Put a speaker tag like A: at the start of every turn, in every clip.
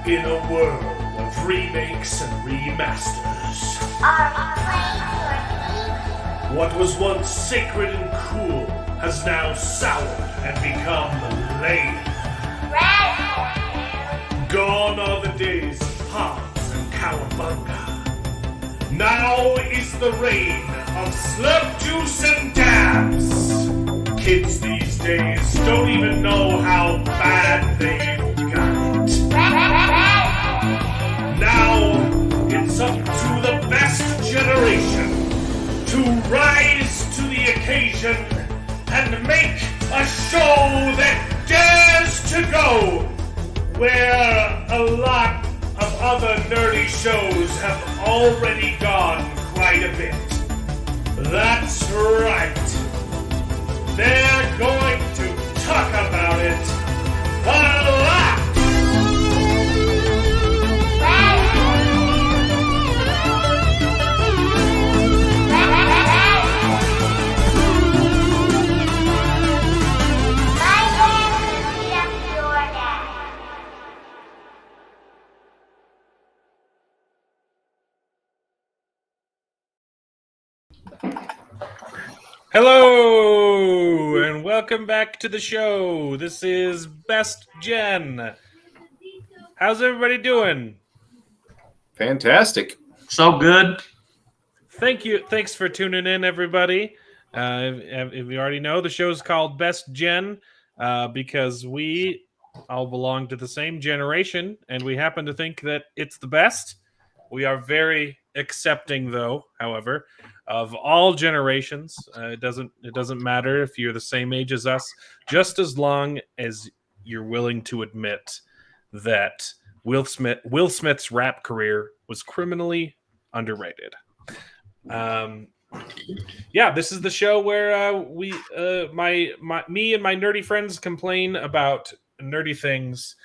A: In a world of remakes and remasters,
B: Are we playing for keeps?
A: what was once sacred and cool has now soured and become lame.
B: Radical.
A: Gone are the days of Pons and Cowabunga. Now is the reign of slurp juice and dabs. Kids these days don't even know how bad they've got it. Now it's up to the best generation to rise to the occasion and make a show that dares to go where a lot of other nerdy shows have already gone quite a bit. That's right. They're going to talk about it a lot.
C: Hello, and welcome back to the show. This is Best Gen. How's everybody doing?
D: Fantastic.
E: So good.
C: Thank you. Thanks for tuning in, everybody. If you already know, the show's called Best Gen because we all belong to the same generation, and we happen to think that it's the best. We are very accepting, though, however, of all generations. It doesn't matter if you're the same age as us, just as long as you're willing to admit that Will Smith's rap career was criminally underrated. Yeah, this is the show where me and my nerdy friends complain about nerdy things,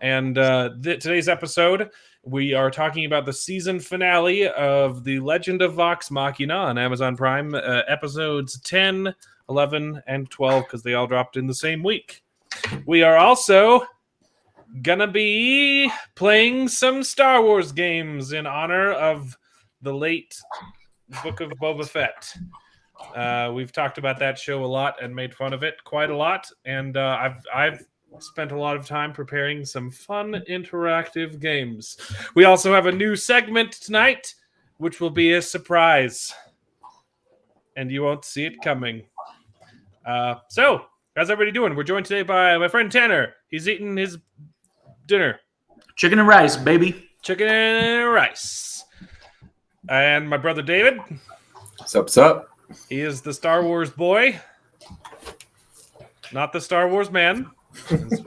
C: and today's episode, we are talking about the season finale of the Legend of Vox Machina on Amazon Prime, episodes 10, 11, and 12, because they all dropped in the same week. We are also gonna be playing some Star Wars games in honor of the late Book of Boba Fett. We've talked about that show a lot and made fun of it quite a lot, and I've spent a lot of time preparing some fun interactive games. We also have a new segment tonight, which will be a surprise, and you won't see it coming. So, how's everybody doing? We're joined today by my friend Tanner. He's eating his dinner.
E: Chicken and rice, baby.
C: Chicken and rice. And my brother David.
D: What's up?
C: He is the Star Wars boy, not the Star Wars man,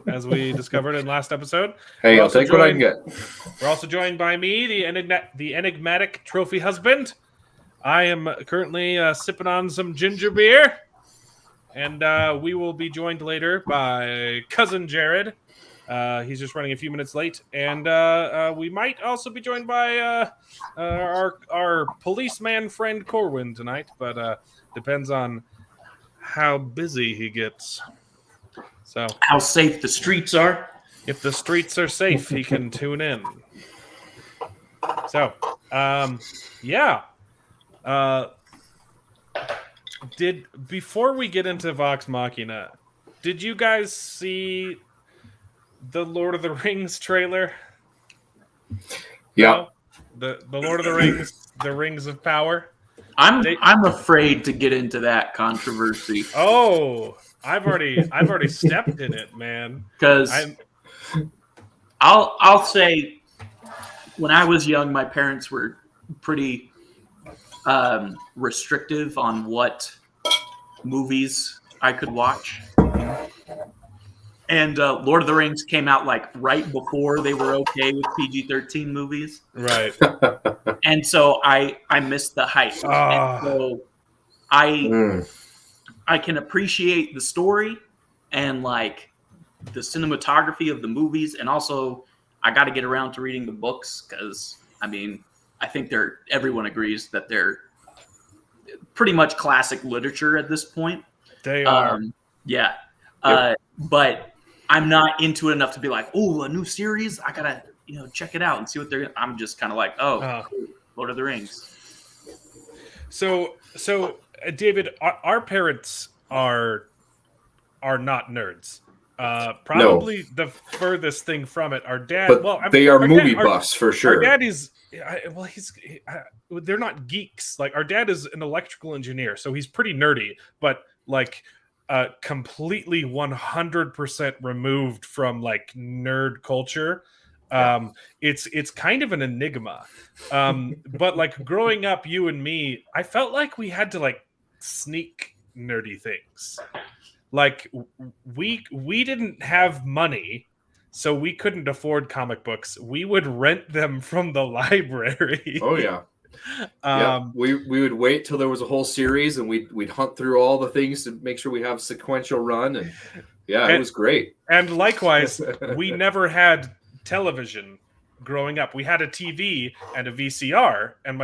C: as we discovered in last episode.
D: Hey, I'll take what I can get.
C: We're also joined by me, the enigmatic trophy husband. I am currently sipping on some ginger beer, and we will be joined later by cousin Jared. He's just running a few minutes late, and we might also be joined by our policeman friend Corwin tonight, but depends on how busy he gets. So,
E: How safe the streets are.
C: if the streets are safe, he can tune in. So, yeah. Before we get into Vox Machina, did you guys see the Lord of the Rings trailer?
D: Yeah.
C: No? The Lord of the Rings, the Rings of Power.
E: I'm afraid to get into that controversy
C: Oh, I've already stepped in it, man.
E: because I'll say when I was young, my parents were pretty restrictive on what movies I could watch. And Lord of the Rings came out like right before they were okay with PG-13 movies.
C: Right.
E: And so I missed the hype. And so I can appreciate the story and like the cinematography of the movies, and also I got to get around to reading the books because I mean I think everyone agrees that they're pretty much classic literature at this point.
C: They are.
E: Yeah.
D: Yep.
E: But I'm not into it enough to be like, oh, a new series. I gotta check it out and see what they're. I'm just kind of like, cool. Lord of the Rings.
C: So David, our parents are not nerds. Probably the furthest thing from it. Our dad,
D: but they are movie buffs for sure.
C: Our dad is, they're not geeks. Like our dad is an electrical engineer, so he's pretty nerdy, but like completely 100% removed from like nerd culture. It's kind of an enigma. But like growing up, you and me, I felt like we had to like sneak nerdy things. Like we didn't have money, so we couldn't afford comic books. We would rent them from the library.
D: Oh yeah. We would wait till there was a whole series, and we'd hunt through all the things to make sure we have a sequential run, and it was great.
C: And likewise, we never had television growing up. We had a TV and a VCR, and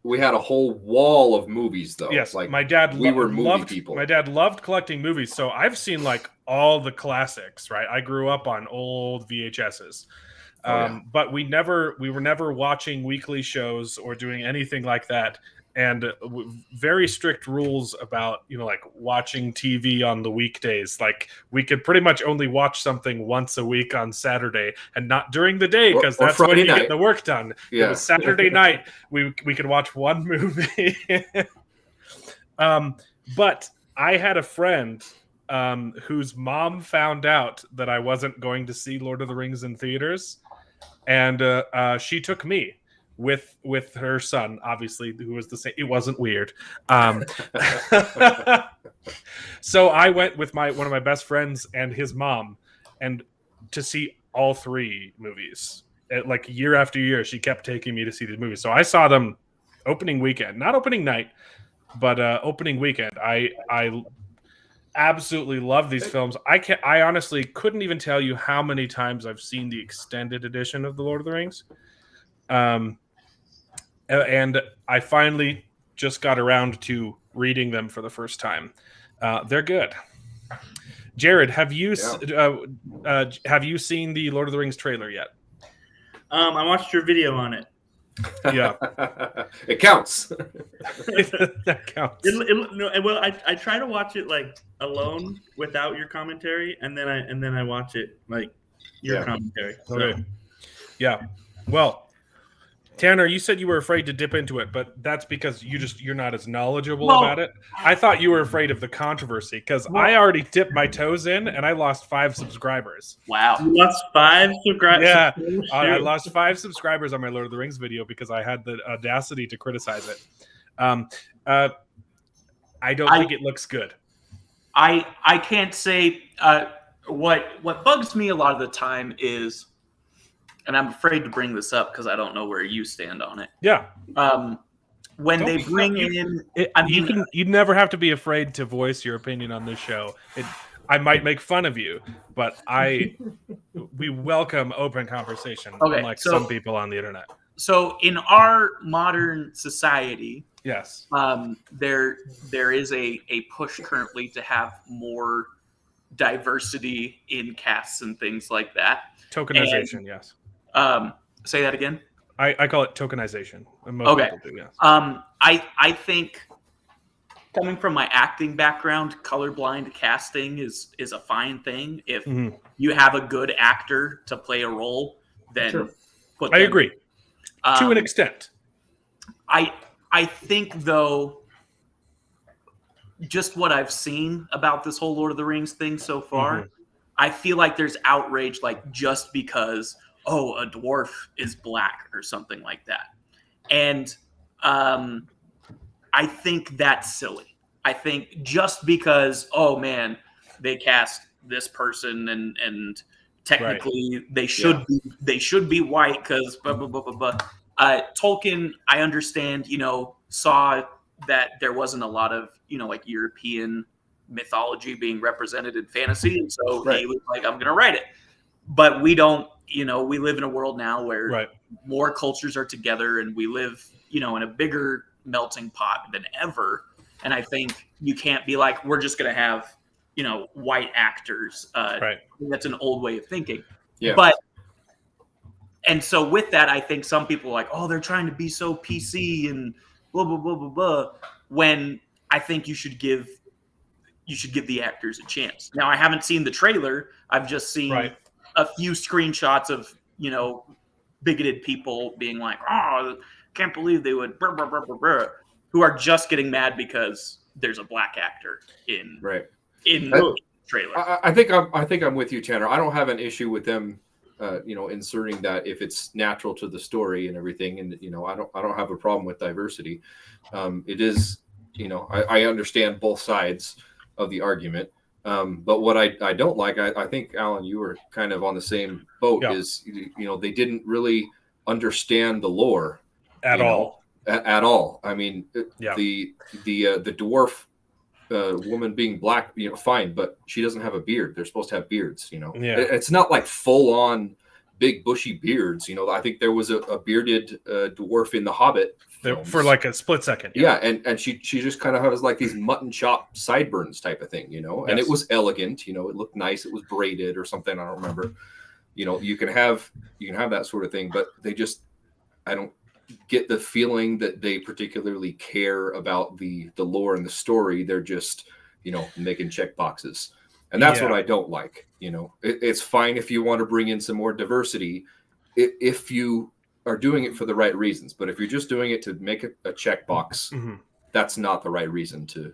D: we had a whole wall of movies though.
C: Yes,
D: like
C: my dad
D: we were movie people.
C: My dad loved collecting movies, so I've seen like all the classics. Right, I grew up on old VHSs. But we were never watching weekly shows or doing anything like that. And very strict rules about, like watching TV on the weekdays. Like we could pretty much only watch something once a week on Saturday and not during the day, because that's when you get the work done. Yeah. It was Saturday night. We could watch one movie. But I had a friend whose mom found out that I wasn't going to see Lord of the Rings in theaters. And she took me with her son, obviously, who was the same. It wasn't weird. So I went with one of my best friends and his mom, and to see all three movies. Like year after year, she kept taking me to see these movies. So I saw them opening weekend, not opening night, but opening weekend. I absolutely love these films. I honestly couldn't even tell you how many times I've seen the extended edition of The Lord of the Rings. And I finally just got around to reading them for the first time. They're good. Jared, have you seen the Lord of the Rings trailer yet?
F: I watched your video on it.
C: Yeah,
D: it counts.
C: That counts.
F: I try to watch it like alone without your commentary, and then I watch it like your commentary. So.
C: Okay. Yeah. Well, Tanner, you said you were afraid to dip into it, but that's because you're not as knowledgeable about it. I thought you were afraid of the controversy because I already dipped my toes in and I lost 5 subscribers.
E: Wow.
F: You lost 5 subscribers?
C: Yeah. I lost 5 subscribers on my Lord of the Rings video because I had the audacity to criticize it. I don't think it looks good.
E: I can't say what bugs me a lot of the time is, and I'm afraid to bring this up because I don't know where you stand on it.
C: Yeah.
E: When they bring in,
C: you'd never have to be afraid to voice your opinion on this show. I might make fun of you, but we welcome open conversation, unlike some people on the internet.
E: So in our modern society,
C: yes,
E: there is a push currently to have more diversity in casts and things like that.
C: Tokenization, yes.
E: Say that again.
C: I call it tokenization. Most people do, yes.
E: I think coming from my acting background, colorblind casting is a fine thing. If you have a good actor to play a role, then
C: I agree to an extent.
E: I think though, just what I've seen about this whole Lord of the Rings thing so far, I feel like there's outrage, like just because a dwarf is black or something like that. And I think that's silly. I think just because, they cast this person and technically they should be white because blah, blah, blah, blah, blah. Tolkien, I understand, saw that there wasn't a lot of, like European mythology being represented in fantasy. And so he was like, I'm going to write it. But we don't, we live in a world now where more cultures are together and we live, in a bigger melting pot than ever. And I think you can't be like, we're just going to have, white actors. That's an old way of thinking.
D: Yeah.
E: But And so with that, I think some people are like, oh, they're trying to be so PC and blah blah blah blah blah. When I think you should give the actors a chance. Now, I haven't seen the trailer. I've just seen a few screenshots of bigoted people being like, oh, can't believe they would who are just getting mad because there's a black actor in the trailer.
D: I think I'm with you, Tanner. I don't have an issue with them inserting that if it's natural to the story and everything, and I don't have a problem with diversity. It is, I understand both sides of the argument, but what I don't like, I think, Alan, you were kind of on the same boat, is they didn't really understand the lore
C: at all.
D: I mean, the dwarf woman being black, fine, but she doesn't have a beard. They're supposed to have beards, It's not like full on big bushy beards. I think there was a bearded dwarf in the Hobbit films.
C: For like a split second.
D: And she just kind of has like these mutton chop sideburns type of thing, and it was elegant, it looked nice. It was braided or something. I don't remember. You can have that sort of thing, but I don't get the feeling that they particularly care about the lore and the story. They're just making check boxes, and that's what I don't like. It's fine if you want to bring in some more diversity if you are doing it for the right reasons, but if you're just doing it to make a checkbox, that's not the right reason to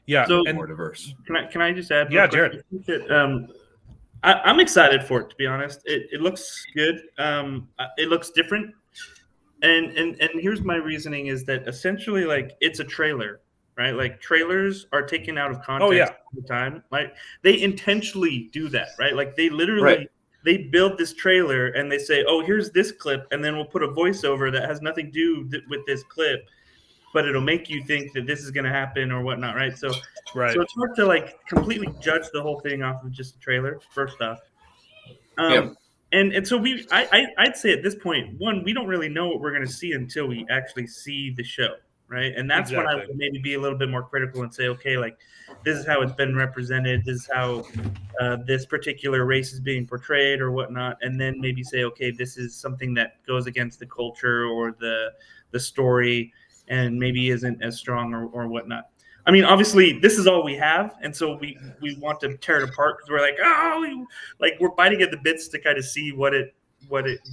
D: be more diverse.
F: Can I just add?
C: Jared.
F: I'm excited for it, to be honest. It looks good. It looks different. And here's my reasoning is that essentially, like, it's a trailer, right? Like, trailers are taken out of context all the time. Like, they intentionally do that, right? Like, they literally they build this trailer and they say, oh, here's this clip, and then we'll put a voiceover that has nothing to do with this clip, but it'll make you think that this is going to happen or whatnot, right? So it's hard to like completely judge the whole thing off of just a trailer, first off. And so I'd say at this point, one, we don't really know what we're going to see until we actually see the show, right? And that's when I would maybe be a little bit more critical and say, okay, like, this is how it's been represented. This is how this particular race is being portrayed or whatnot. And then maybe say, okay, this is something that goes against the culture or the story and maybe isn't as strong or whatnot. I mean, obviously, this is all we have, and so we want to tear it apart because we're like, we're biting at the bits to kind of see what it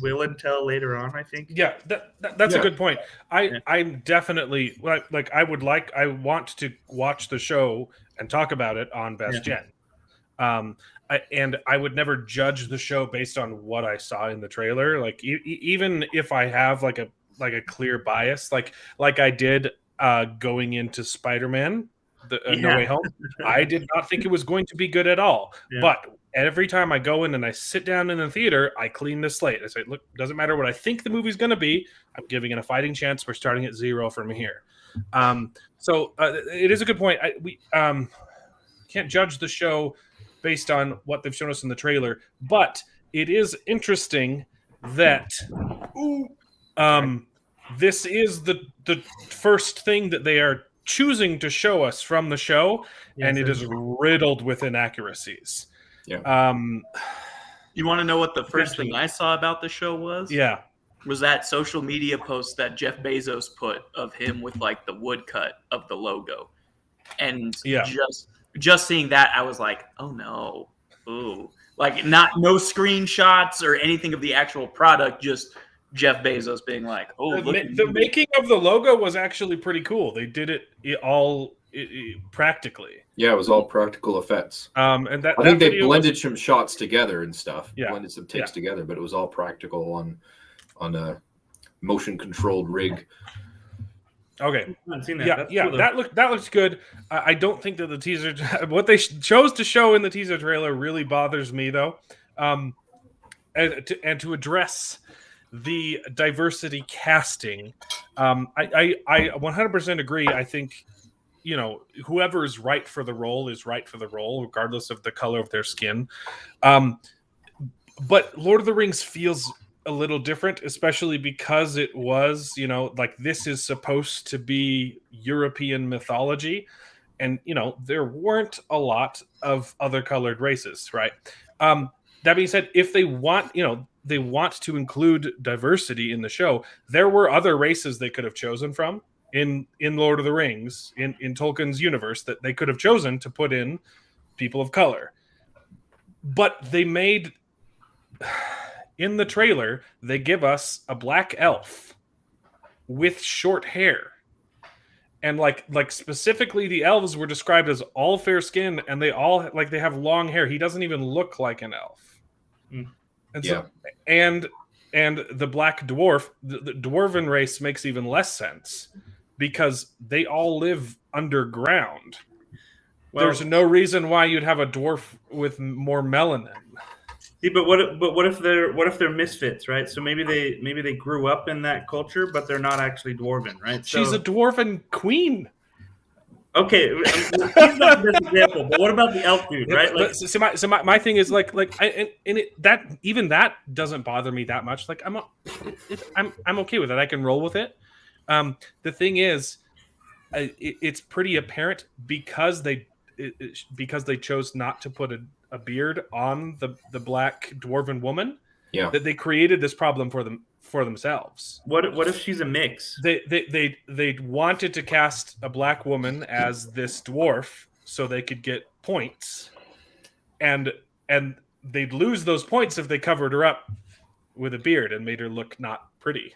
F: will entail later on. I think. Yeah,
C: that's a good point. I'm definitely I want to watch the show and talk about it on Best Gen. And I would never judge the show based on what I saw in the trailer. Like even if I have like a clear bias, like I did. Going into Spider-Man, No Way Home, I did not think it was going to be good at all. Yeah. But every time I go in and I sit down in the theater, I clean the slate. I say, look, doesn't matter what I think the movie's going to be. I'm giving it a fighting chance. We're starting at 0 from here. So it is a good point. We can't judge the show based on what they've shown us in the trailer, but it is interesting that this is the first thing that they are choosing to show us from the show, and it is riddled with inaccuracies.
D: Yeah.
E: You want to know what the first thing I saw about the show was?
C: Yeah.
E: Was that social media post that Jeff Bezos put of him with like the woodcut of the logo. And just seeing that, I was like, oh no. Ooh. Like no screenshots or anything of the actual product, just Jeff Bezos being like, "Oh,
C: the making of the logo was actually pretty cool. They did it all practically."
D: Yeah, it was all practical effects.
C: And
D: I think they blended some shots together and stuff. Yeah, blended some takes together, but it was all practical on a motion controlled rig.
C: Okay.
F: That.
C: Cool, that looks good. I don't think that the teaser, what they chose to show in the teaser trailer, really bothers me though. And to address the diversity casting, I 100% agree. I think, whoever is right for the role is right for the role, regardless of the color of their skin. But Lord of the Rings feels a little different, especially because it was, like this is supposed to be European mythology. And, there weren't a lot of other colored races, right? That being said, if they want, they want to include diversity in the show. There were other races they could have chosen from in Lord of the Rings, in Tolkien's universe, that they could have chosen to put in people of color. But they made, in the trailer, they give us a black elf with short hair. And like specifically the elves were described as all fair skin, and they all they have long hair. He doesn't even look like an elf. And so, and the black dwarf, the dwarven race makes even less sense because they all live underground. Well, there's no reason why you'd have a dwarf with more melanin.
F: See, but what if they're misfits, right? So maybe they grew up in that culture, but they're not actually dwarven, right? So,
C: she's a dwarven queen.
F: Okay, he's not the best example, but what about the elf dude, right? Like,
C: so my thing is that doesn't bother me that much. Like I'm okay with it. I can roll with it. The thing is, it's pretty apparent because they chose not to put a beard on the black dwarven woman. Yeah, that they created this problem for themselves.
F: What if she's a mix?
C: They wanted to cast a black woman as this dwarf so they could get points, and they'd lose those points if they covered her up with a beard and made her look not pretty.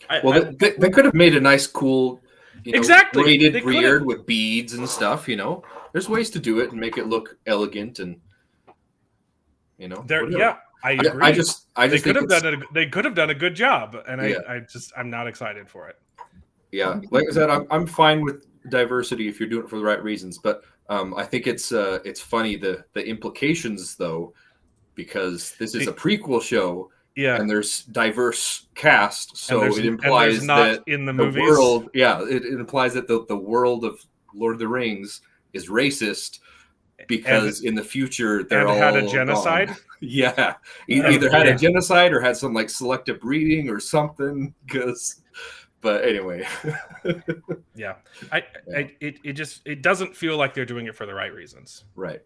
D: They could have made a nice, cool,
C: exactly
D: braided beard with beads and stuff. There's ways to do it and make it look elegant and
C: I agree.
D: I just
C: they could have done a good job, and I'm not excited for it.
D: Yeah, like I said, I'm fine with diversity if you're doing it for the right reasons, but I think it's funny the implications though, because this is a prequel show. Yeah, and there's diverse cast, so it implies that
C: in the
D: movies, world, it implies that the world of Lord of the Rings is racist because in the future they're all
C: had a genocide.
D: Gone. Yeah, either had a genocide or had some selective breeding or something. But anyway,
C: it doesn't feel like they're doing it for the right reasons,
D: right?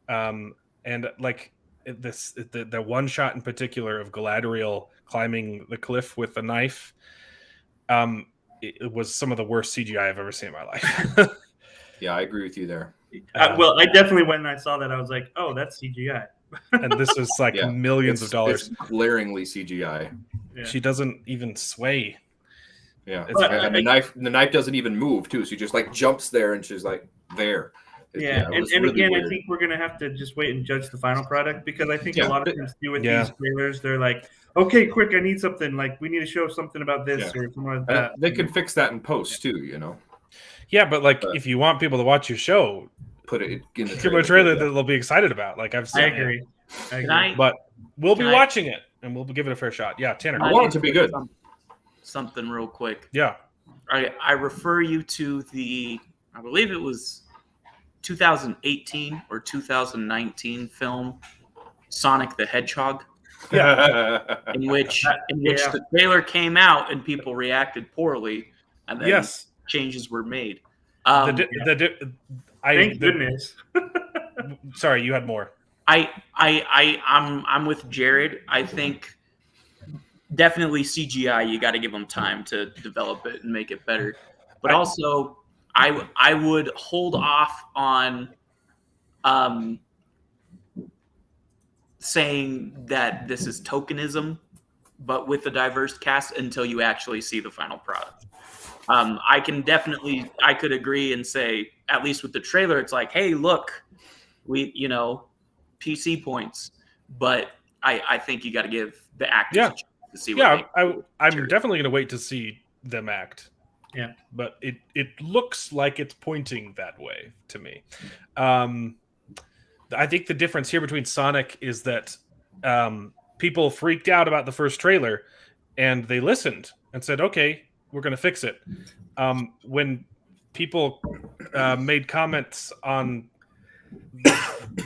C: And the one shot in particular of Galadriel climbing the cliff with a knife, it was some of the worst CGI I've ever seen in my life.
D: Yeah, I agree with you there.
F: Well, I definitely, when I saw that, I was like, oh, that's CGI.
C: And this is millions of dollars.
D: It's glaringly CGI.
C: Yeah. She doesn't even sway.
D: Yeah, and the knife doesn't even move too. She just jumps there, and she's there.
F: And really again, weird. I think we're gonna have to just wait and judge the final product, because I think a lot of times too with these trailers, they're like, okay, quick, I need something. We need to show something about this or something like that.
D: They can fix that in post too,
C: Yeah, but if you want people to watch your show,
D: put it in the
C: trailer that they'll be excited about. I've seen.
F: I agree.
C: But we'll be watching it, and we'll give it a fair shot. Yeah, Tanner.
D: I want it to be good.
E: Something real quick.
C: Yeah.
E: I refer you to I believe it was 2018 or 2019 film Sonic the Hedgehog.
C: Yeah.
E: in which the trailer came out and people reacted poorly, and then changes were made.
F: Thank goodness.
C: Sorry, you had more.
E: I'm with Jared. I think definitely CGI. You got to give them time to develop it and make it better. But also, I would hold off on saying that this is tokenism, but with a diverse cast until you actually see the final product. I could agree and say, at least with the trailer, it's like, hey, look, we, PC points, but I think you got to give the actors a chance to see what
C: I'm definitely going to wait to see them act.
F: Yeah,
C: but it looks like it's pointing that way to me. I think the difference here between Sonic is that people freaked out about the first trailer, and they listened and said, okay, we're going to fix it. When people made comments on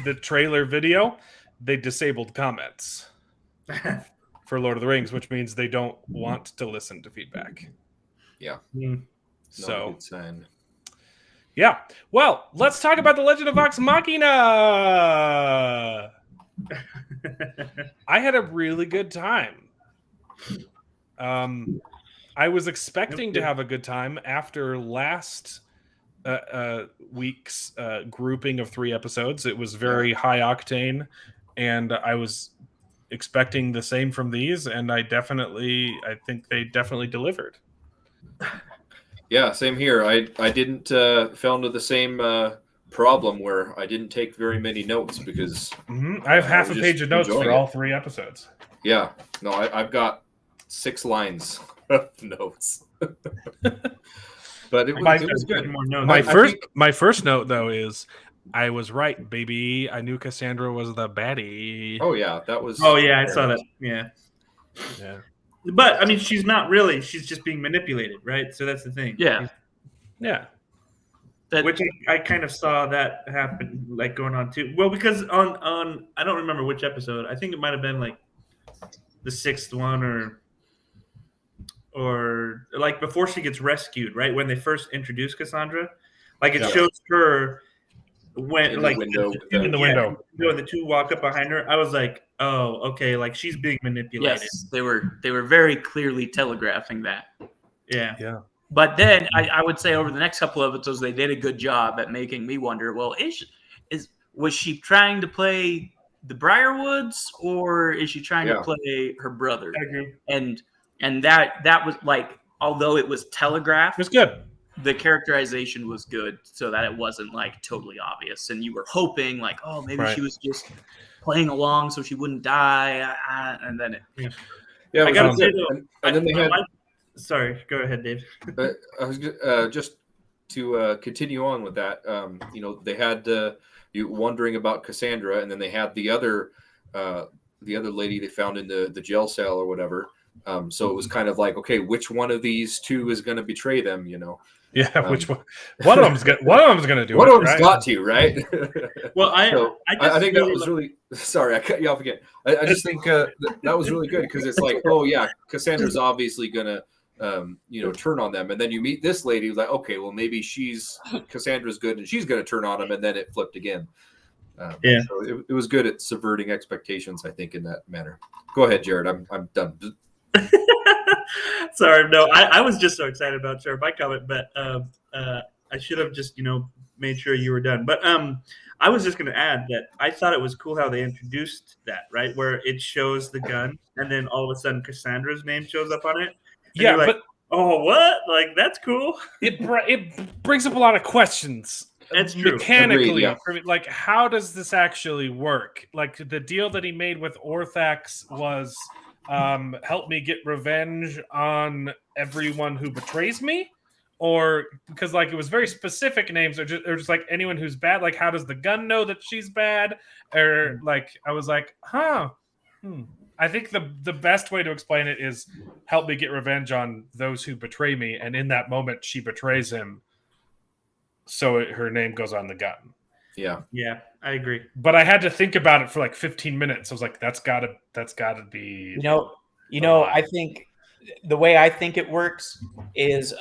C: the trailer video, they disabled comments for Lord of the Rings, which means they don't want to listen to feedback.
D: Yeah.
C: So, yeah. Well, let's talk about the Legend of Vox Machina. I had a really good time. I was expecting to have a good time after last week's grouping of 3 episodes. It was very high octane, and I was expecting the same from these, and I think they definitely delivered.
D: Yeah, same here. I didn't fell into the same problem where I didn't take very many notes because
C: I have half a
D: was
C: page
D: just
C: of notes for
D: enjoying
C: all
D: it.
C: 3 episodes.
D: Yeah, no, I've got 6 lines of notes. But it was good.
F: More notes.
C: My first note though is I was right, baby. I knew Cassandra was the baddie.
D: Oh yeah, that was.
F: Oh yeah, I saw that. Yeah. But I mean, she's not really. She's just being manipulated, right? So that's the thing.
E: Yeah.
C: Yeah.
F: Which I kind of saw that happen, like going on too. Well, because on I don't remember which episode. I think it might have been like the 6th one or like before she gets rescued, right? When they first introduce Cassandra, like it shows her when
D: in
F: like
D: the window.
C: In the window.
F: When the 2 walk up behind her. I was like, oh, okay, like she's being manipulated.
E: Yes, they were very clearly telegraphing that.
F: Yeah.
C: Yeah.
E: But then I would say over the next couple of episodes, they did a good job at making me wonder, well, was she trying to play the Briarwoods or is she trying to play her brother?
F: I agree.
E: And that was like, although it was telegraphed,
C: It was good.
E: the characterization was good so that it wasn't like totally obvious. And you were hoping like, oh, maybe she was just playing along so she wouldn't die. And then
D: Yeah,
F: I gotta say though,
D: and then they had.
F: Sorry, go ahead, Dave.
D: I was just to continue on with that. They had you wondering about Cassandra, and then they had the other lady they found in the jail cell or whatever. So it was kind of like, okay, which one of these 2 is going to betray them?
C: Yeah, which one? One of them's gonna do it.
D: One of them's
C: right?
D: got to, right?
F: Well, I
D: think that was really. Sorry, I cut you off again. I just think that was really good because it's like, oh yeah, Cassandra's obviously gonna, turn on them, and then you meet this lady who's like, okay, well maybe Cassandra's good and she's gonna turn on them, and then it flipped again. So it was good at subverting expectations, I think, in that manner. Go ahead, Jared. I'm done.
F: Sorry, no, I was just so excited about my comment, but I should have just made sure you were done. But I was just going to add that I thought it was cool how they introduced that, right, where it shows the gun and then all of a sudden Cassandra's name shows up on it.
C: Yeah,
F: like,
C: but
F: oh, what? Like that's cool.
C: It brings up a lot of questions.
F: That's true.
C: Mechanically,
D: Agreed, yeah.
C: Like how does this actually work? Like the deal that he made with Orthax was help me get revenge on everyone who betrays me, or because like it was very specific names, or just like anyone who's bad. Like how does the gun know that she's bad? Or like I was like, I think the best way to explain it is help me get revenge on those who betray me, and in that moment she betrays him, so her name goes on the gun.
F: Yeah, I agree.
C: But I had to think about it for like 15 minutes. I was like, that's gotta be.
G: I think the way I think it works is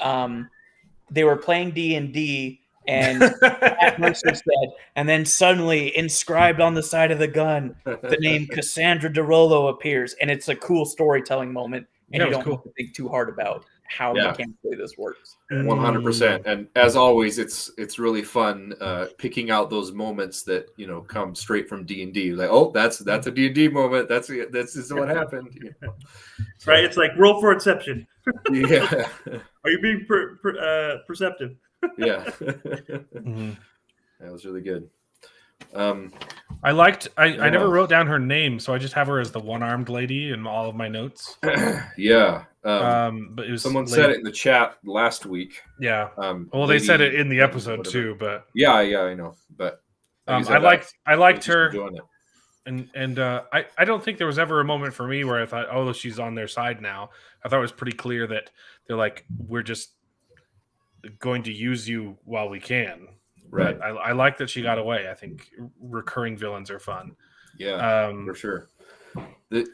G: they were playing D&D and Matt Mercer said, and then suddenly inscribed on the side of the gun, the name Cassandra DeRollo appears, and it's a cool storytelling moment, and you don't have to think too hard about how mechanically this works.
D: 100%. And as always, it's really fun picking out those moments that come straight from D&D. Like, oh, that's a D&D moment. This is what happened.
F: So, right? It's like roll for exception.
D: Yeah.
F: Are you being perceptive?
D: Yeah.
C: Mm-hmm.
D: That was really good.
C: I never wrote down her name, so I just have her as the one-armed lady in all of my notes.
D: Yeah.
C: But it was
D: someone said it in the chat last week.
C: Yeah. They said it in the episode too, but
D: yeah, I know. But
C: I liked her. And I don't think there was ever a moment for me where I thought, oh, she's on their side now. I thought it was pretty clear that they're like, we're just going to use you while we can.
D: Right.
C: But I like that she got away. I think recurring villains are fun.
D: Yeah, for sure.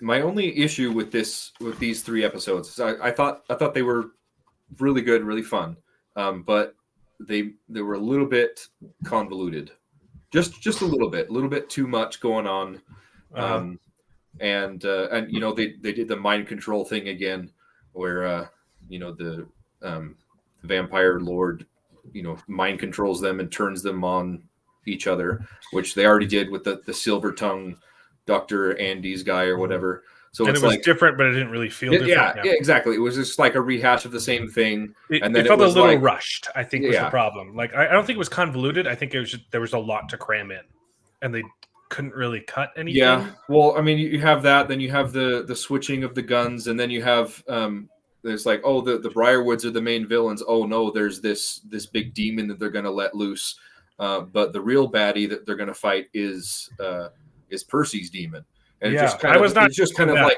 D: My only issue with these 3 episodes is I thought they were really good, really fun, but they were a little bit convoluted, just a little bit too much going on. and you know they did the mind control thing again, where you know the vampire lord, you know, mind controls them and turns them on each other, which they already did with the silver tongue Dr. Andy's guy or whatever. So
C: and
D: it's
C: it was
D: like
C: different, but it didn't really feel different.
D: yeah, exactly. It was just like a rehash of the same thing.
C: And
D: then
C: it felt a
D: was
C: little
D: like,
C: rushed, I think, was the problem. Like, I don't think it was convoluted. I think it was just, there was a lot to cram in, and they couldn't really cut anything.
D: Yeah. Well, I mean, you have that, then you have the switching of the guns, and then you have there's like, oh, the Briarwoods are the main villains. Oh no, there's this big demon that they're going to let loose. But the real baddie that they're going to fight is Percy's demon. And it just kind of like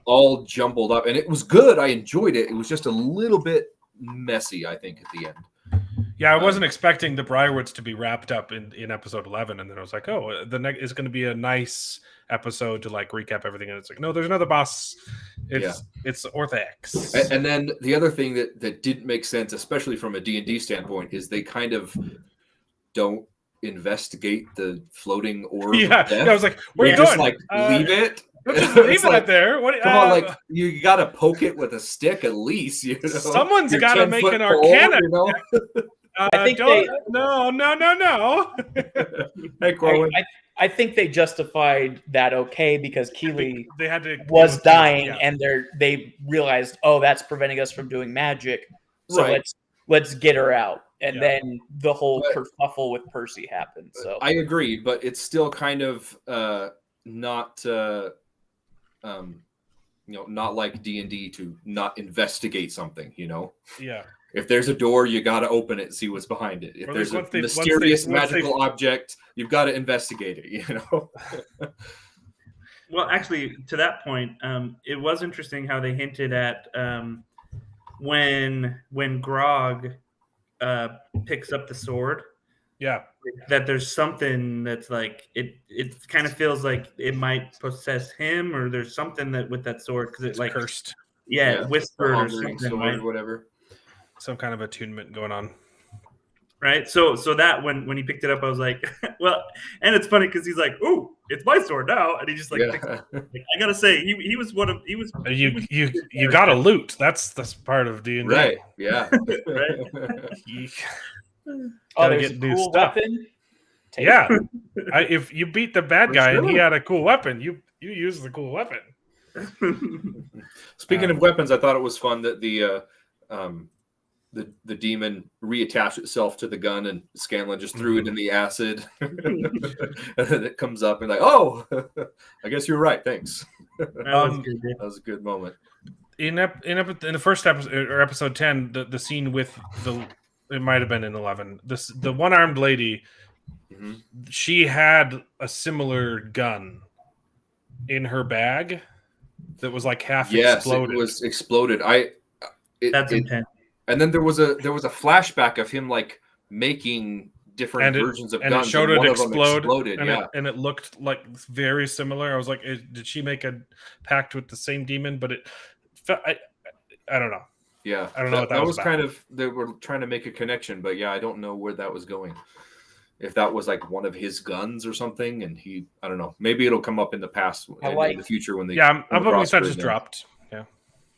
D: all jumbled up, and it was good. I enjoyed it. It was just a little bit messy, I think, at the end.
C: Yeah, I wasn't expecting the Briarwoods to be wrapped up in episode 11, and then I was like, oh, the next is going to be a nice episode to like recap everything, and it's like, no, there's another boss. It's Orthax.
D: And then the other thing that didn't make sense, especially from a D&D standpoint, is they kind of don't investigate the floating orb.
C: Yeah, I was like, where are you
D: just
C: going?
D: Like leave it.
C: Leave it there. What?
D: Come on, like you got to poke it with a stick at least. You know?
C: Someone's got to make an Arcana.
D: You know?
G: I think
C: no.
D: Hey, Corwin.
G: I think they justified that because Keeley
C: they had to
G: was dying, and they realized, oh, that's preventing us from doing magic. So let's get her out. And then the whole kerfuffle with Percy happened. So
D: I agree, but it's still kind of not not like D&D to not investigate something, you know.
C: Yeah.
D: If there's a door, you got to open it and see what's behind it. If there's a mysterious magical object, you've got to investigate it, you know.
F: Well, actually, to that point, it was interesting how they hinted at when Grog picks up the sword.
C: Yeah.
F: That there's something that's like it kind of feels like it might possess him, or there's something that with that sword because it's like
C: cursed.
F: Yeah, whispered or something,
D: sword, or whatever.
C: Some kind of attunement going on.
F: Right. So that when he picked it up, I was like, well, and it's funny because he's like, "Ooh, it's my sword now," and he just like, picks it up. Like, I gotta say, he was
C: you got to loot. That's part of D&D.
D: Right. Yeah.
F: Right.
G: There's a cool weapon.
C: If you beat the bad guy and he had a cool weapon, you use the cool weapon.
D: Speaking of weapons, I thought it was fun that the demon reattached itself to the gun, and Scanlan just threw it in the acid, and then it comes up and like, oh, I guess you're right. Thanks. That was a good moment.
C: In the first episode, or episode 10, the scene with it might have been in 11. The one-armed lady, she had a similar gun in her bag that was like half exploded.
D: It was exploded.
F: That's intense.
D: And then there was a flashback of him like making different versions of guns.
C: And it showed it explode.
D: And
C: it looked like very similar. I was like, did she make a pact with the same demon? But I don't know.
D: Yeah,
C: I don't know what that was about.
D: Kind of, they were trying to make a connection, but yeah, I don't know where that was going. If that was like one of his guns or something, and I don't know. Maybe it'll come up in the past, in the future when they.
C: Yeah, I'm hoping that just dropped. Yeah,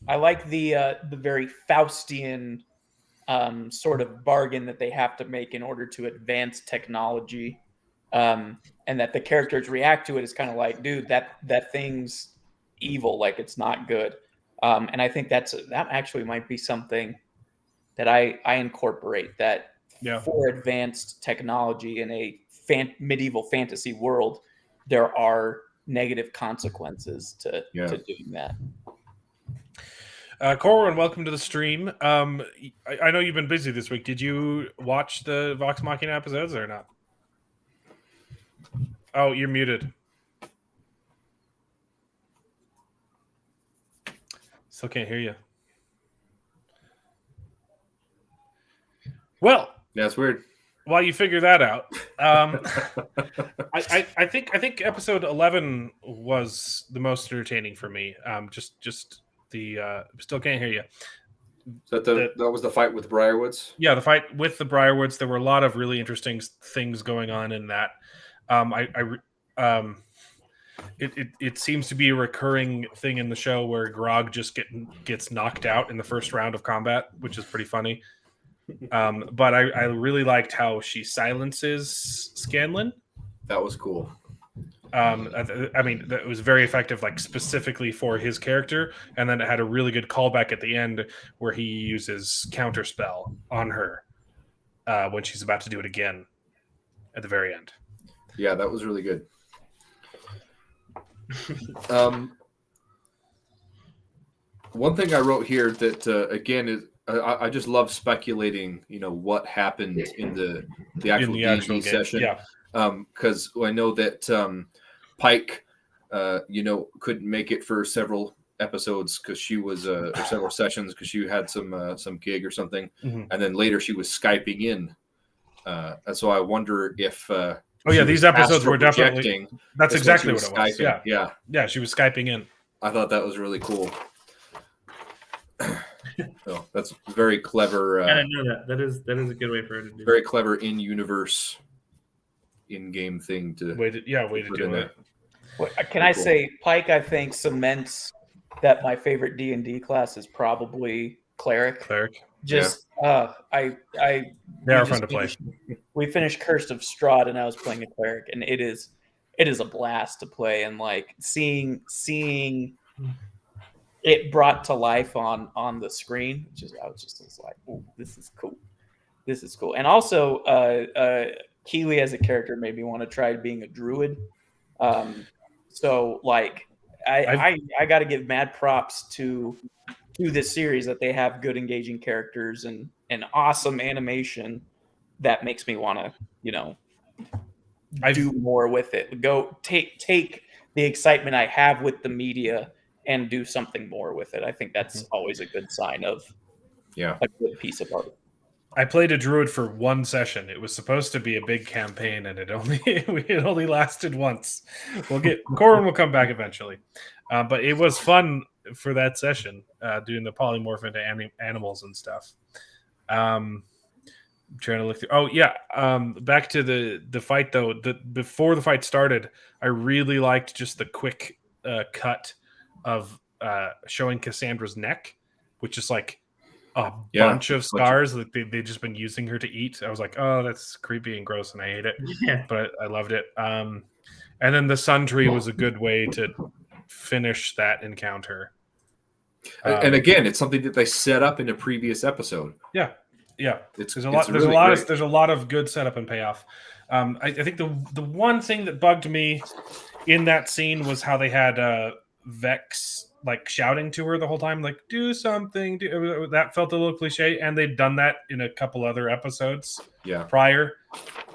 G: I like the very Faustian sort of bargain that they have to make in order to advance technology, and that the characters react to it is kind of like, dude, that thing's evil, like it's not good. And I think that actually might be something that I incorporate, that for advanced technology in a medieval fantasy world, there are negative consequences to doing that.
C: Corwin, welcome to the stream. I know you've been busy this week. Did you watch the Vox Machina episodes or not? Oh, you're muted. Still can't hear you. Well,
D: that's weird.
C: While you figure that out, I think episode 11 was the most entertaining for me. Just the still can't hear you.
D: That was the fight with Briarwoods.
C: Yeah, the fight with the Briarwoods. There were a lot of really interesting things going on in that. it seems to be a recurring thing in the show where Grog just gets knocked out in the first round of combat, which is pretty funny. But I really liked how she silences Scanlan.
D: That was cool.
C: I mean, that was very effective, like specifically for his character, and then it had a really good callback at the end where he uses counterspell on her when she's about to do it again at the very end.
D: Yeah, that was really good. One thing I wrote here that again is I just love speculating. What happened in the actual D&D session.
C: Yeah.
D: Because I know that Pike, couldn't make it for several episodes because she was or several sessions because she had some gig or something, and then later she was Skyping in, and so I wonder if.
C: These episodes were definitely. That's exactly what it was.
D: Skyping.
C: Yeah, she was Skyping in.
D: I thought that was really cool. So that's very clever.
F: I didn't know that. That is a good way for her to do.
D: Very clever in-universe, in-game thing to.
C: Way to do it.
G: Well, can I say Pike? I think cements that my favorite D&D class is probably cleric. Just they
C: are fun to play.
G: We finished Curse of Strahd, and I was playing a cleric, and it is a blast to play, and like seeing it brought to life on the screen. I was like, oh, this is cool. And also, Keeley as a character made me want to try being a druid. So like, I got to give mad props to this series that they have good engaging characters and awesome animation that makes me want to, do more with it. Go take the excitement I have with the media and do something more with it. I think that's always a good sign of a good piece of art.
C: I played a druid for one session. It was supposed to be a big campaign, and it only lasted once. Corin will come back eventually, but it was fun for that session, doing the polymorph into animals and stuff. Trying to look through. Oh yeah, back to the fight though. Before the fight started, I really liked just the quick cut of showing Cassandra's neck, which is like a bunch of scars that they've just been using her to eat. I was like, oh, that's creepy and gross, and I hate it.
F: Yeah.
C: But I loved it. And then the sun tree was a good way to finish that encounter.
D: And again, it's something that they set up in a previous episode.
C: Yeah. There's a lot of good setup and payoff. I think the one thing that bugged me in that scene was how they had Vex like shouting to her the whole time, like do something. That felt a little cliche, and they'd done that in a couple other episodes prior,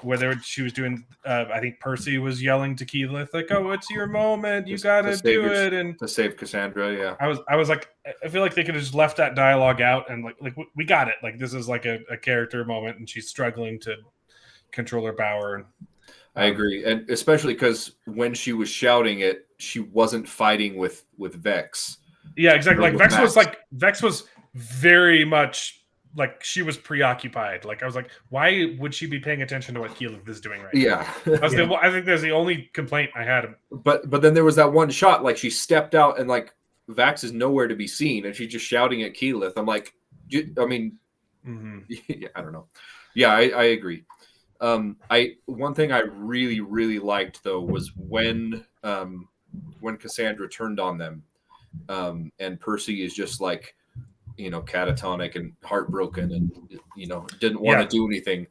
C: where she was doing. I think Percy was yelling to Keyleth like, "Oh, it's your moment. You gotta do it." And
D: to save Cassandra, yeah.
C: I was like, I feel like they could have just left that dialogue out, and like we got it. Like this is like a character moment, and she's struggling to control her power.
D: I agree, and especially because when she was shouting it, she wasn't fighting with Vex.
C: Yeah, exactly. Like Vex was very much like she was preoccupied. Like I was like, why would she be paying attention to what Keyleth is doing right now? I think that's the only complaint I had.
D: But then there was that one shot, like she stepped out and like Vax is nowhere to be seen, and she's just shouting at Keyleth. I'm like, I mean, I don't know. Yeah, I agree. One thing I really, really liked though was when Cassandra turned on them, and Percy is just like, catatonic and heartbroken and, didn't want to do anything.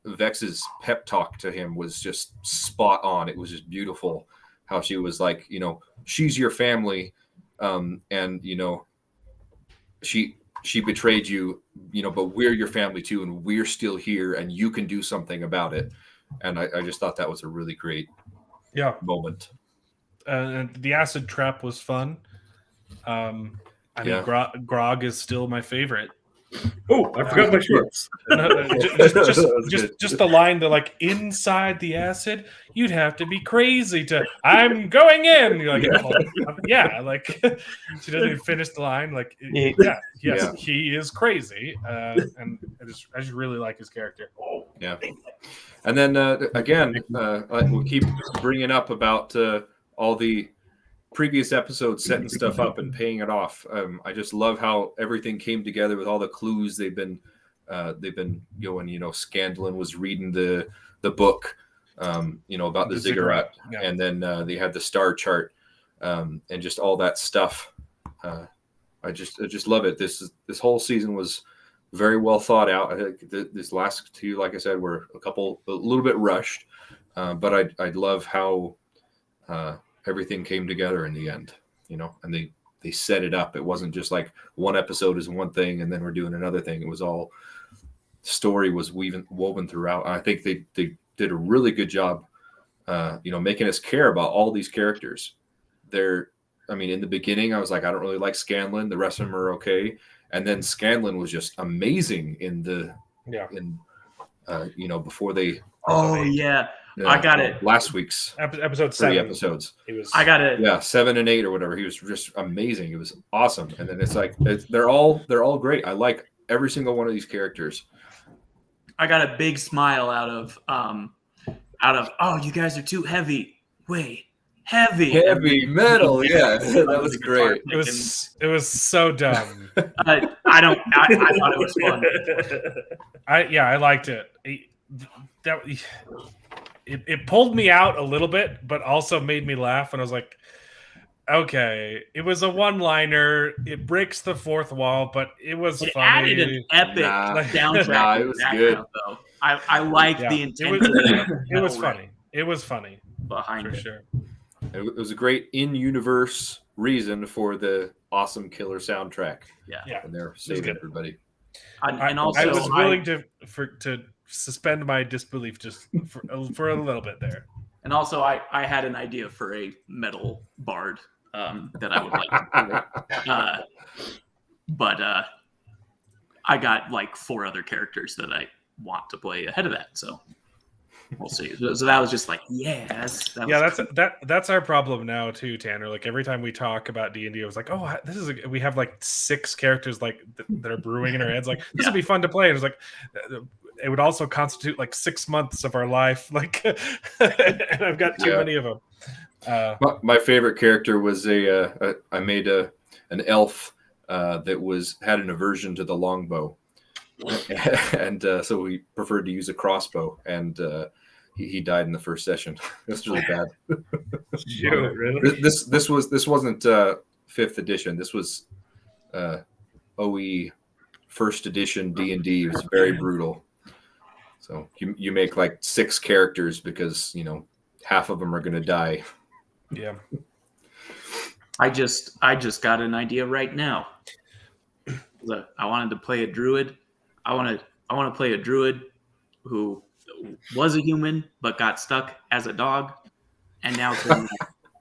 D: Vex's pep talk to him was just spot on. It was just beautiful how she was like, she's your family. And, she betrayed you, but we're your family too, and we're still here, and you can do something about it. And I just thought that was a really great moment.
C: And the acid trap was fun. I mean, Grog is still my favorite.
F: Oh, I forgot my shorts.
C: Just the line that like inside the acid, you'd have to be crazy to. I'm going in. You're like, like she doesn't even finish the line. Like, he is crazy, and I just really like his character.
D: Yeah, and then again, we'll keep bringing up about all the previous episodes setting stuff up and paying it off. I just love how everything came together with all the clues they've been going. Scandalin was reading the book, about the ziggurat,
C: yeah.
D: and then they had the star chart, and just all that stuff. I just love it. This whole season was very well thought out. I think this last two, like I said, were a little bit rushed, but I love how everything came together in the end, and they set it up. It wasn't just like one episode is one thing and then we're doing another thing. It was all story was woven throughout. I think they did a really good job, making us care about all these characters. In the beginning, I was like, I don't really like Scanlan. The rest of them are okay. And then Scanlan was just amazing before they.
E: Oh yeah, I got it.
D: Last week's
C: episode
D: 3
C: 7
D: episodes.
E: I got it.
D: Yeah, 7 and 8 or whatever. He was just amazing. It was awesome. And then it's like they're all great. I like every single one of these characters.
E: I got a big smile out of oh, you guys are too heavy. Wait, heavy
D: metal. Yeah, that was great.
C: It was so dumb.
E: I thought it was fun.
C: I liked it. It pulled me out a little bit, but also made me laugh. And I was like, okay, it was a one-liner. It breaks the fourth wall, but it was funny.
E: Added an epic soundtrack.
D: It was good.
E: Though. I like the intent.
C: It was funny. It was funny
E: behind
C: for
E: it.
C: sure.
D: It was a great in-universe reason for the awesome killer soundtrack.
E: Yeah.
D: And they're saving everybody.
E: And also,
C: I was willing to suspend my disbelief just for a little bit there.
E: And also, I had an idea for a metal bard that I would like to do. But I got like 4 other characters that I want to play ahead of that. So we'll see. So that was just like, yes.
C: That's our problem now too, Tanner. Like every time we talk about D&D, I was like, oh, we have like 6 characters like that are brewing in our heads. Like this would be fun to play. And it's like, it would also constitute like 6 months of our life. Like, and I've got too many of them.
D: My favorite character was I made an elf that had an aversion to the longbow, and so we preferred to use a crossbow, and he died in the first session. That's really bad.
F: Sure, really?
D: This wasn't 5th edition. This was OE first edition D&D. It was very brutal. So you make like 6 characters because half of them are going to die.
C: Yeah.
E: I just got an idea right now. Look, I wanted to play a druid. I want to play a druid who was a human but got stuck as a dog, and now can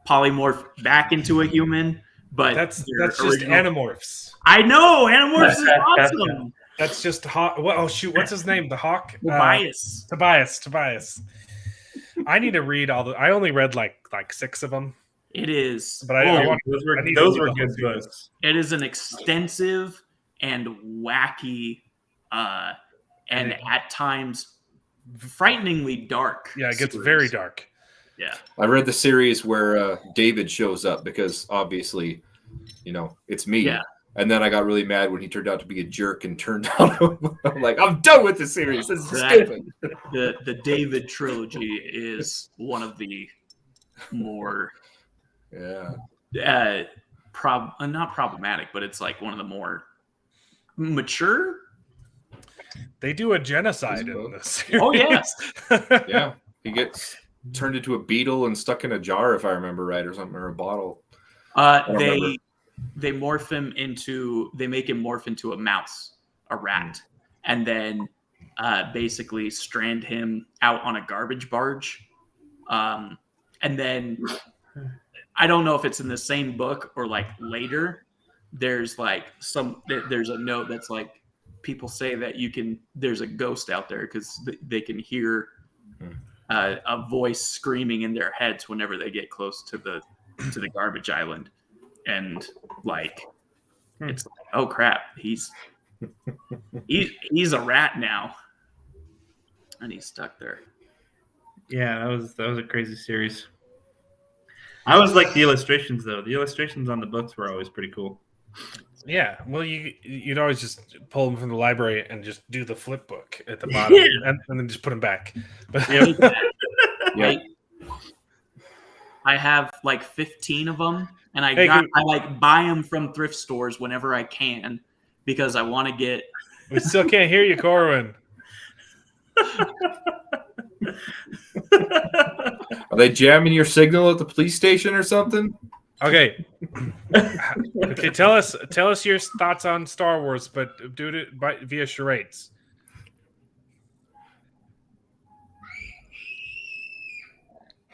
E: polymorph back into a human. But
C: that's just Animorphs.
E: I know Animorphs is awesome.
C: That's just Hawk. Oh shoot, what's his name? The Hawk. Tobias. I need to read all the. I only read like 6 of them.
E: It is,
C: but
F: those were good books.
E: It is an extensive and wacky, and at times frighteningly dark.
C: Yeah, it gets very dark.
E: Yeah,
D: I read the series where David shows up because obviously, it's me.
E: Yeah.
D: And then I got really mad when he turned out to be a jerk and turned on him. I'm like, I'm done with this series. This is stupid.
E: The David trilogy is one of the more not problematic, but it's like one of the more mature.
C: They do a genocide in this series.
E: Oh yes.
D: Yeah. He gets turned into a beetle and stuck in a jar, if I remember right, or something, or a bottle.
E: They morph him they make him morph into a mouse, a rat, and then basically strand him out on a garbage barge. And then I don't know if it's in the same book or like later. There's a note that's like, people say that there's a ghost out there because they can hear a voice screaming in their heads whenever they get close to the garbage island. And like, it's like, oh crap, he's a rat now, and he's stuck there.
F: Yeah, that was a crazy series. I always like the illustrations, though. The illustrations on the books were always pretty cool.
C: Yeah, well, you'd always just pull them from the library and just do the flip book at the bottom, and then just put them back.
E: Yeah. I have like 15 of them, and I like buy them from thrift stores whenever I can because I want to get.
C: We still can't hear you, Corwin.
D: Are they jamming your signal at the police station or something?
C: Okay. Okay. Tell us your thoughts on Star Wars, but do it via charades.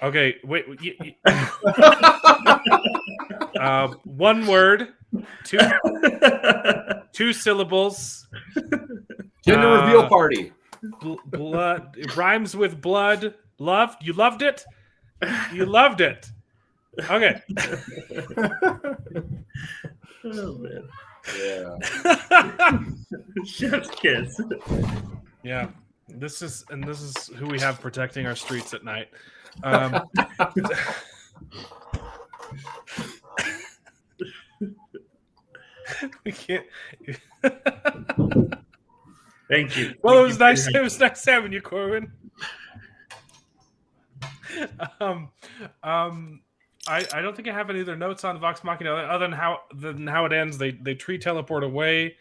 C: Okay. Wait. One word. Two syllables.
D: Gender reveal party.
C: Blood. It rhymes with blood. Loved. You loved it. You loved it. Okay.
F: Oh man.
D: Yeah.
F: Chef's kiss.
C: Yeah. This is who we have protecting our streets at night. We can't.
F: Thank you.
C: Well, it was nice. It was nice having you, Corwin. I don't think I have any other notes on Vox Machina other than how it ends. They tree teleport away,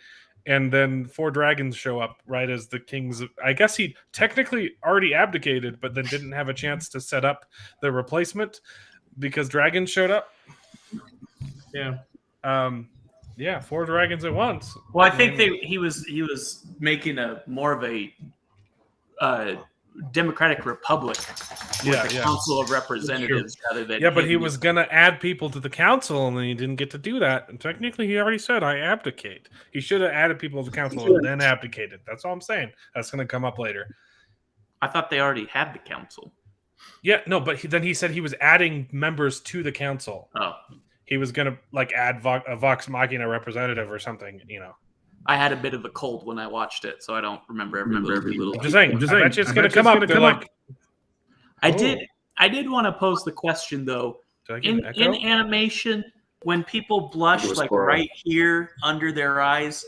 C: and then 4 dragons show up right as the king's. I guess he technically already abdicated, but then didn't have a chance to set up the replacement because dragons showed up.
F: Yeah.
C: Yeah, 4 dragons at once.
E: Well, I think he was making a more of a democratic republic with the Council of Representatives rather than
C: but he was gonna add people to the council and then he didn't get to do that. And technically, he already said, "I abdicate." He should have added people to the council and then abdicated. That's all I'm saying. That's gonna come up later.
E: I thought they already had the council.
C: Yeah, no, but then he said he was adding members to the council.
E: Oh.
C: He was gonna add a Vox Machina representative or something,
E: I had a bit of a cold when I watched it, so I don't remember every little.
C: I'm just saying. I bet you it's gonna come up.
E: I did want to pose the question though. In animation, when people blush right here under their eyes,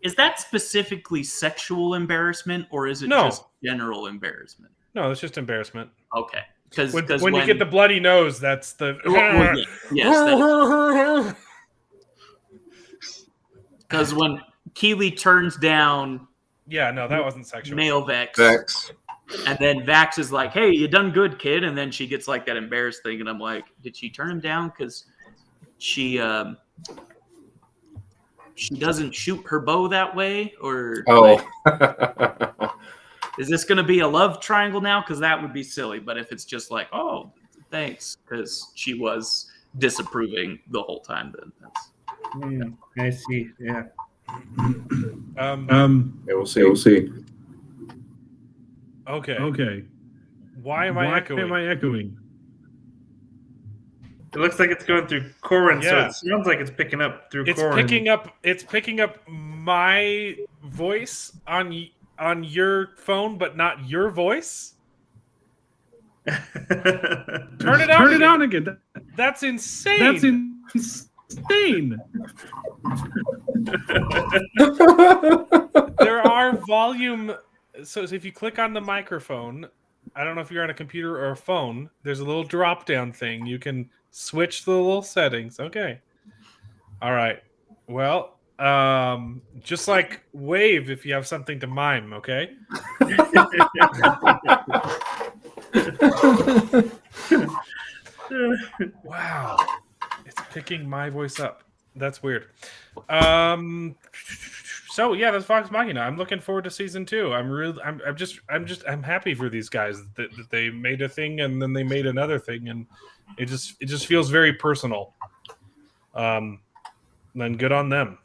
E: is that specifically sexual embarrassment or is it just general embarrassment?
C: No, it's just embarrassment.
E: Okay.
C: Because when you get the bloody nose, that's the
E: yes. Because when Keeley turns down,
C: that wasn't sexual.
E: Male Vex, and then Vax is like, "Hey, you done good, kid," and then she gets like that embarrassed thing, and I'm like, "Did she turn him down because she doesn't shoot her bow that way, or is this going to be a love triangle now? Because that would be silly. But if it's just like, oh, thanks, because she was disapproving the whole time, then that's.
F: I see. Yeah.
D: We'll see.
C: Okay. Why am I echoing?
F: It looks like it's going through Corwin, so it sounds like it's picking up through Corwin.
C: It's picking up my voice on your phone, but not your voice. Turn it on again. That's insane. There are volume. So if you click on the microphone, I don't know if you're on a computer or a phone, there's a little drop down thing. You can switch the little settings. Okay. All right. Well, just like wave if you have something to mime, okay? Wow. It's picking my voice up. That's weird. So yeah, that's Vox Machina. I'm looking forward to season 2. I'm happy for these guys that they made a thing and then they made another thing, and it just feels very personal. Then good on them.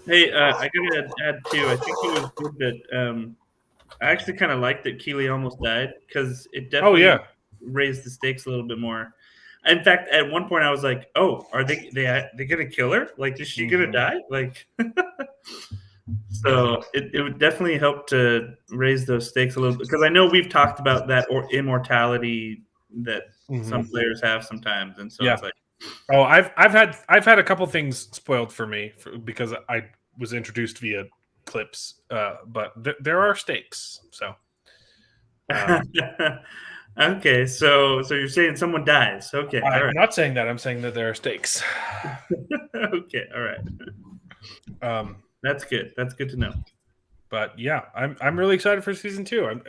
F: Hey, I gotta add too. I think it was good that I actually kind of liked that Keeley almost died because it definitely raised the stakes a little bit more. In fact, at one point I was like, "Oh, are they gonna kill her? Like, is she gonna die?" Like, so it would definitely help to raise those stakes a little bit because I know we've talked about that immortality that some players have sometimes, and so
C: Yeah.
F: it's like,
C: Oh, I've had a couple things spoiled for me because I was introduced via clips, but there are stakes. So
F: okay, so you're saying someone dies? Okay, all
C: I'm
F: right,
C: not saying that. I'm saying that there are stakes.
F: okay, all right. That's good. That's good to know.
C: But yeah, I'm really excited for season 2.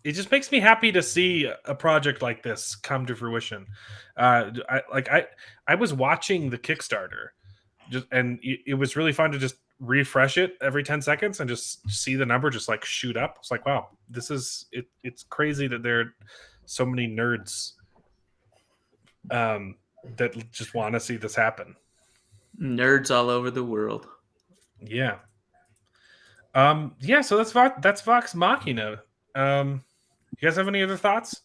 C: It just makes me happy to see a project like this come to fruition. I was watching the Kickstarter, and it was really fun to just refresh it every 10 seconds and just see the number just like shoot up. It's like, wow, this is it. It's crazy that there are so many nerds that just want to see this happen.
E: Nerds all over the world.
C: Yeah. Yeah, so that's Vox Machina. You guys have any other thoughts?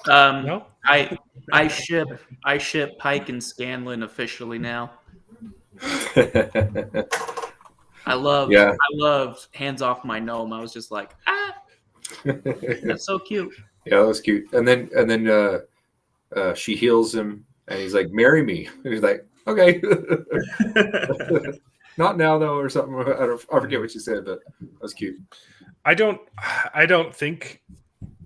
C: No?
E: I ship Pike and Scanlan officially now. I love hands off my gnome. I was just like, that's so cute.
D: Yeah, that was cute. And then she heals him, and he's like, "Marry me." And he's like, "Okay." Not now though, or something. I forget what she said, but that was cute.
C: I don't think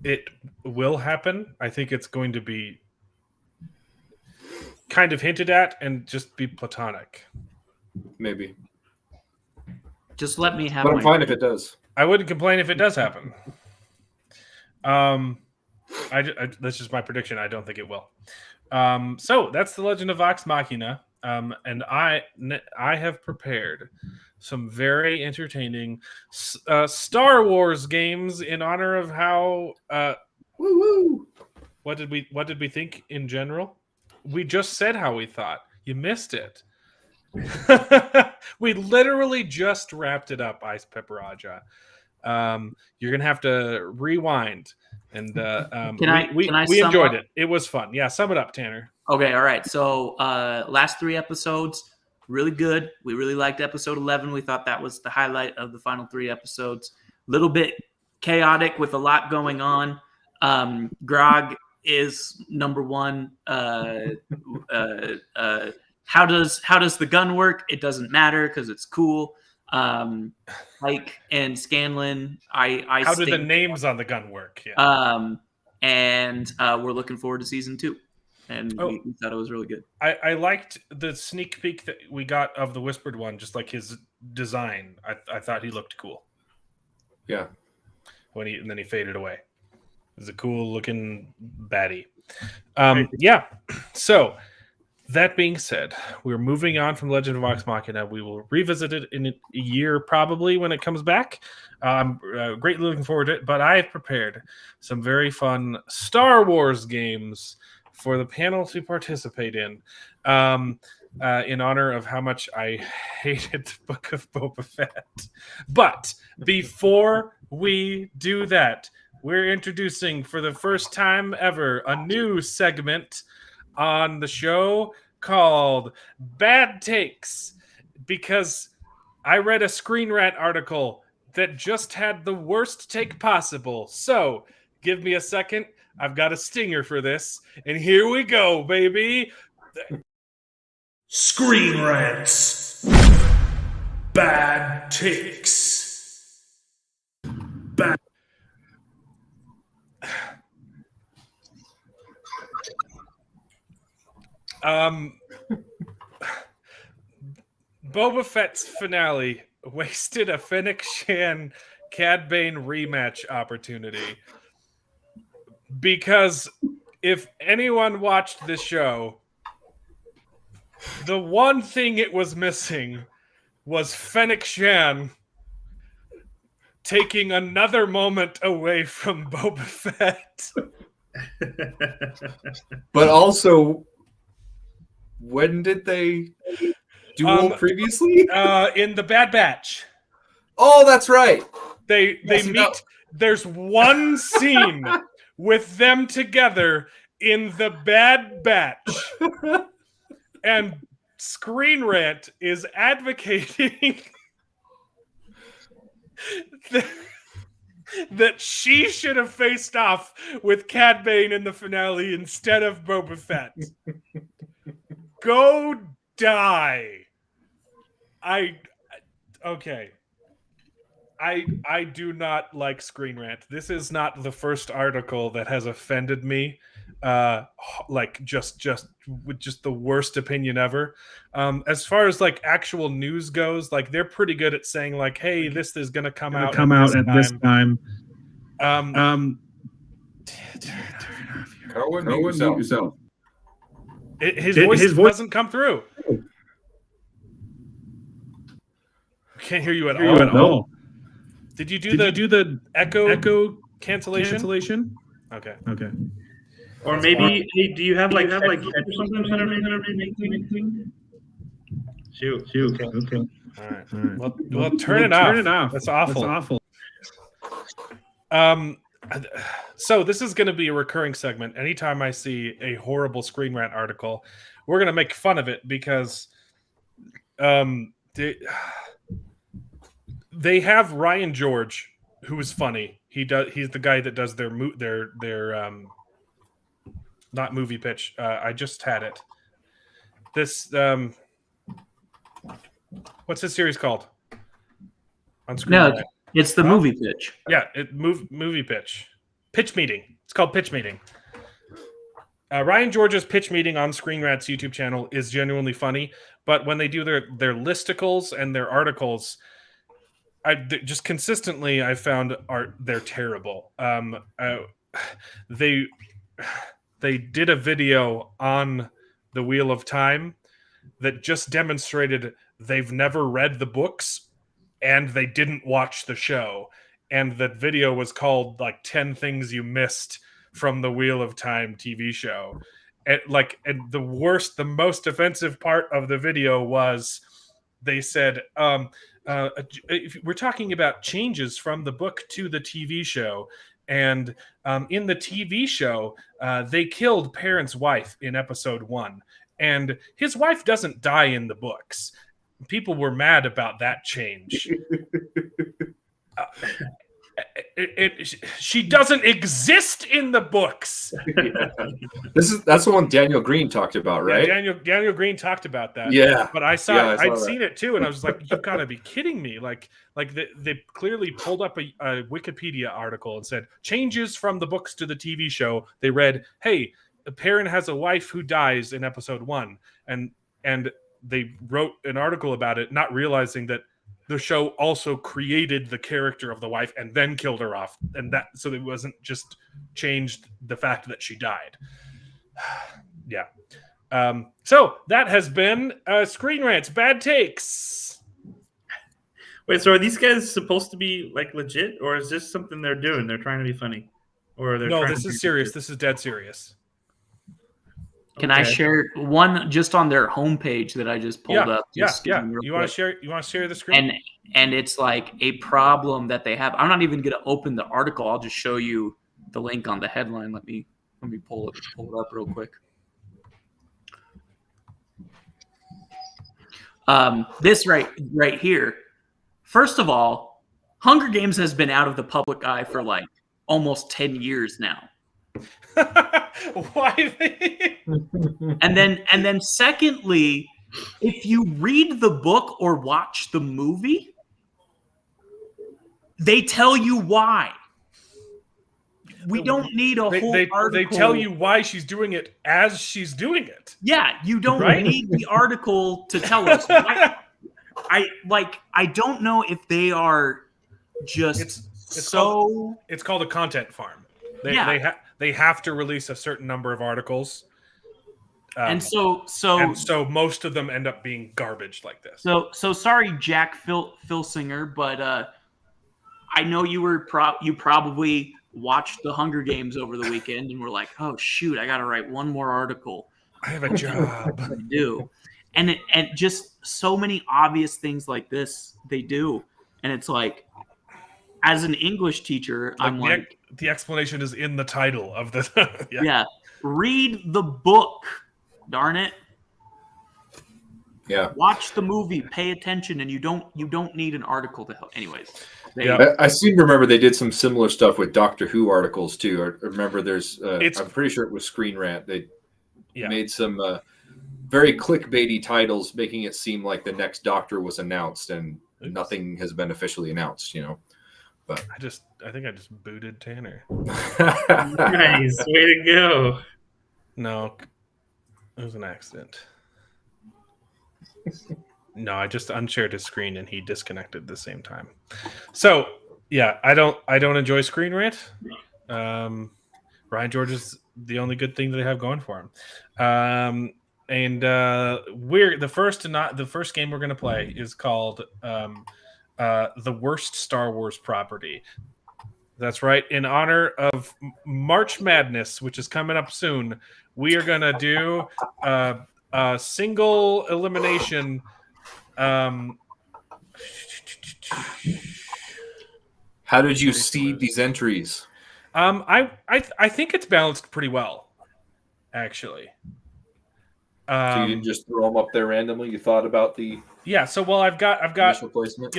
C: it will happen. I think it's going to be kind of hinted at and just be platonic. Maybe.
E: Just let me have.
D: But I'm fine if it does.
C: I wouldn't complain if it does happen. That's just my prediction. I don't think it will. So that's the Legend of Vox Machina. And I have prepared some very entertaining Star Wars games in honor of how.
D: Woo!
C: What did we think in general? We just said how we thought. You missed it. We literally just wrapped it up, Ice Pepper Aja. You're gonna have to rewind. And we enjoyed it. It was fun. Yeah, sum it up, Tanner.
E: Okay, all right. So last 3 episodes, really good. We really liked episode 11. We thought that was the highlight of the final 3 episodes. Little bit chaotic with a lot going on. Grog is number 1. How does the gun work? It doesn't matter because it's cool. Pike and Scanlan,
C: how do the names on the gun work? Yeah.
E: And we're looking forward to season 2, and we thought it was really good.
C: I liked the sneak peek that we got of the Whispered One, just like his design. I thought he looked cool.
D: Yeah.
C: And then he faded away. It was a cool looking baddie. Yeah. So that being said, we're moving on from Legend of Vox Machina. We will revisit it in a year probably when it comes back. I'm greatly looking forward to it, but I have prepared some very fun Star Wars games for the panel to participate in honor of how much I hated the Book of Boba Fett. But before we do that, we're introducing for the first time ever a new segment on the show called Bad Takes, because I read a Screen Rant article that just had the worst take possible. So give me a second. I've got a stinger for this. And here we go, baby.
A: Screen Rants. Bad Takes. Bad.
C: Boba Fett's finale wasted a Fennec Shan Cad Bane rematch opportunity, because if anyone watched this show, the one thing it was missing was Fennec Shan taking another moment away from Boba Fett.
D: But also, when did they duel previously?
C: In the Bad Batch.
D: Oh, that's right.
C: They
D: Yes,
C: meet.
D: no.
C: There's one scene with them together in the Bad Batch, and Screen Rant is advocating that she should have faced off with Cad Bane in the finale instead of Boba Fett. Go die. Okay. I do not like Screen Rant. This is not the first article that has offended me. Like just with just the worst opinion ever. As far as like actual news goes, like they're pretty good at saying like, "Hey, this is gonna come out at this time."
D: Cohen, mute yourself.
C: His voice doesn't come through. Can't hear you at all. Did you do the echo cancellation? Okay.
F: Or maybe, hey, do you have like something that are making? Shoot. Okay.
C: All right. Well, turn it off. That's awful. So this is going to be a recurring segment. Anytime I see a horrible Screen Rant article, we're going to make fun of it because they have Ryan George, who is funny. He's the guy that does their not movie pitch. I just had it. This what's this series called? On Screen
E: No,
C: Rant?
E: it's the movie pitch.
C: Yeah, movie pitch. Pitch meeting. It's called Pitch Meeting. Ryan George's Pitch Meeting on Screen Rant's YouTube channel is genuinely funny, but when they do their listicles and their articles, just consistently I found they're terrible. They did a video on the Wheel of Time that just demonstrated they've never read the books and they didn't watch the show. And that video was called like 10 Things You Missed from the Wheel of Time TV show. And the most offensive part of the video was they said, if we're talking about changes from the book to the TV show. And in the TV show, they killed Perrin's wife in episode 1. And his wife doesn't die in the books. People were mad about that change. She doesn't exist in the books.
D: That's the one Daniel Green talked about, right?
C: Yeah, Daniel Green talked about that.
D: Yeah,
C: but I'd seen it too, and I was like, "You've got to be kidding me!" Like they clearly pulled up a Wikipedia article and said changes from the books to the TV show. They read, "Hey, Perrin has a wife who dies in episode 1," and they wrote an article about it, not realizing that the show also created the character of the wife and then killed her off, and that so it wasn't just changed the fact that she died. Yeah. So that has been Screen Rant's Bad Takes.
F: Wait, so are these guys supposed to be like legit, or is this something they're doing? They're trying to be funny, or they're
C: no? This is serious. This is dead serious.
E: Can I share one just on their homepage that I just pulled up?
C: Yeah. You want to share? You want to share the screen?
E: And it's like a problem that they have. I'm not even going to open the article. I'll just show you the link on the headline. Let me pull it up real quick. This right here. First of all, Hunger Games has been out of the public eye for like almost 10 years now.
C: Why?
E: And then secondly, if you read the book or watch the movie, they tell you why. We don't need a whole article.
C: They tell you why she's doing it as she's doing it.
E: Yeah, you don't need the article to tell us. I don't know if they are just it's called
C: a content farm. They have to release a certain number of articles.
E: And so
C: most of them end up being garbage like this.
E: So sorry, Jack Filsinger, but I know you probably watched the Hunger Games over the weekend and were like, oh shoot, I got to write one more article.
C: I have a job.
E: I do, and just so many obvious things like this they do, and it's like, as an English teacher, I'm like,
C: the explanation is in the title of the
E: yeah. Read the book. Darn it.
D: Yeah.
E: Watch the movie, pay attention, and you don't need an article to help. Anyways,
D: I seem to remember they did some similar stuff with Doctor Who articles too. I remember there's, I'm pretty sure it was Screen Rant. They made some very clickbaity titles, making it seem like the next Doctor was announced, and nothing has been officially announced. But
C: I think I just booted Tanner.
F: Nice, way to go.
C: No, it was an accident. No, I just unshared his screen and he disconnected at the same time. So yeah, I don't enjoy Screen Rant. Ryan George is the only good thing that they have going for him. And we're the first game we're gonna play is called The Worst Star Wars Property. That's right. In honor of March Madness, which is coming up soon, we are gonna do a single elimination.
D: How did you seed these entries?
C: I think it's balanced pretty well, actually.
D: So you didn't just throw them up there randomly? You thought about the
C: So I've got
D: initial placement?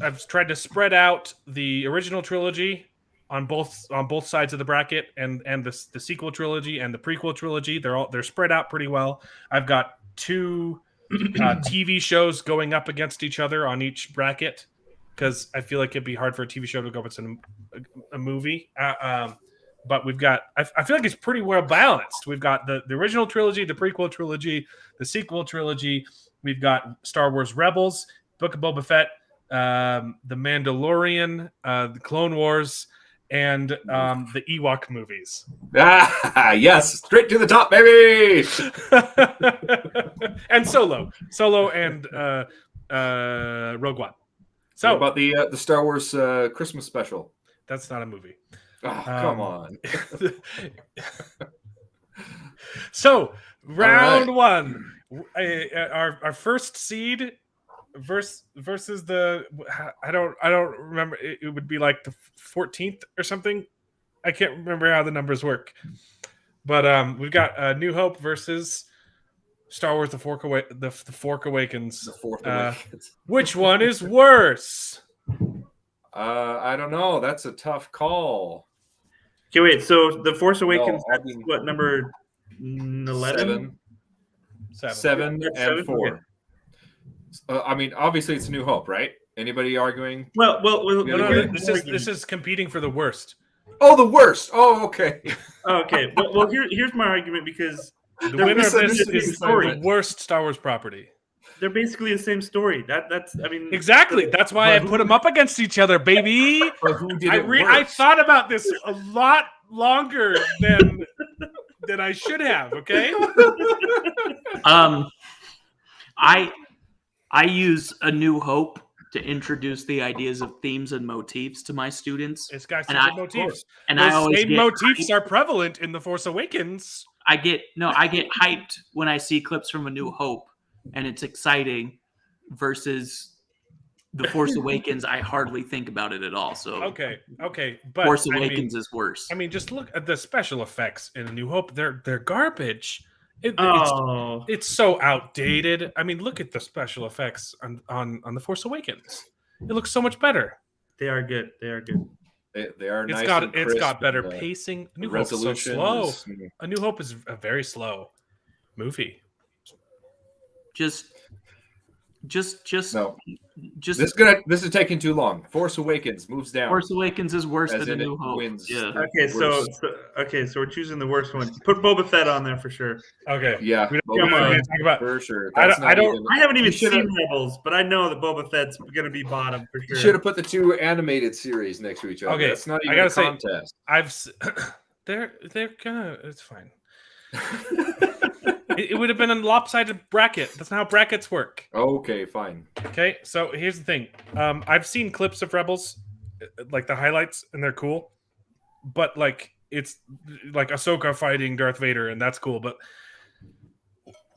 C: I've tried to spread out the original trilogy on both sides of the bracket, and the sequel trilogy and the prequel trilogy. They're spread out pretty well. I've got 2 TV shows going up against each other on each bracket, because I feel like it'd be hard for a TV show to go up against a movie. But we've got, I feel like it's pretty well balanced. We've got the original trilogy, the prequel trilogy, the sequel trilogy. We've got Star Wars Rebels, Book of Boba Fett, the Mandalorian, the Clone Wars, and the Ewok movies.
D: Yes, straight to the top, baby.
C: And Solo, and Rogue One. So
D: what about the Star Wars Christmas special?
C: That's not a movie.
D: Oh, come on.
C: So round one, our first seed versus the I don't remember. It would be like the 14th or something. I can't remember how the numbers work. But we've got New Hope versus Star Wars: The Force Awakens.
D: The Fourth Awakens.
C: Which one is worse?
D: I don't know. That's a tough call.
F: Okay, wait. So The Force Awakens, what, number 11?
D: 7 and 4.
F: Okay.
D: I mean, obviously it's New Hope, right? Anybody arguing?
F: Well,
C: No, this is competing for the worst.
D: Oh, the worst. Oh, okay.
F: Okay. Well, here's my argument, because
C: The winner of this is the
F: story.
C: worst Star Wars property.
F: They're basically the same story. That's I mean,
C: Exactly. That's why I put them up against each other, baby.
D: But who did it
C: I
D: worse?
C: thought about this a lot longer than I should have. Okay.
E: I use A New Hope to introduce the ideas of themes and motifs to my students.
C: It's got
E: And
C: some motifs.
E: And
C: Those
E: I always
C: same
E: get
C: motifs are prevalent in The Force Awakens.
E: I get hyped when I see clips from A New Hope, and it's exciting, versus The Force Awakens. I hardly think about it at all. So
C: Okay, but
E: Force Awakens is worse.
C: I mean, just look at the special effects in A New Hope. They're garbage. It's so outdated. I mean, look at the special effects on The Force Awakens. It looks so much better.
F: they are good. They are good.
D: They are nice.
C: It's got better
D: and,
C: pacing. A New Hope's so slow. A New Hope is a very slow movie.
E: Just
D: No.
E: just
D: This is taking too long. Force Awakens moves down.
E: Force Awakens is worse
D: As
E: than A
D: in
E: New
D: it
E: Hope.
D: wins.
E: Yeah.
F: Okay, so we're choosing the worst one. Put Boba Fett on there for sure.
C: Okay.
D: Yeah,
C: We
D: Boba
C: don't
F: Fett.
C: need to talk about.
D: for sure.
C: I
D: That's
C: don't- I
D: not
C: don't-
D: even-
F: I haven't even
D: You should've-
F: seen Rebels, but I know that Boba Fett's going to be bottom for
D: You
F: sure.
D: should have put the 2 animated series next to each other.
C: Okay,
D: That's not
C: I
D: even
C: gotta
D: a
C: say-
D: contest.
C: They're kind of. It's fine. It would have been a lopsided bracket. That's not how brackets work.
D: Okay, fine.
C: Okay, so here's the thing. I've seen clips of Rebels, like the highlights, and they're cool. But like it's like Ahsoka fighting Darth Vader, and that's cool. But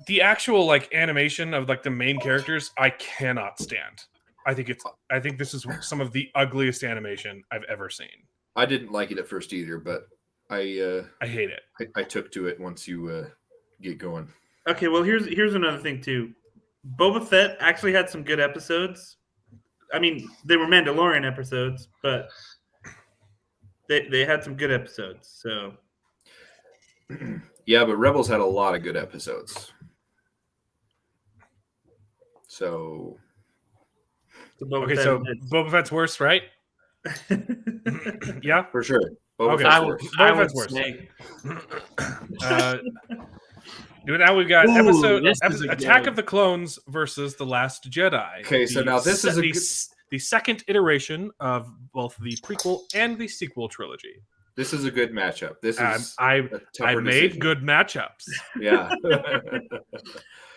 C: the actual like animation of like the main characters, I cannot stand. I think this is some of the ugliest animation I've ever seen.
D: I didn't like it at first either, but I
C: I hate it.
D: I took to it once you get going.
F: Okay, well here's another thing too. Boba Fett actually had some good episodes. I mean, they were Mandalorian episodes, but they had some good episodes. So
D: Yeah, but Rebels had a lot of good episodes. So
C: Boba Fett's worse, right? Yeah,
D: for sure.
C: Okay.
E: I would say.
C: Now we've got
E: this is a
C: Attack
E: good-
C: of the Clones versus The Last Jedi.
D: Okay, so now this is
C: the second iteration of both the prequel and the sequel trilogy.
D: This is a good matchup. This is
C: I
D: tougher
C: made
D: decision.
C: good matchups.
D: Yeah.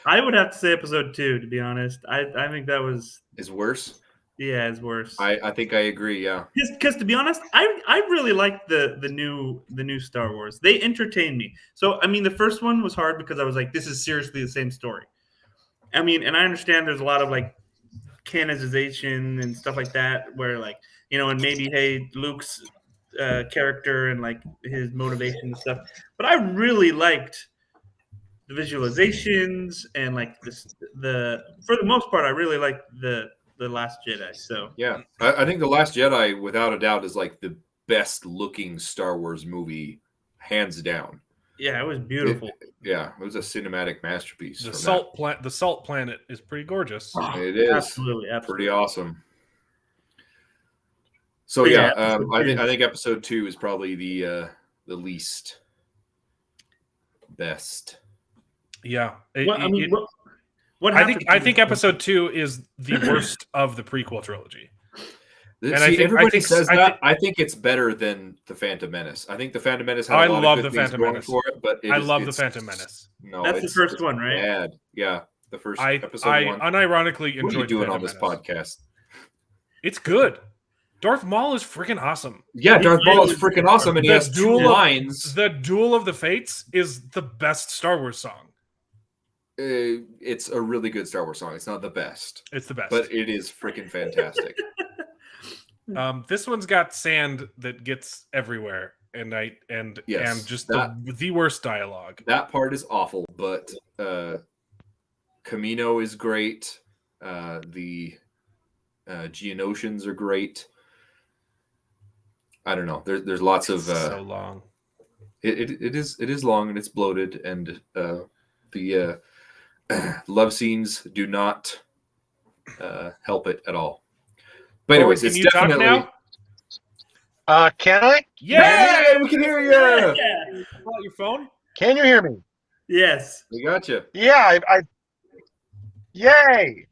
F: I would have to say episode 2, to be honest. I think that was
D: Is worse.
F: Yeah, it's worse.
D: I think I agree. Yeah.
F: Because to be honest, I really liked the new Star Wars. They entertained me. So I mean, the first one was hard because I was like, this is seriously the same story. I mean, and I understand there's a lot of like canonization and stuff like that, where like and maybe hey Luke's character and like his motivation and stuff. But I really liked the visualizations and like the for the most part, I really liked the Last Jedi. So
D: yeah, I think The Last Jedi, without a doubt, is like the best looking Star Wars movie, hands down.
F: Yeah, it was beautiful.
D: It was a cinematic masterpiece.
C: The salt planet is pretty gorgeous.
D: It is
F: absolutely
D: pretty awesome. So I think episode 2 is probably the least best.
C: Yeah,
F: I
C: think episode 2 is the worst of the prequel trilogy.
D: Everybody says that. I think it's better than the Phantom Menace. I think the Phantom Menace had a lot of good things going for it, but
C: I love the Phantom Menace.
D: No,
F: that's the first one, right?
D: Bad. Yeah, the first episode.
C: I
D: one.
C: Unironically enjoyed.
D: What are you doing on
C: this
D: podcast?
C: It's good. Darth Maul is freaking awesome.
D: Yeah, Darth Maul is freaking awesome, and he has 2 lines.
C: The Duel of the Fates is the best Star Wars song.
D: It's a really good Star Wars song. It's not the best.
C: It's the best,
D: but it is freaking fantastic.
C: This one's got sand that gets everywhere, and just the worst dialogue.
D: That part is awful, but Camino is great. The Geonosians are great. I don't know. There's lots of
C: so long.
D: It is long and it's bloated, and the love scenes do not help it at all. But anyways, it's definitely.
C: Talk now?
H: Can I?
C: Yeah,
D: we can hear you.
F: Yeah.
C: Pull out your phone.
H: Can you hear me?
F: Yes.
D: We got you.
H: Yeah, Yay!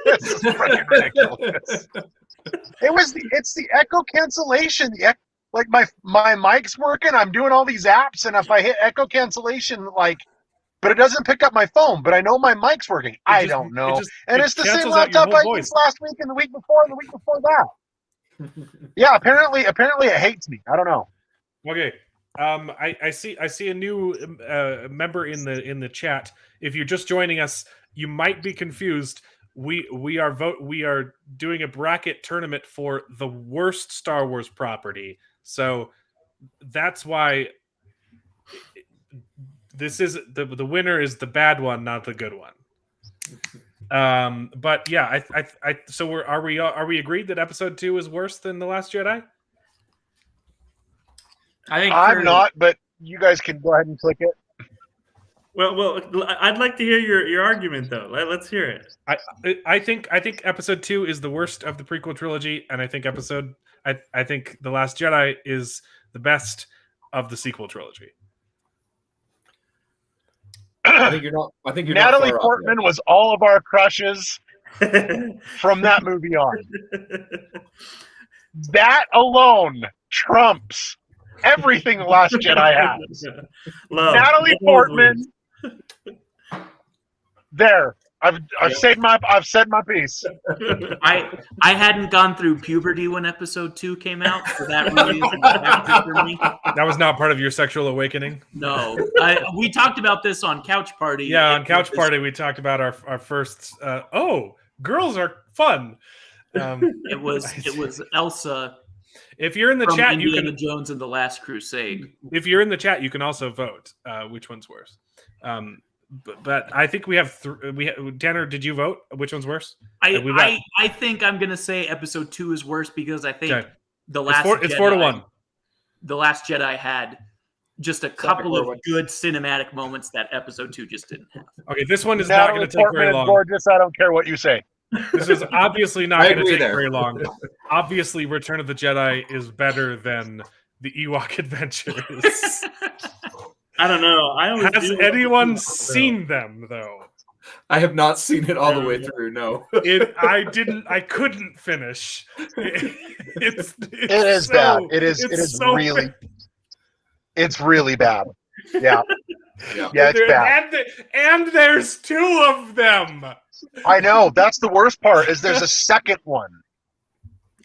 H: This is freaking ridiculous. It's the echo cancellation. Like my mic's working. I'm doing all these apps, and if I hit echo cancellation, but it doesn't pick up my phone. But I know my mic's working. I don't know. It's the same laptop I used last week and the week before and the week before that. Yeah, apparently it hates me. I don't know.
C: Okay. I see a new member in the chat. If you're just joining us, you might be confused. We are doing a bracket tournament for the worst Star Wars property. So that's why this is the winner is the bad one, not the good one. But yeah, are we agreed that episode 2 is worse than The Last Jedi?
E: I think
H: I'm not, but you guys can go ahead and click it.
F: Well, I'd like to hear your argument though. Let's hear it.
C: I think episode 2 is the worst of the prequel trilogy, and I think I think The Last Jedi is the best of the sequel trilogy.
D: I think you're not.
H: Natalie Portman was all of our crushes from that movie on. That alone trumps everything The Last Jedi has. Natalie Portman. There, I've said my piece.
E: I hadn't gone through puberty when episode 2 came out, so that really isn't a factor for me.
C: That was not part of your sexual awakening?
E: No. We talked about this on Couch Party.
C: Yeah, on Couch Party we talked about our first girls are fun.
E: It was Elsa.
C: If you're in the chat,
E: Indiana
C: you can
E: Jones and the Last Crusade.
C: If you're in the chat, you can also vote which one's worse. but I think we have Tanner, did you vote? Which one's worse?
E: I think I'm gonna say episode 2 is worse because I think the last
C: it's 4-1.
E: The Last Jedi had just a couple of good cinematic moments that episode 2 just didn't have.
C: Okay, this one is not going to take very long.
H: Gorgeous, I don't care what you say.
C: This is obviously not going to take very long. Obviously, Return of the Jedi is better than the Ewok Adventures.
F: I don't know.
C: Has anyone seen them though?
D: I have not seen it all the way through. No,
C: I couldn't finish. It
H: is so bad. It is so really. Bad. It's really bad. Yeah. Yeah, it's bad.
C: And there's 2 of them.
H: I know. That's the worst part. Is there's a second one.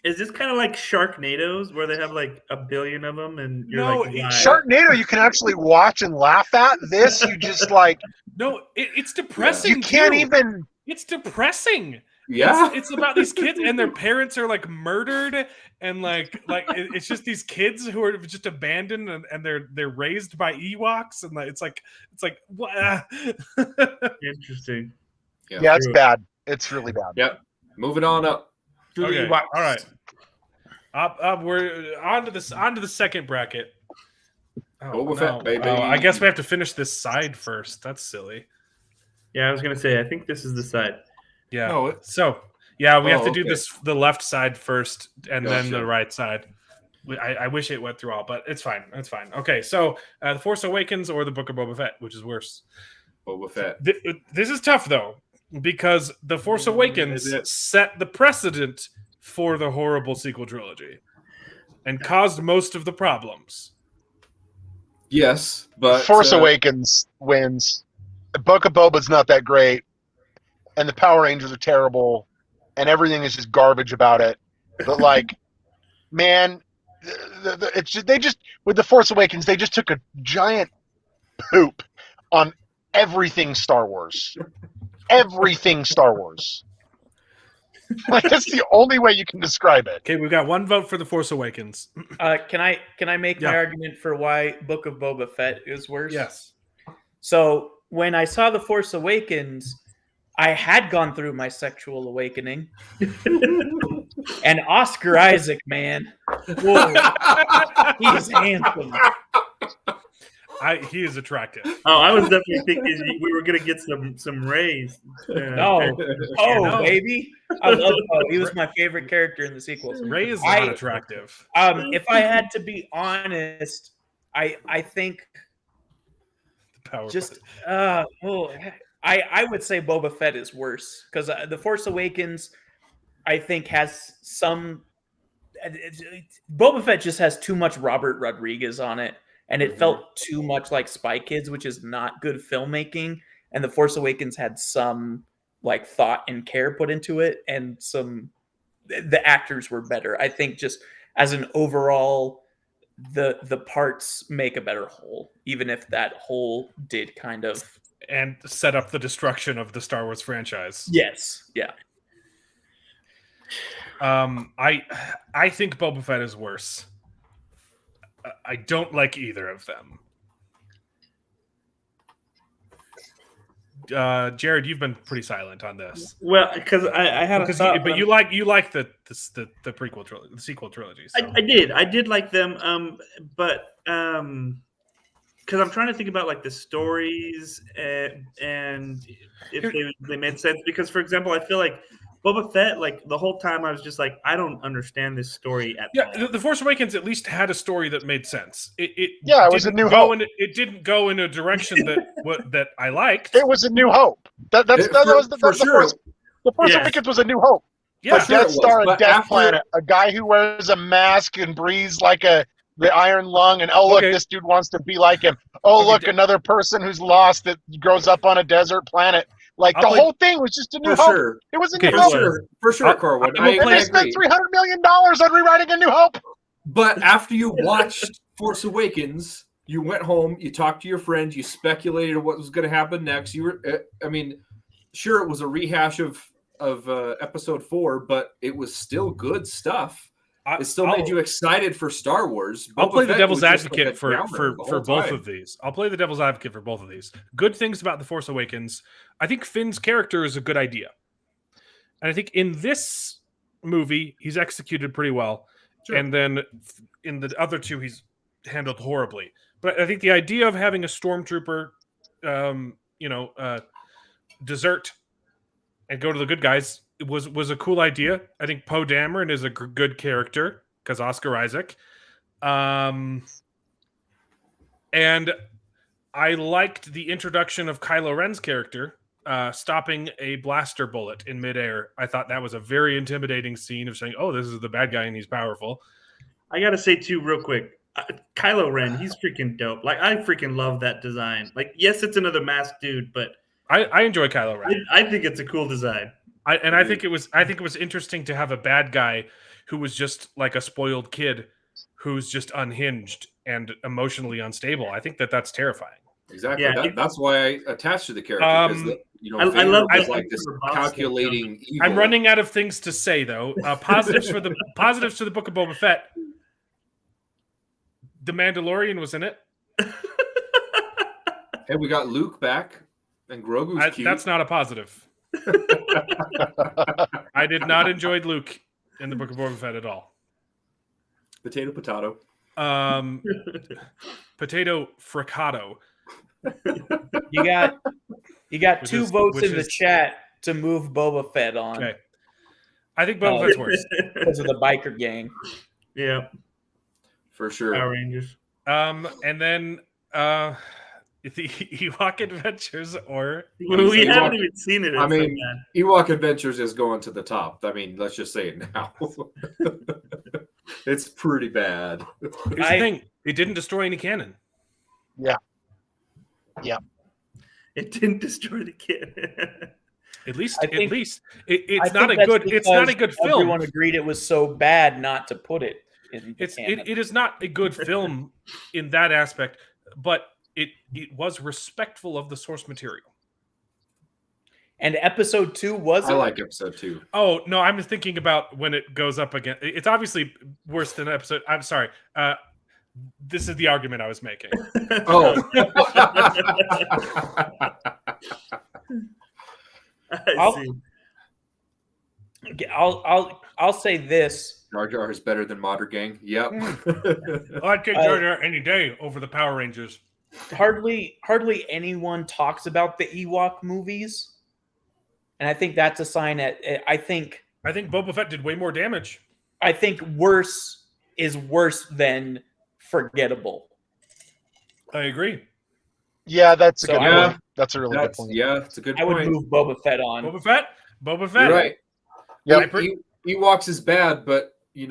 F: Is this kind of like Sharknadoes, where they have like a billion of them, and you're
H: Sharknado you can actually watch and laugh at. This you just like.
C: No, it's depressing.
H: You can't even.
C: It's depressing.
D: Yeah,
C: it's about these kids and their parents are like murdered, and like it's just these kids who are just abandoned, and they're raised by Ewoks, and it's like what?
F: Interesting.
H: Yeah, it's bad. It's really bad.
D: Yep. Moving on up.
C: Okay. All right. Up. We're on to the second bracket.
D: Boba Fett, baby.
C: I guess we have to finish this side first. That's silly.
F: Yeah, I was gonna say. I think this is the side.
C: Yeah. We have to do the left side first, and then the right side. I wish it went through all, but it's fine. It's fine. Okay, so The Force Awakens or the Book of Boba Fett, which is worse?
D: Boba Fett.
C: This is tough though, because The Force Awakens set the precedent for the horrible sequel trilogy, and caused most of the problems.
D: Yes, but
H: Force Awakens wins. The Book of Boba's not that great, and the Power Rangers are terrible, and everything is just garbage about it. But like, man, they just with the Force Awakens, they just took a giant poop on everything Star Wars. Everything Star Wars. Like that's the only way you can describe it.
C: Okay, we've got one vote for The Force Awakens.
G: Can I make my argument for why Book of Boba Fett is worse?
C: Yes.
G: So when I saw The Force Awakens, I had gone through my sexual awakening. And Oscar Isaac, man. Whoa. He's handsome.
C: He is attractive.
F: Oh, I was definitely thinking we were going to get some rays.
G: No. Baby. I love Poe. He was my favorite character in the sequels.
C: Ray is not attractive.
G: If I had to be honest, I think just I would say Boba Fett is worse because The Force Awakens, I think, has some. Boba Fett just has too much Robert Rodriguez on it, and it felt too much like Spy Kids, which is not good filmmaking. And The Force Awakens had some like thought and care put into it, and the actors were better. I think just as an overall, the parts make a better whole, even if that whole did kind of
C: and set up the destruction of the Star Wars franchise.
G: Yes, yeah.
C: I think Boba Fett is worse. I don't like either of them. Jared, you've been pretty silent on this.
F: Well, because I had a thought,
C: but you like the prequel trilogy, the sequel trilogy. So.
F: I did like them, but because I'm trying to think about like the stories and if they made sense. Because, for example, I feel like Boba Fett, like the whole time I was just like, I don't understand this story at all.
C: The Force Awakens at least had a story that made sense. It
H: was a new hope.
C: It didn't go in a direction that I liked.
H: It was a new hope. That was the Force Awakens was a new hope.
C: Yeah,
H: a Death Star, a Death Planet, a guy who wears a mask and breathes like the Iron Lung, and look, this dude wants to be like him. Look, another person who's lost that grows up on a desert planet. Like the whole thing was just a new hope.
D: Sure.
H: It was a new hope.
D: For sure, Corwin.
H: They spent $300 million on rewriting A New Hope.
D: But after you watched Force Awakens, you went home, you talked to your friends, you speculated what was going to happen next. You were, sure, it was a rehash of Episode 4, but it was still good stuff. It still made you excited for Star Wars.
C: I'll play the
D: Boba Fett
C: devil's
D: was just
C: advocate
D: like a
C: for
D: downer the whole
C: both
D: time.
C: of these. I'll play the devil's advocate for both of these. Good things about The Force Awakens. I think Finn's character is a good idea. And I think in this movie, he's executed pretty well.
D: Sure.
C: And then in the other two, he's handled horribly. But I think the idea of having a stormtrooper, desert and go to the good guys was a cool idea. I think Poe Dameron is a good character because Oscar Isaac. And I liked the introduction of Kylo Ren's character stopping a blaster bullet in midair. I thought that was a very intimidating scene of saying, oh, this is the bad guy and he's powerful.
F: I got to say, too, real quick, Kylo Ren, he's freaking dope. Like, I freaking love that design. Like, yes, it's another masked dude, but
C: I enjoy Kylo Ren.
F: I think it's a cool design.
C: I think it was interesting to have a bad guy who was just like a spoiled kid who's just unhinged and emotionally unstable. I think that's terrifying.
D: Exactly.
F: Yeah,
D: that's why I attached to the character. Because
F: I love
D: was like this calculating evil.
C: I'm running out of things to say though. Positives for the Book of Boba Fett. The Mandalorian was in it.
D: Hey, we got Luke back and Grogu's cute.
C: That's not a positive. I did not enjoy Luke in the Book of Boba Fett at all.
D: Potato.
C: Potato fricato.
G: You got two votes in the
C: is-
G: chat to move Boba Fett on
C: Okay. I think Boba Fett's worse.
G: because of the biker gang.
F: Yeah,
D: For sure.
F: Power Rangers.
C: And then the Ewok Adventures or
F: We haven't even seen it.
D: I mean, Ewok Adventures is going to the top. I mean, let's just say it now. It's pretty bad.
C: here's the thing. It didn't destroy any canon.
F: it didn't destroy the kid.
C: At least
G: I think
C: it's not a good film.
G: Everyone agreed it was so bad not to put it in the
C: It
G: canon.
C: is not a good film in that aspect, but it was respectful of the source material.
G: And episode 2 was
D: I like episode 2.
C: Oh no, I'm thinking about when it goes up again. It's obviously worse than episode. I'm sorry. This is the argument I was making.
D: Oh.
G: I'll say this.
D: Jar Jar is better than Modern Gang. Yep.
C: I'd take Jar Jar any day over the Power Rangers.
G: Hardly anyone talks about the Ewok movies, and I think that's a sign that I think
C: Boba Fett did way more damage.
G: I think worse is worse than forgettable.
C: I agree.
H: Yeah, that's a
G: So
H: good
G: I
H: point. That's a really good point.
D: Yeah, it's a good
G: I would
D: point.
G: move Boba Fett on.
C: Boba Fett.
D: You're right.
H: Yep.
D: Ewoks is bad, but you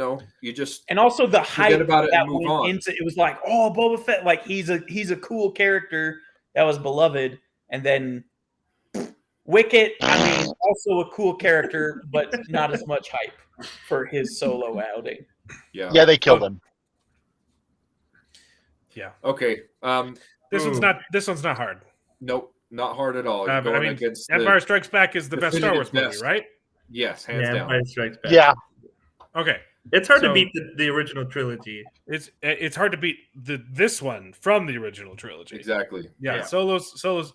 D: just
G: And also the hype
D: forget about it
G: that
D: and move
G: went
D: on.
G: into it was like, oh, Boba Fett, like he's a cool character that was beloved, and then Wicket, I mean, also a cool character, but not as much hype for his solo outing.
D: Yeah,
H: they killed him.
C: Yeah.
D: Okay.
C: This one's not hard.
D: Nope, not hard at all.
C: I
D: Going
C: mean,
D: against
C: Empire Strikes Back is the best Star Wars
D: definitive
C: movie,
D: best.
C: right?
D: Yes, hands
F: Yeah,
D: down.
F: Empire Strikes Back.
H: Yeah.
C: Okay.
F: It's hard
C: So-
F: to beat the original trilogy.
C: It's hard to beat this one from the original trilogy.
D: Exactly.
C: Yeah.
F: Yeah.
C: Solos.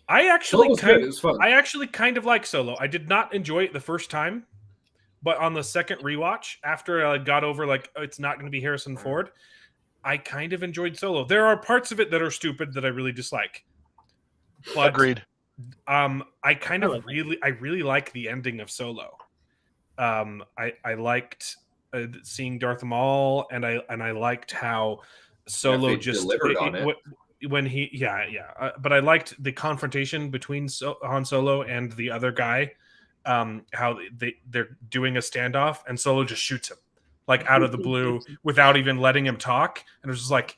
C: I actually
D: Solo's good. It was fun.
C: I actually kind of like Solo. I did not enjoy it the first time, but on the second rewatch, after I got over like it's not going to be Harrison Ford, I kind of enjoyed Solo. There are parts of it that are stupid that I really dislike. But,
H: Agreed.
C: I really like the ending of Solo. I liked seeing Darth Maul, and I liked how Solo
D: they
C: just
D: delivered on it.
C: When he but I liked the confrontation between Han Solo and the other guy, how they're doing a standoff and Solo just shoots him like out of the blue without even letting him talk, and it was just like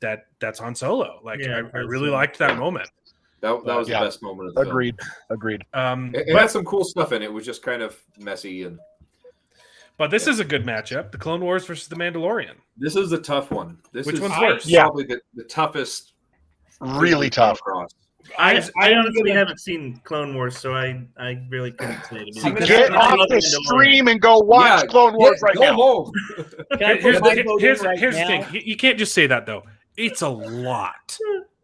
C: that's Han Solo. Like
F: Yeah,
C: I really liked that moment.
D: That was
H: Yeah.
D: the best moment of the
H: Agreed. Agreed.
D: film. It
C: But-
D: had some cool stuff in it. It was just kind of messy, and
C: But this is a good matchup: the Clone Wars versus the Mandalorian.
D: this is a tough one.
C: Which
D: is
C: one's worse?
H: Yeah.
D: probably the toughest.
H: Really
D: to come
H: tough.
D: across
F: I honestly haven't seen Clone Wars, so I really couldn't say.
H: Get off the stream and go watch Clone Wars right now.
D: Home.
C: Here's
G: right
C: the
G: now?
C: thing. You can't just say that though. It's a lot.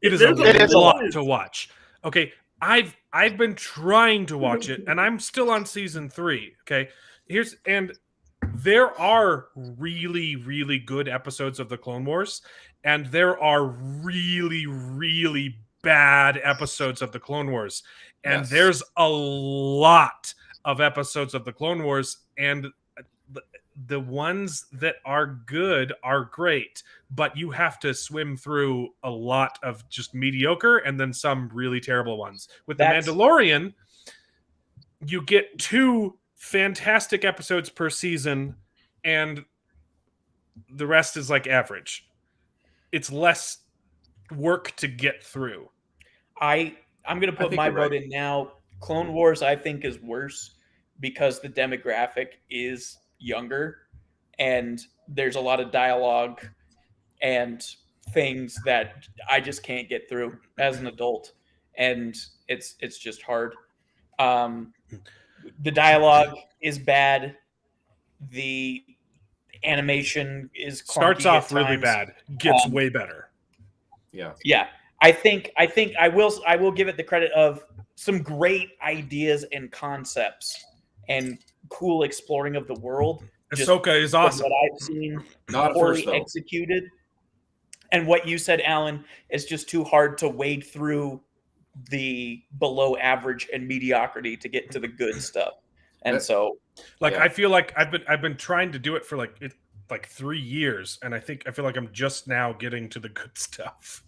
C: It is
F: It is
C: a
F: a
C: lot
F: lot.
C: to watch. Okay, I've been trying to watch it, and I'm still on season 3. Okay, there are really, really good episodes of the Clone Wars, and there are really, really bad episodes of the Clone Wars, and there's a lot of episodes of the Clone Wars, and the ones that are good are great, but you have to swim through a lot of just mediocre and then some really terrible ones. With The Mandalorian, you get 2 fantastic episodes per season, and the rest is like average. It's less work to get through.
G: I'm going to put my vote in now. Clone Wars, I think, is worse because the demographic is younger, and there's a lot of dialogue and things that I just can't get through as an adult, and it's just hard. The dialogue is bad. The animation is
C: starts off really bad, gets way better.
G: Yeah. I think I will give it the credit of some great ideas and concepts and cool exploring of the world.
C: Ahsoka is awesome.
G: What I've seen,
D: Not
G: poorly
D: first, though.
G: executed. And what you said, Alan, is just too hard to wade through the below average and mediocrity to get to the good stuff. And
C: I feel like I've been trying to do it for like 3 years, and I feel like I'm just now getting to the good stuff.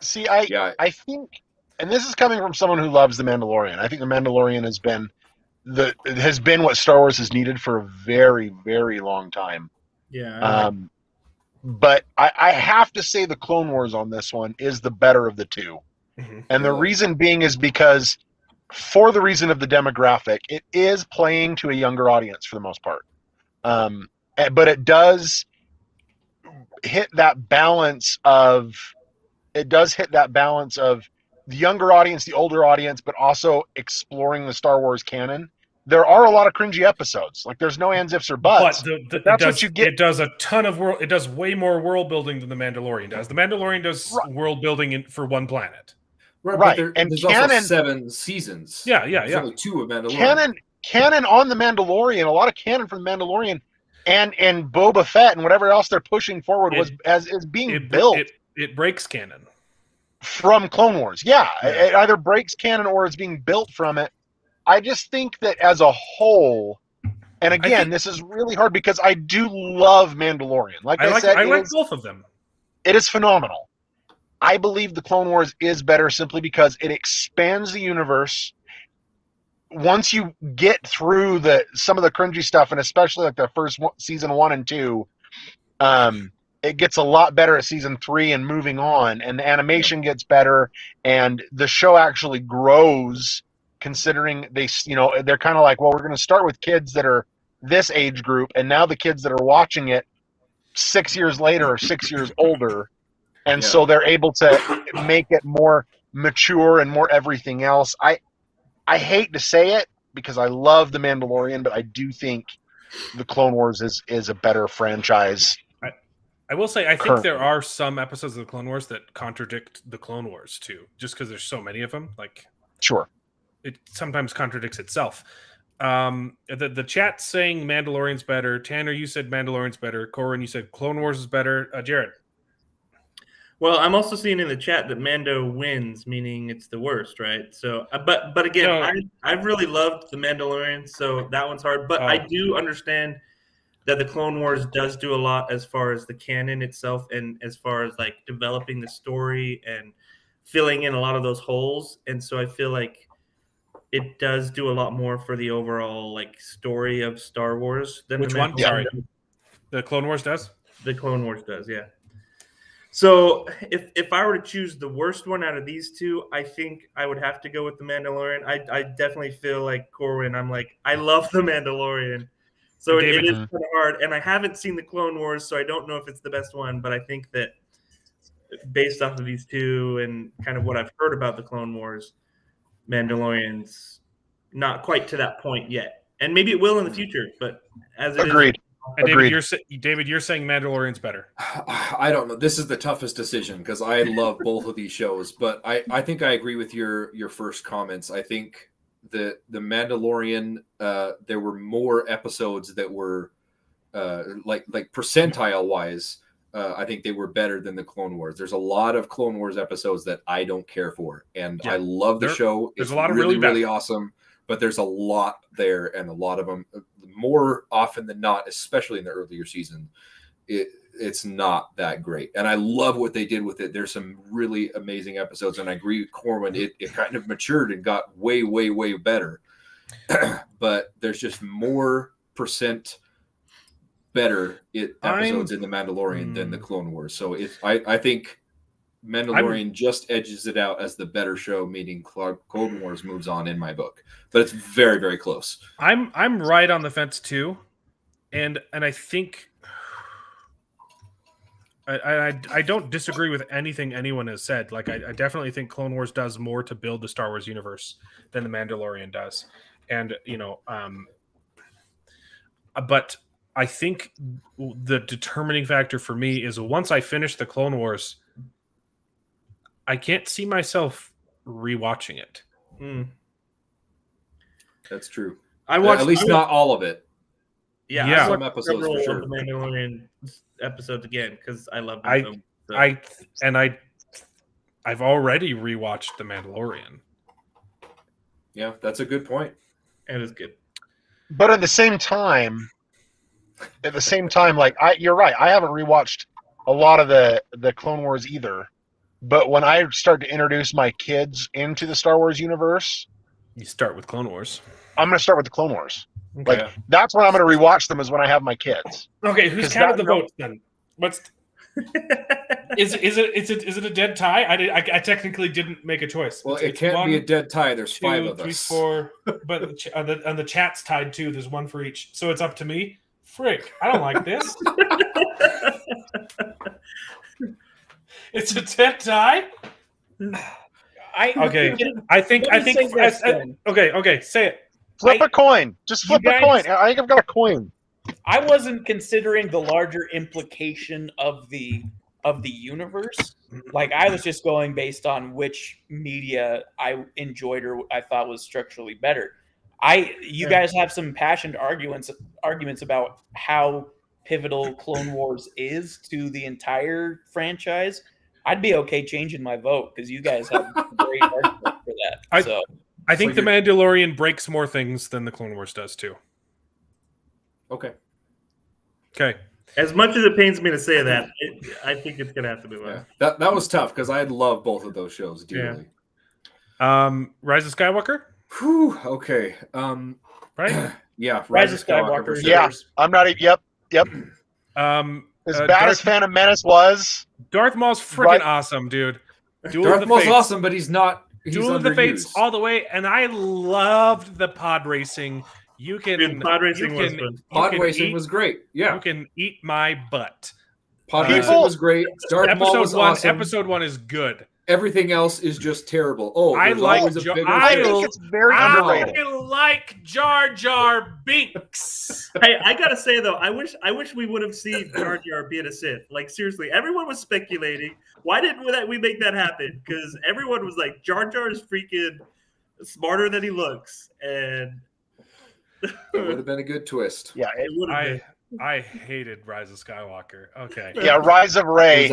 H: See, I think, and this is coming from someone who loves The Mandalorian. I think The Mandalorian has been what Star Wars has needed for a very, very long time.
F: Yeah.
H: But I have to say the Clone Wars on this one is the better of the two. Mm-hmm. And the reason being is because, for the reason of the demographic, it is playing to a younger audience for the most part. But it does hit that balance of the younger audience, the older audience, but also exploring the Star Wars canon. There are a lot of cringy episodes. Like, there's no ands, ifs, or buts.
C: But that's what you get. It does a ton of world. It does way more world building than The Mandalorian does. The Mandalorian does world building for one planet.
H: Right.
D: And there's also 7 seasons.
C: Yeah.
D: There's only 2 of Mandalorian.
H: Canon on The Mandalorian, a lot of canon from The Mandalorian and Boba Fett and whatever else they're pushing forward is being built.
C: It breaks canon.
H: From Clone Wars. Yeah. It either breaks canon or it's being built from it. I just think that as a whole, and again, this is really hard because I do love Mandalorian. Like I said,
C: I like both of them. It
H: is phenomenal. I believe the Clone Wars is better simply because it expands the universe. Once you get through some of the cringy stuff, and especially like the first season 1 and 2, it gets a lot better at season 3 and moving on, and the animation gets better, and the show actually grows. Considering they're kind of like, well, we're going to start with kids that are this age group, and now the kids that are watching it 6 years later are 6 years older, and so they're able to make it more mature and more everything else. I hate to say it because I love The Mandalorian, but I do think the Clone Wars is a better franchise.
C: I will say, I think there are some episodes of the Clone Wars that contradict the Clone Wars too, just because there's so many of them. Like, sure. It sometimes contradicts itself. The chat's saying Mandalorian's better. Tanner, you said Mandalorian's better. Corin, you said Clone Wars is better. Jared.
F: Well, I'm also seeing in the chat that Mando wins, meaning it's the worst, right? So, but again, I've really loved the Mandalorian, so that one's hard. But I do understand that the Clone Wars does do a lot as far as the canon itself, and as far as like developing the story and filling in a lot of those holes. And so I feel like it does do a lot more for the overall like story of Star Wars than
C: which one? Sorry, the Clone Wars does.
F: The Clone Wars does, yeah. So if I were to choose the worst one out of these two, I think I would have to go with the Mandalorian. I definitely feel like Corwin. I'm like, I love the Mandalorian, so it is kind of hard. And I haven't seen the Clone Wars, so I don't know if it's the best one. But I think that based off of these two and kind of what I've heard about the Clone Wars, Mandalorian's not quite to that point yet, and maybe it will in the future. But as it
H: Agreed.
C: And
H: Agreed.
C: David, you're saying Mandalorian's better.
D: I don't know. This is the toughest decision because I love both of these shows, but I think I agree with your first comments. I think the Mandalorian, there were more episodes that were like percentile wise. I think they were better than the Clone Wars. There's a lot of Clone Wars episodes that I don't care for, and I love the show.
C: There's
D: it's
C: a lot of
D: really awesome, but there's a lot there, and a lot of them, more often than not, especially in the earlier season, it's not that great. And I love what they did with it. There's some really amazing episodes, and I agree with Corwin. It kind of matured and got way, way, way better. But there's just more percent better episodes in the Mandalorian than the Clone Wars. So I think Mandalorian just edges it out as the better show, meaning Clone Wars moves on in my book. But it's very, very close.
C: I'm right on the fence too, and I think I don't disagree with anything anyone has said. Like I definitely think Clone Wars does more to build the Star Wars universe than the Mandalorian does, and but I think the determining factor for me is once I finish the Clone Wars, I can't see myself rewatching it.
D: That's true.
F: At
D: least not all of it.
F: Yeah.
D: Some episodes for sure.
F: The Mandalorian episodes again because I love them.
C: I've already rewatched The Mandalorian.
D: Yeah, that's a good point.
F: It is good.
H: But at the same time, like you're right. I haven't rewatched a lot of the Clone Wars either. But when I start to introduce my kids into the Star Wars universe,
C: you start with Clone Wars.
H: I'm going to start with the Clone Wars.
C: Okay.
H: Like that's when I'm going to rewatch them is when I have my kids.
C: Okay, who's counted the votes then? Is it a dead tie? I technically didn't make a choice.
D: Well, it can't be a dead tie. There's 5 of us.
C: 3, 4, but on the chat's tied too. There's 1 for each, so it's up to me. Frick, I don't like this. It's a dead tie. I think. Okay. Say it.
H: Flip a coin. Just flip a coin. I think I've got a coin.
G: I wasn't considering the larger implication of the universe. Like I was just going based on which media I enjoyed or I thought was structurally better. You guys have some passionate arguments about how pivotal Clone Wars is to the entire franchise. I'd be okay changing my vote because you guys have great argument for that.
C: I think The Mandalorian breaks more things than the Clone Wars does too.
D: Okay.
F: As much as it pains me to say that, I think it's gonna have to be one.
D: Yeah. That was tough because I love both of those shows dearly.
C: Yeah. Rise of Skywalker.
D: Whew, okay.
C: Right.
D: Yeah.
G: Rise of Skywalker.
H: Yeah. I'm not. Yep. As bad as Phantom Menace was,
C: Darth Maul's freaking awesome, dude.
D: Darth Maul's awesome, but he's not.
C: Duel of the Fates all the way, and I loved the pod racing.
F: Pod racing
D: was great. Yeah,
C: you can eat my butt.
D: Pod racing was great. Darth Maul was awesome.
C: Episode 1 is good.
D: Everything else is just terrible. Oh,
C: I think
H: it's very underrated.
C: I like Jar Jar Binks.
F: Hey, I gotta say though, I wish we would have seen Jar Jar being a Sith. Like seriously, everyone was speculating. Why didn't we make that happen? Because everyone was like, Jar Jar is freaking smarter than he looks, and
D: it would have been a good twist.
H: Yeah,
F: it would have been.
C: I hated Rise of Skywalker. Okay.
H: Yeah, Rise of Rey.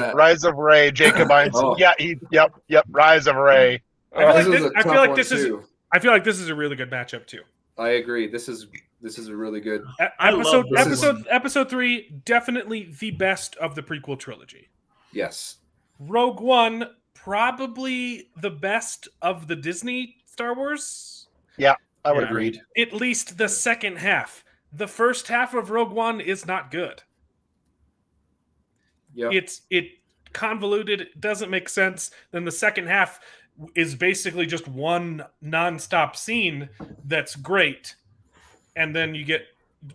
H: Jacob Einstein. Yep. Rise of Rey.
C: I feel like this is a really good matchup too.
D: I agree. This is a really good
C: episode 3, definitely the best of the prequel trilogy.
D: Yes.
C: Rogue One, probably the best of the Disney Star Wars.
H: Yeah, I would
D: agree.
C: At least the second half. The first half of Rogue One is not good.
D: Yeah,
C: it convoluted, doesn't make sense. Then the second half is basically just one nonstop scene that's great, and then you get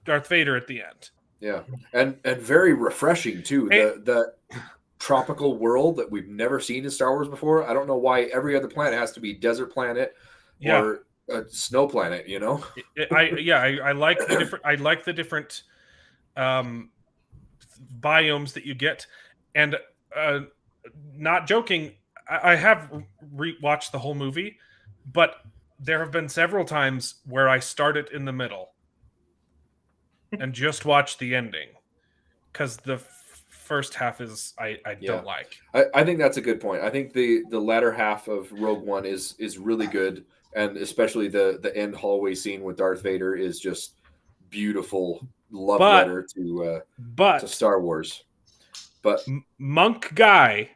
C: Darth Vader at the end.
D: Yeah, and very refreshing too. tropical world that we've never seen in Star Wars before. I don't know why every other planet has to be desert planet or a snow planet. You know,
C: I like the different. I like the different biomes that you get, and not joking. I have rewatched the whole movie, but there have been several times where I start it in the middle and just watch the ending because the first half is I don't like.
D: I think that's a good point. I think the latter half of Rogue One is really good, and especially the end hallway scene with Darth Vader is just beautiful love letter to Star Wars. But
C: Monk Guy,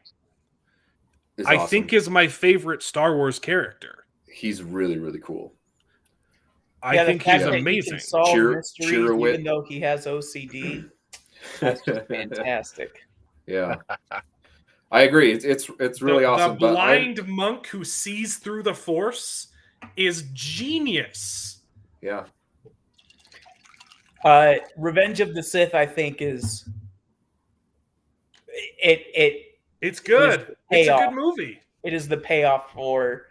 C: I
D: awesome.
C: think, is my favorite Star Wars character.
D: He's really, really cool.
C: I think he's amazing.
G: He can solve mysteries, even though he has OCD. That's just fantastic.
D: Yeah, I agree. It's really awesome.
C: The blind monk who sees through the Force is genius.
D: Yeah.
G: Revenge of the Sith, I think, is
C: It's good. It's a good movie.
G: It is the payoff for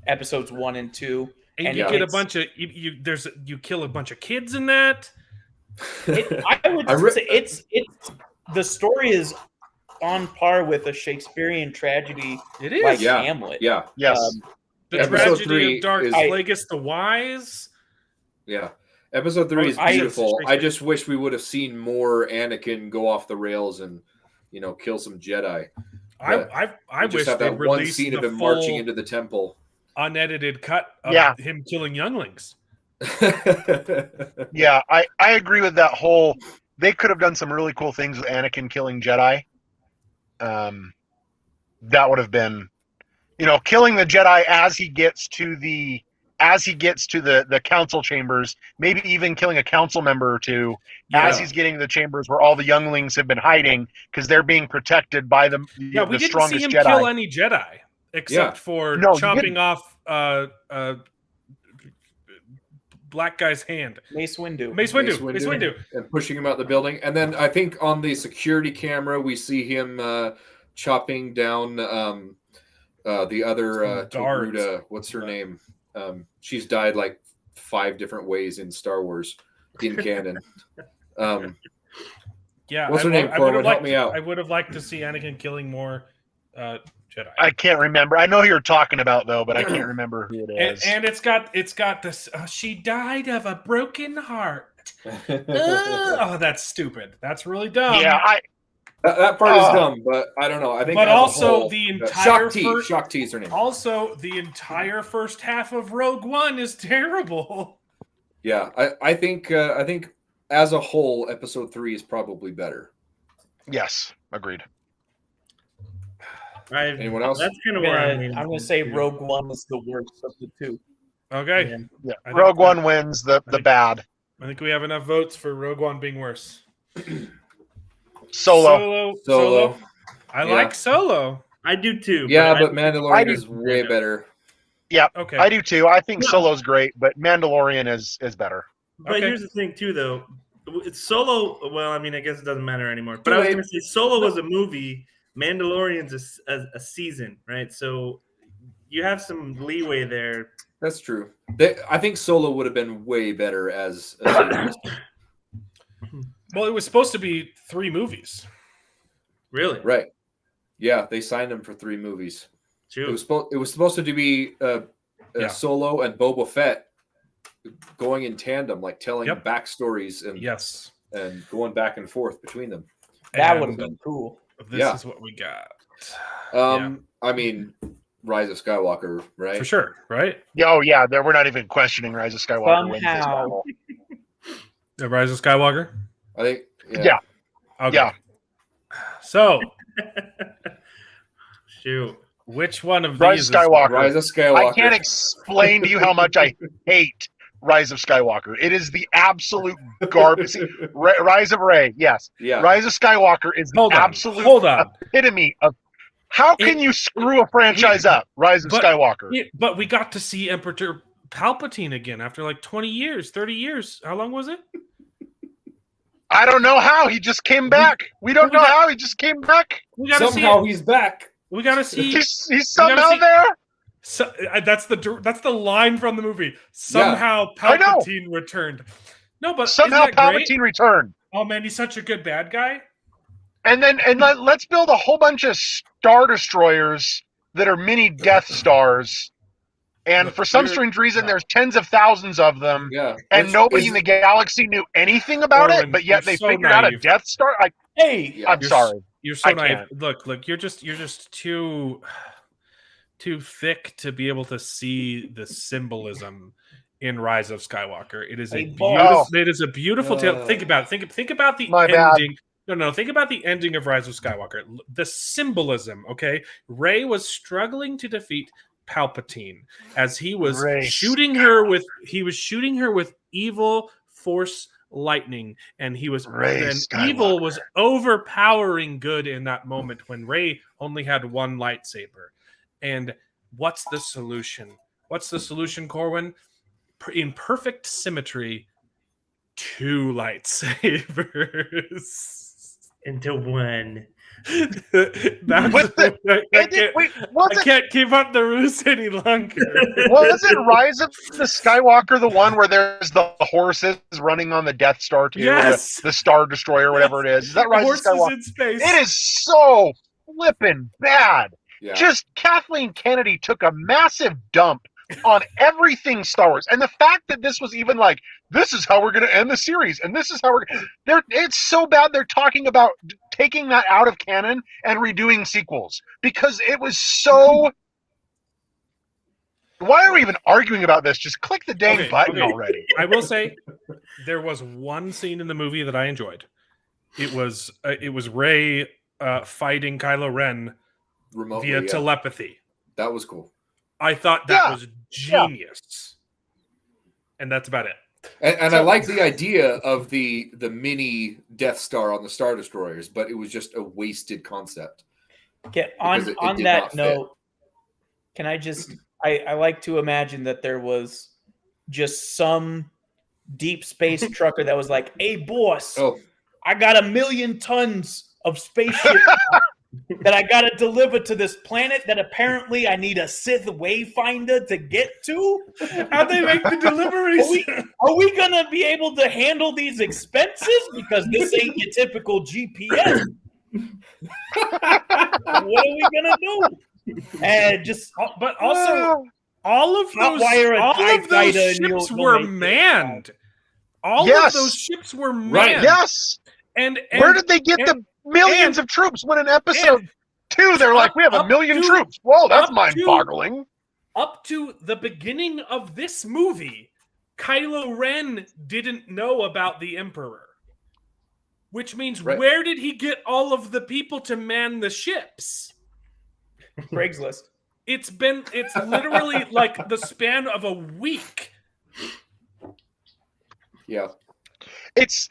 G: episodes 1 and 2.
C: And you get a bunch of you kill a bunch of kids in that.
G: I would say it's the story is on par with a Shakespearean tragedy.
C: It is
G: like Hamlet.
D: Yeah.
H: Yes.
C: The tragedy of Darth Plagueis the Wise.
D: Yeah. Episode 3 is beautiful. I just wish we would have seen more Anakin go off the rails and kill some Jedi.
C: I wish
D: have
C: they
D: that one
C: released
D: scene of
C: the
D: him marching into the temple.
C: Unedited cut of him killing younglings.
H: Yeah, I agree with that whole. They could have done some really cool things with Anakin killing Jedi. That would have been, killing the Jedi as he gets to the council chambers. Maybe even killing a council member or two as he's getting to the chambers where all the younglings have been hiding because they're being protected by the
C: we didn't
H: strongest
C: see him
H: Jedi.
C: kill any Jedi except for chopping off black guy's hand.
G: Mace Windu.
C: Mace Windu.
D: And pushing him out the building. And then I think on the security camera, we see him chopping down the other Togruta. What's her name? She's died like 5 different ways in Star Wars in canon. What's her name? Corbin, help me out.
C: I would have liked to see Anakin killing more Jedi.
H: I can't remember. I know who you're talking about though, but I can't remember who it is.
C: And it's got this. She died of a broken heart. Oh, that's stupid. That's really dumb.
H: Yeah,
D: that part is dumb, but I don't know. I think,
C: but also the entire
D: Shaak Ti is her name.
C: Also, the entire first half of Rogue One is terrible.
D: Yeah, I think as a whole, Episode 3 is probably better.
H: Yes, agreed.
D: Anyone else?
F: That's kind of where
G: I'm going to say Rogue One is the worst of the two.
C: Okay.
H: Yeah. Rogue One wins the bad.
C: I think we have enough votes for Rogue One being worse.
H: Solo.
C: I like Solo.
F: I do too.
D: Yeah, but Mandalorian is way better.
H: Yeah,
C: okay.
H: I do too. I think Solo's great, but Mandalorian is better.
F: But here's the thing too, though. It's Solo. Well, I mean, I guess it doesn't matter anymore. But I was going to say Solo was a movie. Mandalorian's a season, right? So you have some leeway there.
D: That's true. I think Solo would have been way better as
C: Well, it was supposed to be 3 movies.
F: Really?
D: Right. Yeah, they signed him for 3 movies.
F: True.
D: It was supposed to be Solo and Boba Fett going in tandem, like telling backstories and going back and forth between them.
G: That would have been cool.
C: This is what we got.
D: I mean, Rise of Skywalker, right?
C: For sure, right?
H: Oh yeah, we're not even questioning Rise of Skywalker wins this battle.
C: The Rise of Skywalker?
D: I think
H: yeah.
C: Okay.
H: Yeah.
C: So
F: shoot.
C: Which one of
H: Rise
C: these
H: of Skywalker.
D: Rise of Skywalker.
H: I can't explain to you how much I hate Rise of Skywalker. It is the absolute garbage. Rise of Rey, yes.
D: Yeah.
H: Rise of Skywalker is the absolute epitome of how can you screw a franchise up? Rise of Skywalker.
C: But we got to see Emperor Palpatine again after like 20 years, 30 years. How long was it?
H: I don't know how he just came back. We don't know how he just came back.
C: We gotta
D: Somehow
C: see it.
D: he's back.
C: We gotta see.
H: He's somehow
C: see-
H: there.
C: So, that's the line from the movie. Somehow
H: I know.
C: Palpatine returned. No, but
H: Somehow
C: isn't that great?
H: Palpatine returned.
C: Oh man, he's such a good bad guy.
H: And let's build a whole bunch of Star Destroyers that are mini Death Stars. And
C: Look,
H: for some
C: you're-
H: strange reason, there's tens of thousands of them.
D: Yeah.
H: And nobody in the galaxy knew anything about
C: Orlin,
H: it, but yet
C: you're
H: they
C: so
H: figured out a
C: naive.
H: Death Star.
G: Hey,
D: Yeah.
H: I'm sorry.
C: You're so
H: I
C: naive.
H: can't.
C: Look, you're just too thick to be able to see the symbolism in Rise of Skywalker. It is a
G: Hey,
C: beautiful.
H: boy.
C: It is a beautiful tale. Think about it. Think about the
H: My bad.
C: ending. No. Think about the ending of Rise of Skywalker. The symbolism. Okay, Rey was struggling to defeat Palpatine as he was
H: Rey
C: shooting her with evil Force lightning, and
H: Rey
C: evil
H: Skywalker.
C: was overpowering good in that moment when Rey only had one lightsaber. And what's the solution? What's the solution, Corwin? In perfect symmetry, 2 lightsabers.
F: Into one.
C: That's,
H: With the-
C: I can't keep up the ruse any longer.
H: Wasn't Rise of the Skywalker the one where there's the horses running on the Death Star too?
C: Yes.
H: The Star Destroyer, whatever it is. Is that Rise of
C: Horses
H: Skywalker?
C: in space.
H: It is so flippin' bad.
D: Yeah.
H: Just Kathleen Kennedy took a massive dump on everything Star Wars. And the fact that this was even like, this is how we're going to end the series, and this is how it's so bad they're talking about taking that out of canon and redoing sequels because it was so. Why are we even arguing about this? Just click the dang button already.
C: I will say there was one scene in the movie that I enjoyed. It was Rey fighting Kylo Ren
D: Remotely,
C: via
D: yeah.
C: telepathy.
D: That was cool.
C: I thought that
H: Yeah.
C: was genius. And that's about it.
D: And I like the idea of the mini Death Star on the Star Destroyers, but it was just a wasted concept.
G: Okay,
D: Because it
G: on
D: did
G: that
D: not fit.
G: note, can I just I like to imagine that there was just some deep space trucker that was like, "Hey boss,
D: Oh,
G: I got 1 million tons of spaceship that I gotta deliver to this planet that apparently I need a Sith wayfinder to get to.
C: How'd they make the deliveries?
G: Are we gonna be able to handle these expenses? Because this ain't your typical GPS. What are we gonna do? And just
C: But also, all of
G: Not
C: those,
G: wire a
C: all
G: TIE
C: of those
G: fighter and
C: ships
G: you'll
C: were
G: make it.
C: manned. All
H: Yes.
C: of those ships were manned.
D: Right.
H: Yes.
C: And
H: Where did they get the millions of troops when in episode 2 they're like, we have 1 million
C: up to-
H: troops? Whoa, that's
C: up to-
H: mind-boggling.
C: up to the beginning of this movie, Kylo Ren didn't know about the Emperor. Which means,
D: Right.
C: where did he get all of the people to man the ships?
G: Craigslist.
C: It's literally like the span of a week.
D: yeah.
H: It's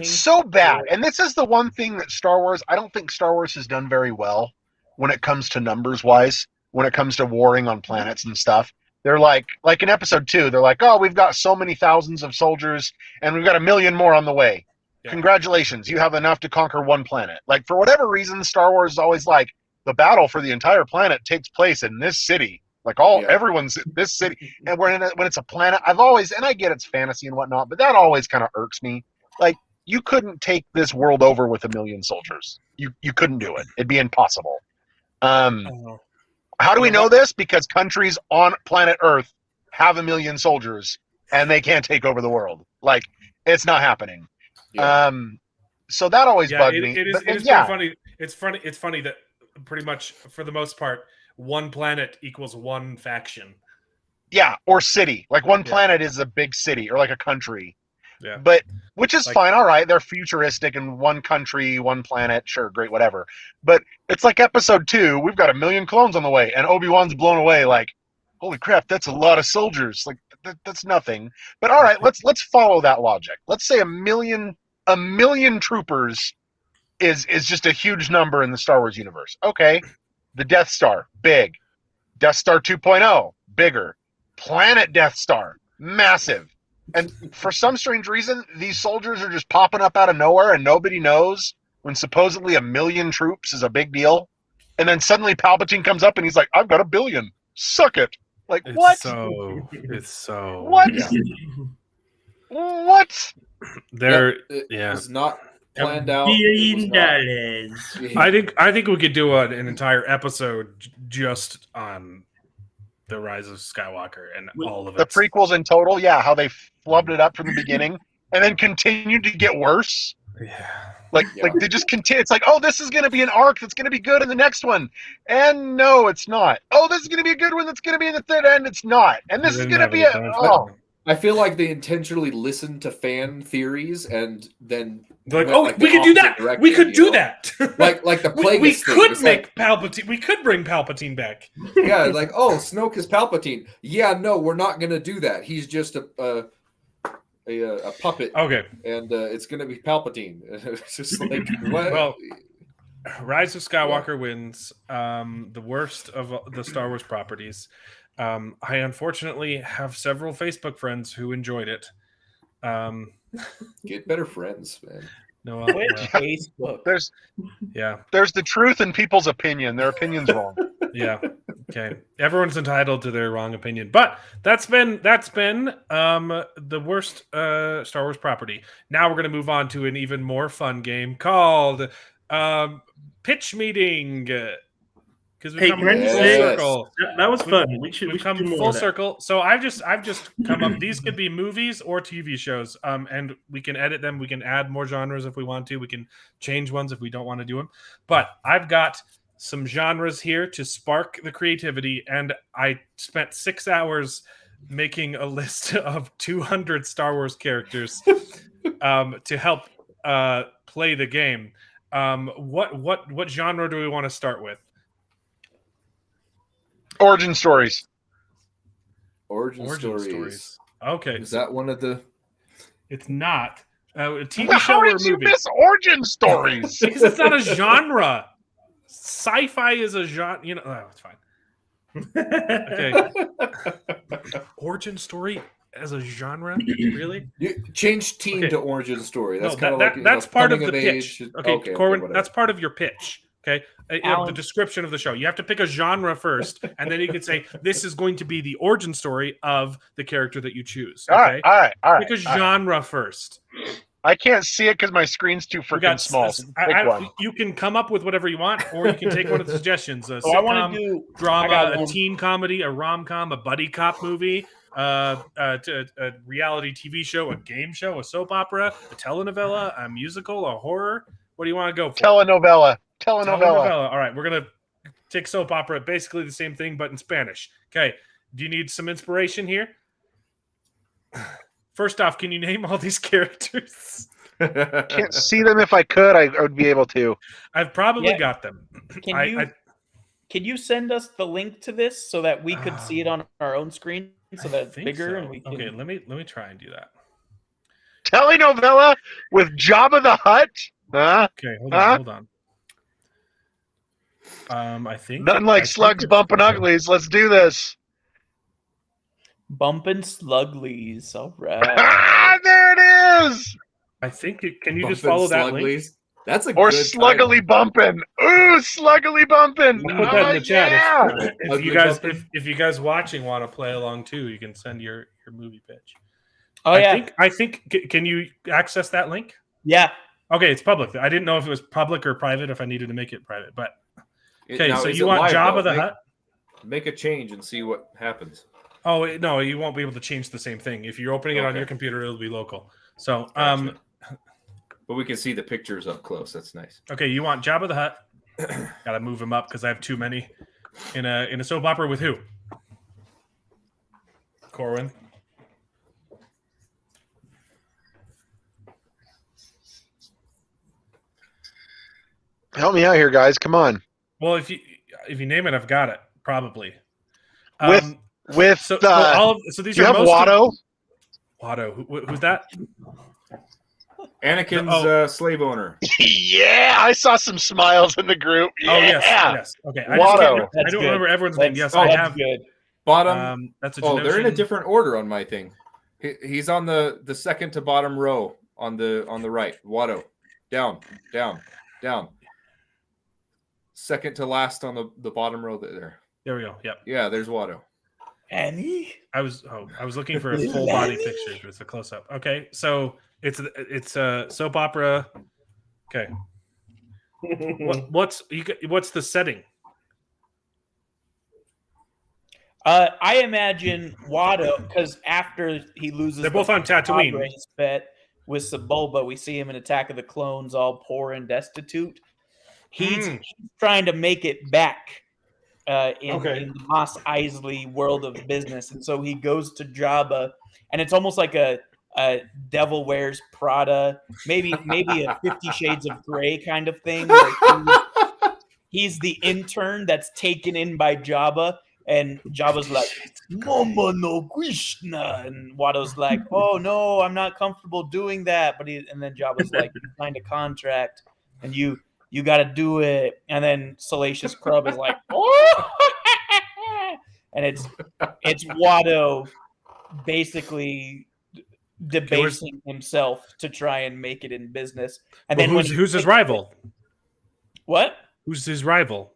H: so bad. And this is the one thing that Star Wars, I don't think Star Wars has done very well when it comes to numbers wise, when it comes to warring on planets and stuff. They're like in episode 2, they're like, oh, we've got so many thousands of soldiers and we've got 1 million more on the way.
C: Yeah.
H: Congratulations, you have enough to conquer one planet. Like, for whatever reason, Star Wars is always like, the battle for the entire planet takes place in this city. Like, everyone's in this city. And when it's a planet, I've always, and I get it's fantasy and whatnot, but that always kind of irks me. Like, you couldn't take this world over with 1 million soldiers. You couldn't do it. It'd be impossible. How do we know this? Because countries on planet Earth have 1 million soldiers, and they can't take over the world. Like, it's not happening.
D: Yeah.
H: So that always bugged me.
C: It is
H: But-
C: pretty funny. It's funny that pretty much for the most part, one planet equals one faction.
H: Yeah, or city. Like, one
C: Yeah.
H: planet is a big city, or like a country.
C: Yeah.
H: But which is
C: Like-
H: fine. All right, they're futuristic and one country, one planet. Sure, great, whatever. But it's like episode 2. We've got 1 million clones on the way, and Obi-Wan's blown away. Like, holy crap, that's a lot of soldiers. Like, that's nothing. But all right, let's follow that logic. Let's say 1 million troopers is just a huge number in the Star Wars universe. Okay, the Death Star, big. Death Star 2.0, bigger. Planet Death Star, massive. And for some strange reason, these soldiers are just popping up out of nowhere, and nobody knows when supposedly 1 million troops is a big deal. And then suddenly Palpatine comes up and he's like, "I've got 1 billion. Suck it." Like, what?
C: It's so
H: What?
C: yeah.
H: What?
C: Yeah.
D: It's not planned out.
F: $1 billion.
C: I think we could do an entire episode just on the Rise of Skywalker and all of
H: The
C: it.
H: prequels in total, yeah, how they flubbed it up from the beginning and then continued to get worse.
C: Yeah.
H: Like they just continue. It's like, oh, this is going to be an arc that's going to be good in the next one, and no, it's not. Oh, this is going to be a good one that's going to be in the third, and it's not. And this is going to be
D: I feel like they intentionally listened to fan theories and then
C: They're like, we could do that. We could do that.
D: like the Plagueis
C: we
D: thing.
C: could
D: It's
C: make Palpatine. We could bring Palpatine back.
D: Yeah, like, oh, Snoke is Palpatine. Yeah, no, we're not gonna do that. He's just a puppet.
C: Okay.
D: And it's gonna be Palpatine. It's just like, what?
C: Well, Rise of Skywalker wins the worst of the Star Wars properties. I unfortunately have several Facebook friends who enjoyed it.
D: Get better friends, man.
C: No,
G: Facebook.
H: There's the truth in people's opinion. Their opinion's wrong.
C: Yeah. Okay. Everyone's entitled to their wrong opinion, but that's been the worst Star Wars property. Now we're going to move on to an even more fun game called Pitch Meeting. Because we've come full circle.
F: That was fun. We've
C: come full circle. So I've just come up. These could be movies or TV shows, and we can edit them. We can add more genres if we want to. We can change ones if we don't want to do them. But I've got some genres here to spark the creativity, and I spent 6 hours making a list of 200 Star Wars characters to help play the game. What genre do we want to start with?
H: Origin stories.
D: Origin stories.
C: Okay.
D: Is that one of the...
C: It's not. A TV
H: Well,
C: show
H: how
C: or a
H: did you
C: movie?
H: miss origin stories?
C: Because it's not a genre. Sci-fi is a genre. You know, oh, it's fine. Okay. Origin story as a genre? Really?
D: You change teen
C: Okay.
D: to origin story. That's
C: No,
D: kind of
C: that-
D: like
C: that's part of the
D: coming
C: pitch.
D: age.
C: Okay, Corwin, that's part of your pitch. Okay, the description of the show. You have to pick a genre first, and then you can say this is going to be the origin story of the character that you choose. Okay,
H: All right.
C: pick a genre first.
H: I can't see it because my screen's too freaking small. So pick one.
C: You can come up with whatever you want, or you can take one of the suggestions. A
G: I want
C: sitcom,
G: to do
C: drama, a teen comedy, a rom-com, a buddy cop movie, a reality TV show, a game show, a soap opera, a telenovela, a musical, a horror. What do you want to go for?
H: Telenovela.
C: All right, we're gonna take soap opera, basically the same thing, but in Spanish. Okay. Do you need some inspiration here? First off, can you name all these characters?
H: Can't see them. If I could, I would be able to.
C: I've probably got them.
G: Can you send us the link to this so that we could see it on our own screen so that it's bigger and we can...
C: Okay, let me try and do that.
H: Telenovela with Jabba the Hutt. Huh?
C: Okay, hold on. I think
H: Nothing like slugs bumping uglies. Let's do this.
G: Bumpin' Sluglies. All right.
H: Ah, there it is.
C: I think can you just follow that link?
D: That's a
H: Or
D: good
H: sluggily bumping. Ooh, sluggily bumping.
C: We'll put that in the chat.
H: Yeah.
C: If you guys watching want to play along too, you can send your movie pitch. I think can you access that link?
G: Yeah.
C: Okay, it's public. I didn't know if it was public or private. If I needed to make it private, but okay.
D: Now,
C: So
D: is
C: you
D: it
C: want
D: live,
C: Jabba
D: though?
C: the Hutt?
D: Make a change and see what happens.
C: Oh no, you won't be able to change the same thing. If you're opening it on your computer, it'll be local. So
D: Gotcha. But we can see the pictures up close. That's nice.
C: okay, you want Jabba the Hutt? Gotta move him up because I have too many in a soap opera with who? Corwin.
H: Help me out here, guys. Come on.
C: Well, if you name it, I've got it probably.
H: So
C: these
H: you
C: are
H: have
C: most
H: Watto.
C: Watto, who's that?
D: Anakin's slave owner.
H: Yeah, I saw some smiles in the group. Yeah.
C: Oh yes. Okay,
H: Watto.
C: I don't remember everyone's name. Yes, I have.
G: Good.
D: Bottom.
C: That's a
D: they're in a
C: Geonosian.
D: different order on my thing. He's on the second to bottom row on the right. Watto. Down. Second to last on the bottom row there.
C: There we go. Yep.
D: Yeah, there's Watto.
G: Annie?
C: I was looking for a full body picture, but it's a close up. Okay, so it's a soap opera. Okay. What's the setting?
G: I imagine Watto, because after he loses,
C: They're both on Tatooine.
G: Padre's bet with Sebulba, we see him in Attack of the Clones, all poor and destitute. He's trying to make it back in the Mos Eisley world of business, and so he goes to Jabba, and it's almost like a Devil Wears Prada, maybe a 50 Shades of Grey kind of thing. Where he's the intern that's taken in by Jabba. And Jabba's like, Mama no Krishna. And Watto's like, oh, no, I'm not comfortable doing that. And then Jabba's like, you signed a contract and you got to do it. And then Salacious Crumb is like, oh. And it's Watto basically debasing himself to try and make it in business. And then
C: who's his rival?
G: What?
C: Who's his rival?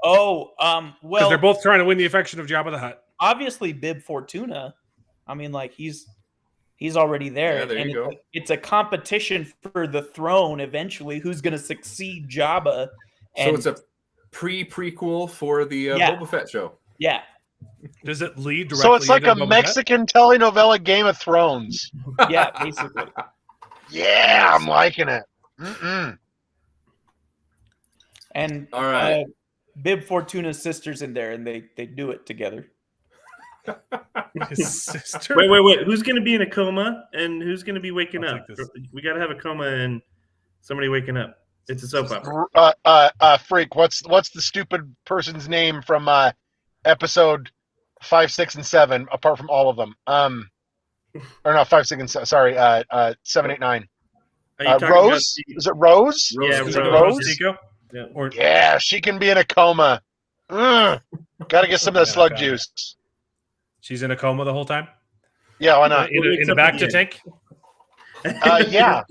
G: Oh,
C: Because
G: well,
C: they're both trying to win the affection of Jabba the Hutt.
G: Obviously, Bib Fortuna. I mean, like he's already there.
D: Yeah, there you go.
G: It's a competition for the throne. Eventually, who's going to succeed Jabba?
D: So it's a prequel for the Boba Fett show.
G: Yeah.
C: Does it lead directly?
H: So it's like a
C: into Boba
H: Mexican telenovela Game of Thrones.
G: Yeah, basically.
H: Yeah, I'm liking it. Mm-mm.
G: And
D: All right.
G: Bib Fortuna's sister's in there, and they do it together.
C: His sister.
F: Wait. Who's going to be in a coma and who's going to be waking
C: I'll
F: up?
C: take this.
F: We got to have a coma and somebody waking up. It's a soap opera.
H: Freak, what's the stupid person's name from episode 5, 6, and 7? Apart from all of them, or no, 5, 6, and 7. Sorry, 7, 8, 9.
F: Are you talking
H: Rose?
F: about
H: Is it Rose?
F: Yeah,
H: Is it
F: Rose.
H: Rose?
C: Tico?
F: Yeah.
C: Or
H: Yeah, she can be in a coma. Got to get some of the slug juice.
C: she's in a coma the whole time?
H: Yeah, why not?
C: In the back to tank?
H: Yeah.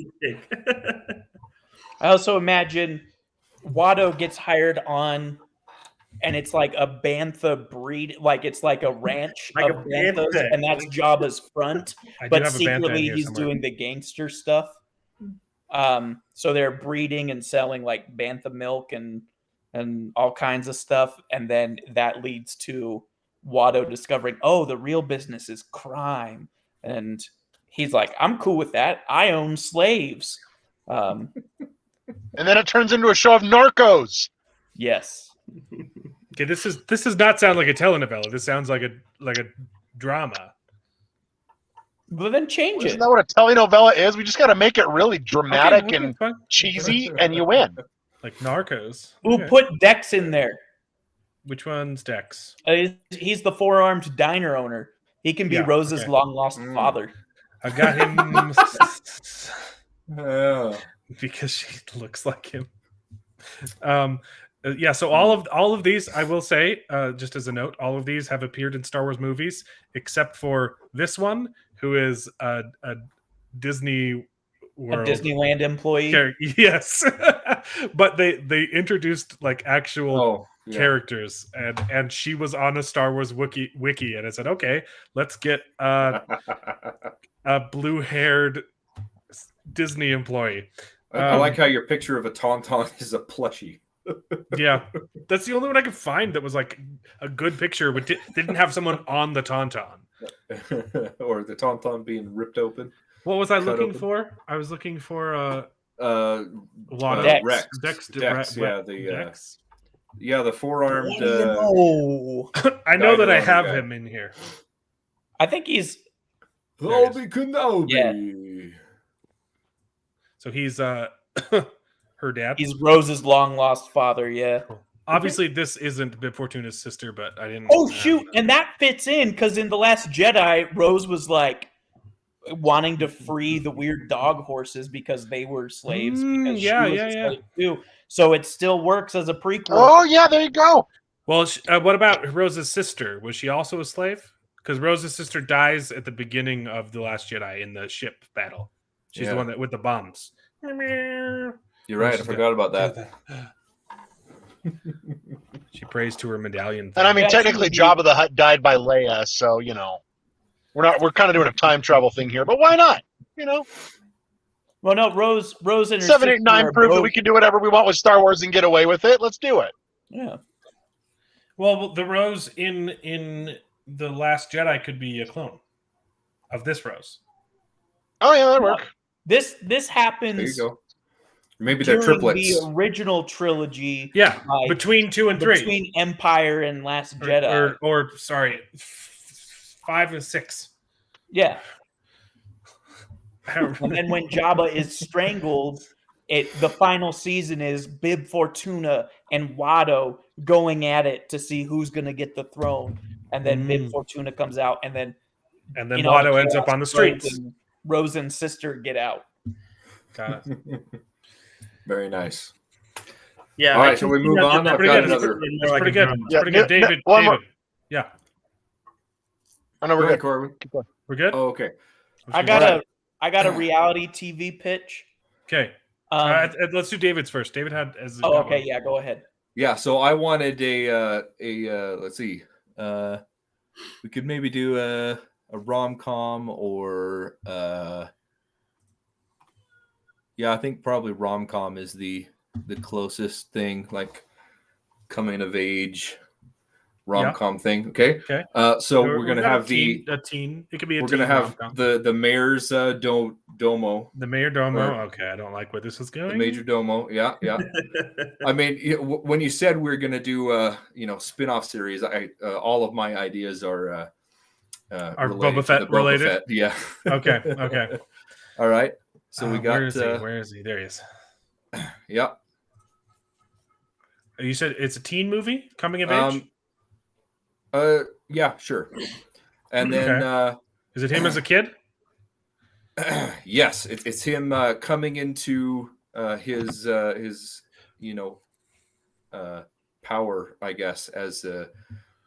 G: I also imagine Watto gets hired on, and it's like a bantha breed, like it's like a ranch
F: Like
G: of
F: a
G: banthas,
F: bantha.
G: and that's Jabba's front.
C: I do
G: But
C: have a bantha in
G: secretly,
C: here
G: he's
C: somewhere.
G: doing the gangster stuff. So they're breeding and selling like bantha milk and all kinds of stuff, and then that leads to Watto discovering, oh, the real business is crime, and he's like, I'm cool with that. I own slaves.
H: And then it turns into a show of Narcos.
G: Yes.
C: Okay, this does not sound like a telenovela. This sounds like a drama.
G: But then change
H: Isn't
G: it.
H: that what a telenovela is? We just got to make it really dramatic
C: Okay,
H: and
C: fine.
H: cheesy, and you win.
C: Like Narcos.
G: Who
C: Okay.
G: put Dex in there?
C: Which one's Dex?
G: He's the four-armed diner owner. He can be
C: Yeah,
G: Rose's
C: okay.
G: long-lost father.
C: I got him
D: Oh.
C: because she looks like him. Yeah, so all of these, I will say, just as a note, all of these have appeared in Star Wars movies, except for this one, who is a Disney World
G: A Disneyland employee.
C: Yes, but they introduced like actual characters, and she was on a Star Wars wiki, and I said, okay, let's get a blue-haired Disney employie.
D: I like how your picture of a tauntaun is a plushie.
C: Yeah, that's the only one I could find that was like a good picture, but didn't have someone on the tauntaun.
D: Or the tauntaun being ripped open.
C: What was I
D: Cut
C: looking
D: open.
C: for? I was looking for a lot of
G: Dex.
D: Rex.
C: Dex.
D: Yeah,
C: Dex.
D: the four-armed.
C: I know that I
D: Dino
C: have
D: guy.
C: him in here.
G: I think he's
D: Obi Kenobi.
G: Yeah.
C: So he's her dad.
G: He's Rose's long-lost father, yeah.
C: Obviously, this isn't Bib Fortuna's sister, but I didn't.
G: Oh, shoot. And that fits in, because in The Last Jedi, Rose was like wanting to free the weird dog horses because they were slaves. Because she was a slave too. So it still works as a prequel.
H: Oh, yeah, there you go.
C: Well, what about Rose's sister? Was she also a slave? because Rose's sister dies at the beginning of The Last Jedi in the ship battle. She's the one that with the bombs.
D: You're right. I forgot about that.
C: She prays to her medallion.
H: And I mean,
G: That's
H: technically,
G: easy.
H: Jabba the Hutt died by Leia, so we're kind of doing a time travel thing here, but why not?
G: Well, no, Rose and her
H: 7, 8,
G: sister
H: 9
G: are
H: prove that
G: both-
H: we can do whatever we want with Star Wars and get away with it. Let's do it.
G: Yeah.
C: Well, the Rose in The Last Jedi could be a clone of this Rose.
H: Oh yeah, that work.
G: This
D: There you
G: happens
D: go. Maybe they're
G: during
D: triplets.
G: the original trilogy.
C: Yeah,
G: like,
C: between 2 and 3.
G: between Empire and Last Jedi.
C: Or sorry, 5 and 6.
G: Yeah. And then when Jabba is strangled, the final season is Bib Fortuna and Watto going at it to see who's going to get the throne. And then Bib Fortuna comes out, and then
C: Watto ends up on the streets.
G: And Rose and sister get out.
C: Got it.
D: Very nice.
F: Yeah.
D: All right, shall we move on? I've got another.
C: It's pretty good. It's
H: Yeah,
C: pretty good. David.
H: one more.
C: David. Yeah.
H: I know
D: Go
H: we're
D: ahead,
H: good.
D: Corbin.
C: We're good?
D: Oh, okay.
G: I got a reality TV pitch.
C: Okay. Let's do David's first. David had as
G: Oh, okay, yeah, go ahead.
D: Yeah, so I wanted a let's see. We could maybe do a rom-com or I think probably rom-com is the closest thing, like coming of age rom-com thing. Okay.
C: Okay.
D: So we're gonna have
C: a teen. It could be a
D: we're
C: teen
D: gonna have
C: rom-com.
D: the mayor's domo.
C: The Mayor Domo.
D: or-
C: Okay, I don't like where this is going.
D: The major domo, yeah. I mean, when you said we're gonna do spin-off series, all of my ideas are
C: Boba
D: to
C: Fett
D: the Boba
C: related?
D: Fett. Yeah.
C: Okay.
D: All right. So we got.
C: Where is he? There he is.
D: Yeah.
C: You said it's a teen movie, coming of age.
D: Yeah, sure. And then
C: Is it him as a kid?
D: yes, it's him coming into his power, I guess, as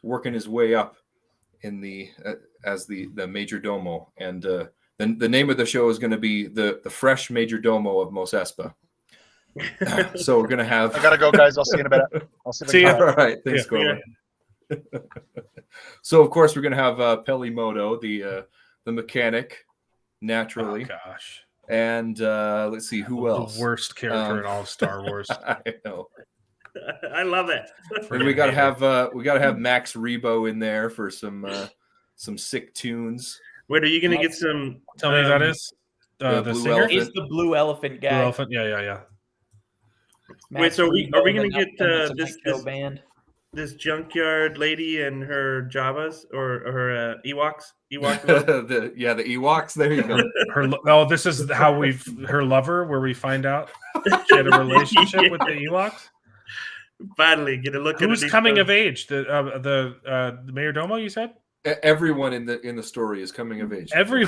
D: working his way up in the as the major domo, and then the name of the show is going to be the fresh major domo of Mos Espa. So we're going to have.
H: I gotta go, guys. I'll see you in a bit. I'll see
C: See
H: you.
C: ya.
D: All right, thanks,
C: Yeah.
D: Corbin. So of course we're going to have Pelimoto, the mechanic, naturally.
C: Oh gosh.
D: And let's see who else.
C: The worst character in all of Star Wars.
D: I know.
F: I love it.
D: And we gotta have Max Rebo in there for some sick tunes.
F: Wait, are you gonna get some?
C: Tell me who that is.
D: the
C: The
D: Blue
C: singer.
D: Elephant.
G: He's the blue elephant guy.
C: Blue Elephant. Yeah.
F: Wait, so are we gonna get
G: this
F: this
G: band?
F: this junkyard lady and her Javas or her Ewoks?
D: the Ewoks. There you go.
C: This is how her lover, where we find out she had a relationship with the Ewoks.
F: Finally, get a look at
C: Who's coming of age? The Mayor Domo, you said?
D: Everyone in the story is coming of age.
C: Every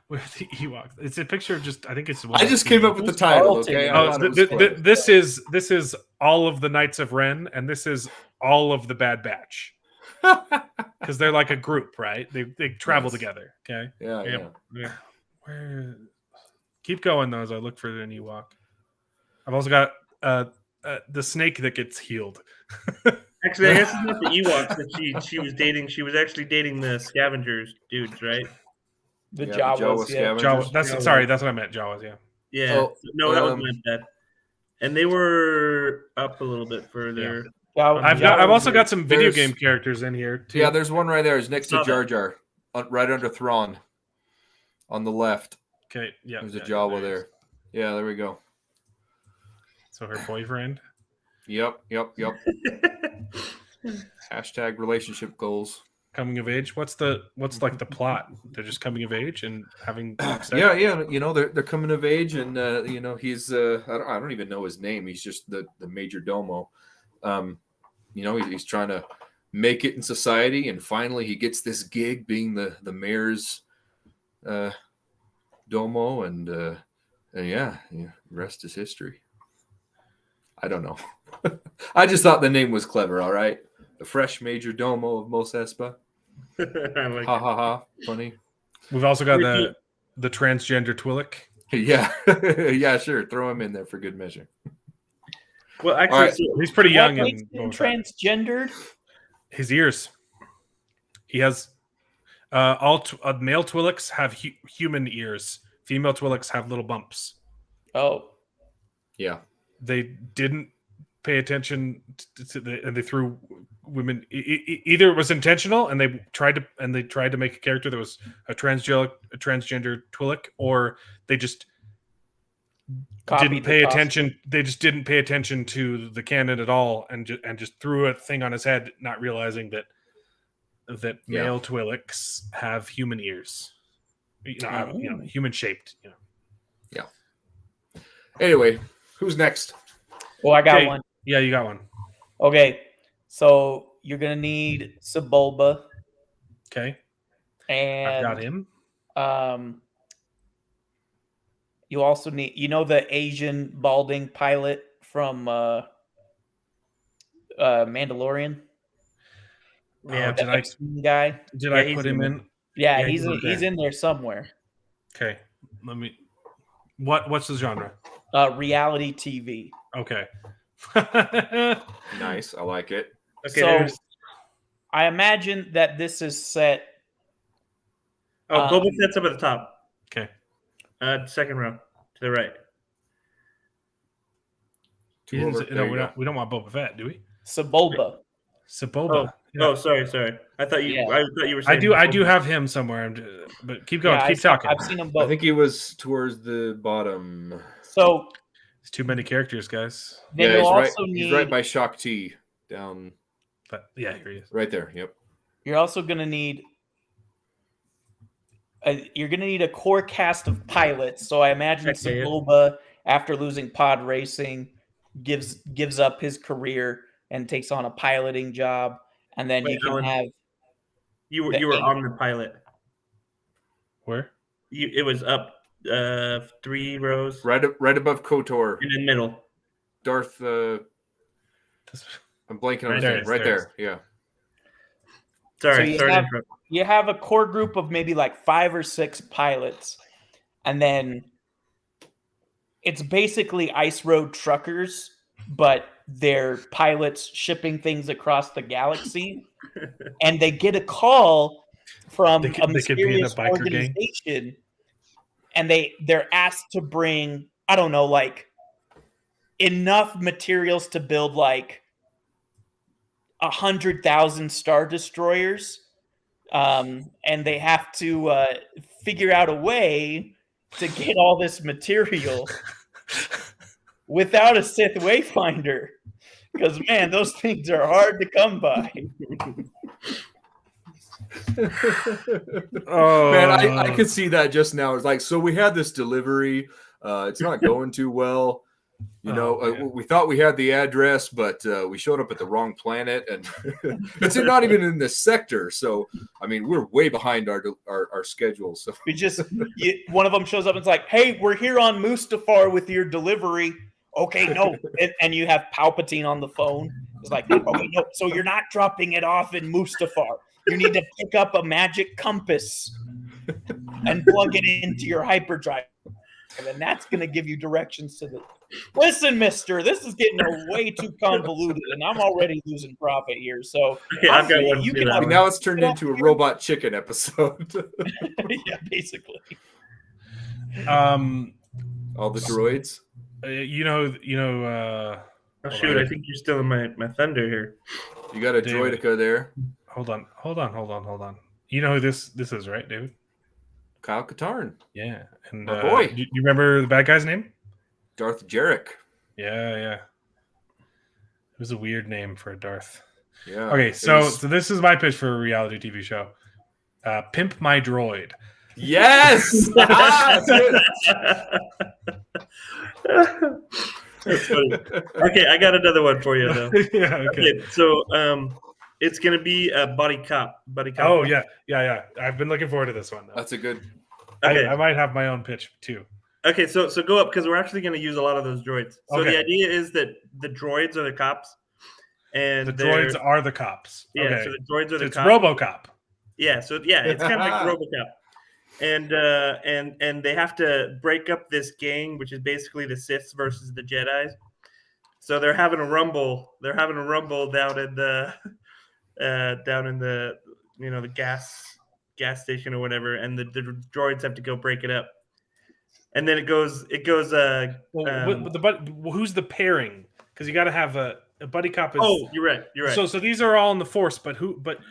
C: where the Ewoks. It's a picture of I think it's.
D: I just came up with the title. Okay. I
C: Oh,
D: thought it was funny.
C: this is all of the Knights of Ren, and this is all of the Bad Batch. Because they're like a group, right? They travel together. Okay.
D: Yeah.
C: Where? Keep going though as I look for an Ewok. I've also got the snake that gets healed.
F: Actually, I guess it's not the Ewoks that she was dating. She was actually dating the scavengers dudes, right?
G: The
D: Yeah,
G: Jawas.
D: Jawa
G: Yeah.
D: scavengers.
C: Jawa. That's what I meant. Jawas. Yeah.
F: Yeah.
D: Oh,
F: No, that was my bad. And they were up a little bit further.
C: I've also got some video
D: There's-
C: game characters in here too.
D: Yeah, there's one right there. It's next to
F: Saw
D: Jar
F: that.
D: Jar, right under Thrawn, on the left.
C: Okay. Yeah.
D: There's a Jawa there. Yeah, there we go.
C: So her boyfriend.
D: Yep. Hashtag relationship goals.
C: Coming of age. What's like the plot? They're just coming of age and having sex?
D: Yeah. They're coming of age, and he's I don't even know his name. He's just the major domo. He's trying to make it in society, and finally he gets this gig being the mayor's domo, and rest is history. I don't know. I just thought the name was clever. All right, the fresh major domo of Mos Espa.
F: I like
D: Ha
F: it.
D: ha ha! Funny.
C: We've also got the transgender Twillick.
D: Yeah, yeah, sure. Throw him in there for good measure.
F: Well, actually,
D: All right.
F: so-
C: He's pretty young
G: What
C: and
G: makes him transgendered?
C: his ears. He has all male Twillicks have human ears. Female Twillicks have little bumps.
G: Oh,
D: Yeah.
C: They didn't pay attention and they threw women. Either it was intentional, and they tried to make a character that was a transgender Twillick, or they just didn't pay attention. They just didn't pay attention to the canon at all, and just threw a thing on his head, not realizing that male Twillicks have human ears, human shaped.
D: Anyway, who's next?
G: Well, I got
C: Okay.
G: one.
C: Yeah, you got one.
G: Okay, so you're gonna need Sebulba,
C: Okay,
G: and
C: I've got him.
G: You also need, the Asian balding pilot from Mandalorian.
F: Yeah,
C: did I
G: guy?
C: did
F: Yeah,
C: I
F: he's
C: put him in?
G: Yeah,
F: Yeah,
G: he's
F: he's
G: in there somewhere.
C: Okay, let me. What's the genre?
G: Reality TV.
C: Okay.
D: Nice. I like it.
F: Okay,
G: So
F: there's-
G: I imagine that this is set.
F: Boba Fett's up at the top.
C: Okay.
F: Second row to the right.
C: He didn't
D: Over.
C: say-
D: There
C: no,
D: you go.
C: we don't want Boba Fett, do we?
G: Sebulba.
C: Saboba.
F: Oh, sorry. I thought you.
G: Yeah.
F: I thought you were
C: I
F: saying.
C: do have him somewhere, but keep going.
G: Yeah,
C: Keep talking.
G: I've seen them
D: I
G: both.
D: think he was towards the bottom.
G: So
C: It's too many characters, guys.
G: then
D: Yeah,
G: you'll
D: he's right.
G: also need.
D: He's right by Shakti, down
C: But yeah, here he is.
D: right there. Yep.
G: You're also going to need. You're going to need a core cast of pilots. So I imagine
F: Okay, yeah.
G: Sebulba, after losing pod racing, gives up his career and takes on a piloting job, and then
F: Wait,
G: you can
F: Alan.
G: have.
F: You were
G: the-
F: on the pilot.
C: Where?
F: It was up 3 rows
D: Right above Kotor.
F: in the middle.
D: Darth.
C: This-
D: I'm blanking on
F: Right
D: his
F: there,
D: name. Right
C: there.
D: there. Yeah.
F: Sorry,
G: you
F: sorry to
G: have-
F: interrupt.
G: You have a core group of maybe like 5 or 6 pilots, and then it's basically ice road truckers, but they're pilots shipping things across the galaxy, and they get a call from
C: They
G: a
C: could be in a
G: mysterious
C: biker gang.
G: organization, and they're asked to bring, I don't know, like enough materials to build like 100,000 Star Destroyers. And they have to figure out a way to get all this material without a Sith Wayfinder. Because, man, those things are hard to come by.
C: Oh
D: Man, I could see that just now. It's like, so we had this delivery. It's not going too well. We thought we had the address, but we showed up at the wrong planet, and it's not even in this sector. So, I mean, we're way behind our schedule. So,
G: One of them shows up and it's like, hey, we're here on Mustafar with your delivery. Okay, no. And you have Palpatine on the phone. It's like, okay, no. So you're not dropping it off in Mustafar. You need to pick up a magic compass and plug it into your hyperdrive. And then that's going to give you directions to the. Listen, mister, this is getting way too convoluted, and I'm already losing profit here. So,
F: Okay, I've got one.
G: you
F: for
G: can
F: that
G: have-
F: one.
D: now it's turned into a robot chicken episode.
G: yeah, basically.
D: All the droids.
F: Oh, shoot, I think you're still in my thunder here.
D: You got a
C: David.
D: droidica there.
C: Hold on. You know who this is, right, David?
D: Kyle Katarn.
C: Yeah. And
D: My boy.
C: You remember the bad guy's name?
D: Darth Jarek.
C: Yeah. It was a weird name for a Darth.
D: Yeah.
C: Okay,
D: it
C: so
D: was-
C: this is my pitch for a reality TV show. Pimp My Droid.
D: Yes. That's good.
F: That's funny. Okay, I got another one for you though.
C: Yeah,
F: Okay, so it's gonna be a buddy cop.
C: Oh yeah. I've been looking forward to this one. Though.
D: That's a good.
F: Okay.
C: I might have my own pitch too.
F: Okay, so go up because we're actually going to use a lot of those droids. So
C: Okay.
F: the idea is that the droids are the cops, and
C: the droids are the cops.
F: Yeah,
C: Okay.
F: so the droids are the
C: It's
F: cops.
C: RoboCop.
F: Yeah, so it's kind of like RoboCop, and they have to break up this gang, which is basically the Siths versus the Jedi's. So they're having a rumble. They're having a rumble down in the the gas station or whatever, and the droids have to go break it up. And then it goes.
C: Who's the pairing? Because you got to have a buddy cop.
F: You're right.
C: So these are all in the Force, but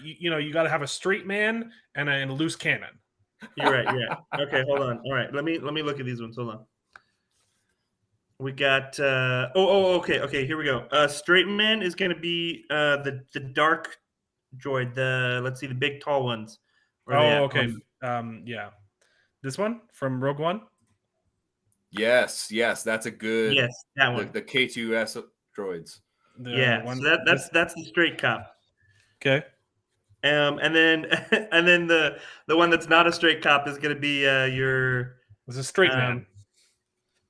C: you got to have a straight man and a loose cannon.
F: You're right. Okay, hold on. All right, let me look at these ones. Hold on. We got. Okay. Here we go. Straight man is going to be the dark droid. The big tall ones.
C: Okay. Yeah. This one from Rogue One.
D: Yes, that's a good.
F: Yes, that one.
D: The K2S droids.
F: So that's the straight cop.
C: Okay.
F: And then the one that's not a straight cop is going to be your.
C: It's a straight man.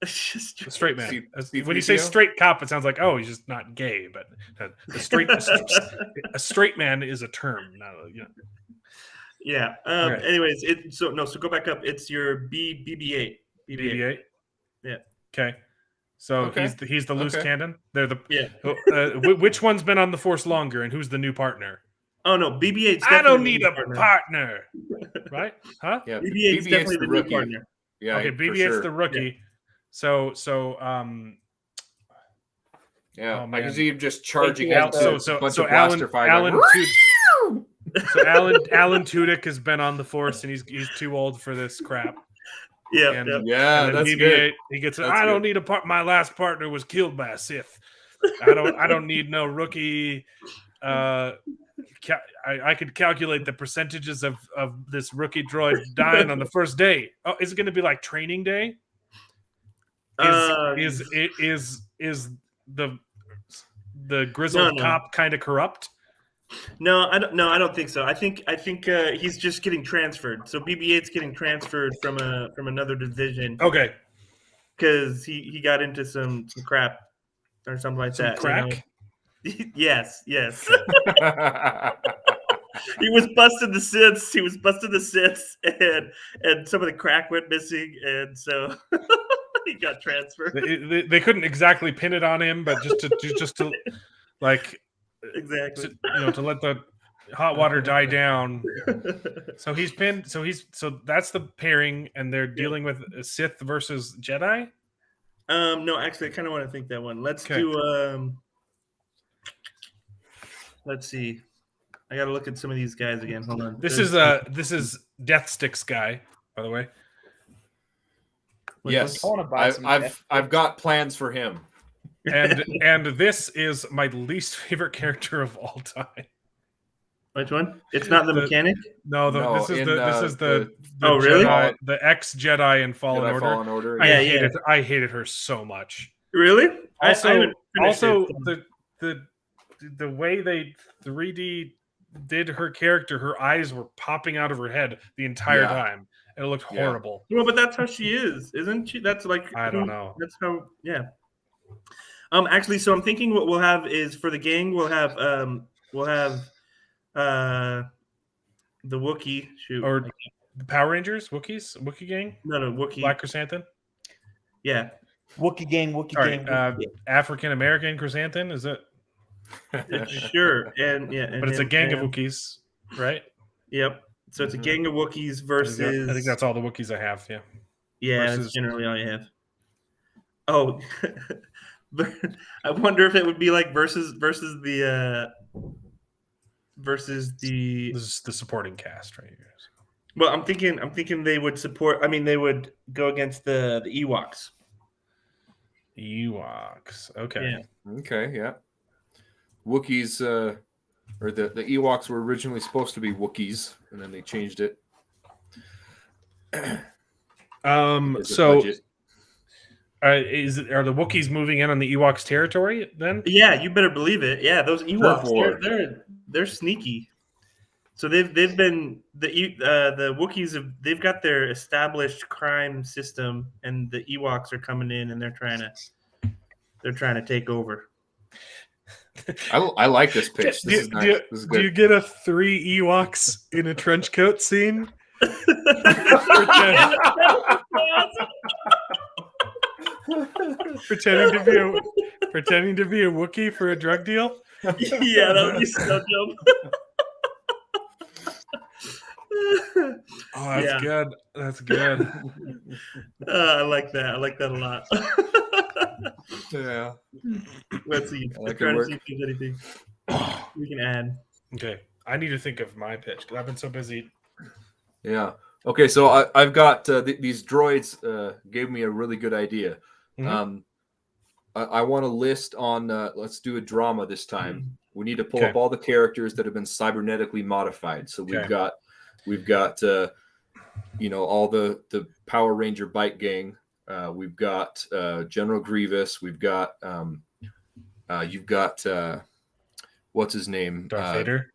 C: A straight man. When you say straight cop, it sounds like he's just not gay, but a straight man is a term.
F: Yeah.
C: Right.
F: Anyways, so go back up. It's your BB-8.
C: BB-8.
F: Yeah.
C: Okay. So he's the loose cannon. They're the which one's been on the Force longer, and who's the new partner?
F: Oh no, BB-8.
C: I don't need a partner. Right? Huh?
D: Yeah.
F: BB-8's definitely the new partner.
D: Yeah.
C: Okay. BB-8's the rookie.
F: Yeah.
C: So
D: I can see him just charging out.
C: So Alan Tudyk has been on the Force, and he's too old for this crap.
F: Yeah,
D: that's
C: BB-8,
D: good.
C: He gets. I don't need a part. My last partner was killed by a Sith. I don't need no rookie. I could calculate the percentages of this rookie droid dying on the first day. Oh, is it going to be like training day? Is the grizzled cop kind of corrupt?
F: No, I don't think so. I think he's just getting transferred. So BB-8's getting transferred from another division.
C: Okay.
F: Because he got into some crap or something like that.
C: Crack?
F: Yes. He was busting the Siths, and some of the crack went missing, and so he got transferred.
C: They couldn't exactly pin it on him, but just to like
F: exactly
C: to let the hot water die down. So he's pinned. So that's the pairing, and they're dealing with Sith versus Jedi.
F: No, actually, I kind of want to think that one. Let's do. Let's see. I got to look at some of these guys again. Hold on.
C: This is Death Sticks guy, by the way.
D: Yes, I've got plans for him.
C: And this is my least favorite character of all time.
F: Which one? It's not the mechanic.
C: No, this is the
F: really?
C: Jedi, the ex Jedi in Fallen Order.
F: Yeah.
C: I hated her so much.
F: Really?
C: Also, the way they 3D did her character, her eyes were popping out of her head the entire time. And it looked horrible.
F: Well, but that's how she is, isn't she? That's like
C: I don't know.
F: That's how. Yeah. Actually, so I'm thinking what we'll have is for the gang we'll have the Wookiee
C: or the Power Rangers, Wookiee gang.
F: No, Wookiee.
C: Black Chrysanthemum.
F: Yeah.
G: Wookiee gang.
C: African American Chrysanthemum, is it?
F: Sure, but
C: it's a gang of Wookiees, right?
F: Yep. So it's a gang of Wookiees versus.
C: I think that's all the Wookiees I have. Yeah.
F: Yeah, that's generally all you have. Oh, I wonder if it would be like versus the. This
C: is the supporting cast right here.
F: Well, I'm thinking they would support. I mean, they would go against the Ewoks.
C: Okay.
F: Yeah.
D: Okay. Yeah. Wookiees, or the Ewoks were originally supposed to be Wookiees, and then they changed it.
C: So. Are the Wookiees moving in on the Ewoks territory then?
F: Yeah, you better believe it. Yeah, those Ewoks, they're sneaky. So they've been the Wookiees they've got their established crime system, and the Ewoks are coming in and they're trying to take over.
D: I like this pitch. This is nice. This is
C: Do you
D: good.
C: get a 3 Ewoks in a trench coat scene? pretending to be a Wookiee for a drug deal.
E: Yeah, that would be so dumb.
C: Oh, that's good. That's good.
E: I like that. I like that a lot.
D: Yeah.
E: Let's see.
D: That
E: Trying to
D: could
E: see if there's anything we can add.
C: Okay, I need to think of my pitch because I've been so busy.
D: Yeah. Okay. So I've got these droids. Gave me a really good idea.
C: Mhm.
D: I want to list on. Let's do a drama this time. We need to pull
C: Okay.
D: up all the characters that have been cybernetically modified. So we've
C: Okay.
D: got all the Power Ranger bike gang. We've got General Grievous. We've got you've got what's his name?
C: Darth Vader.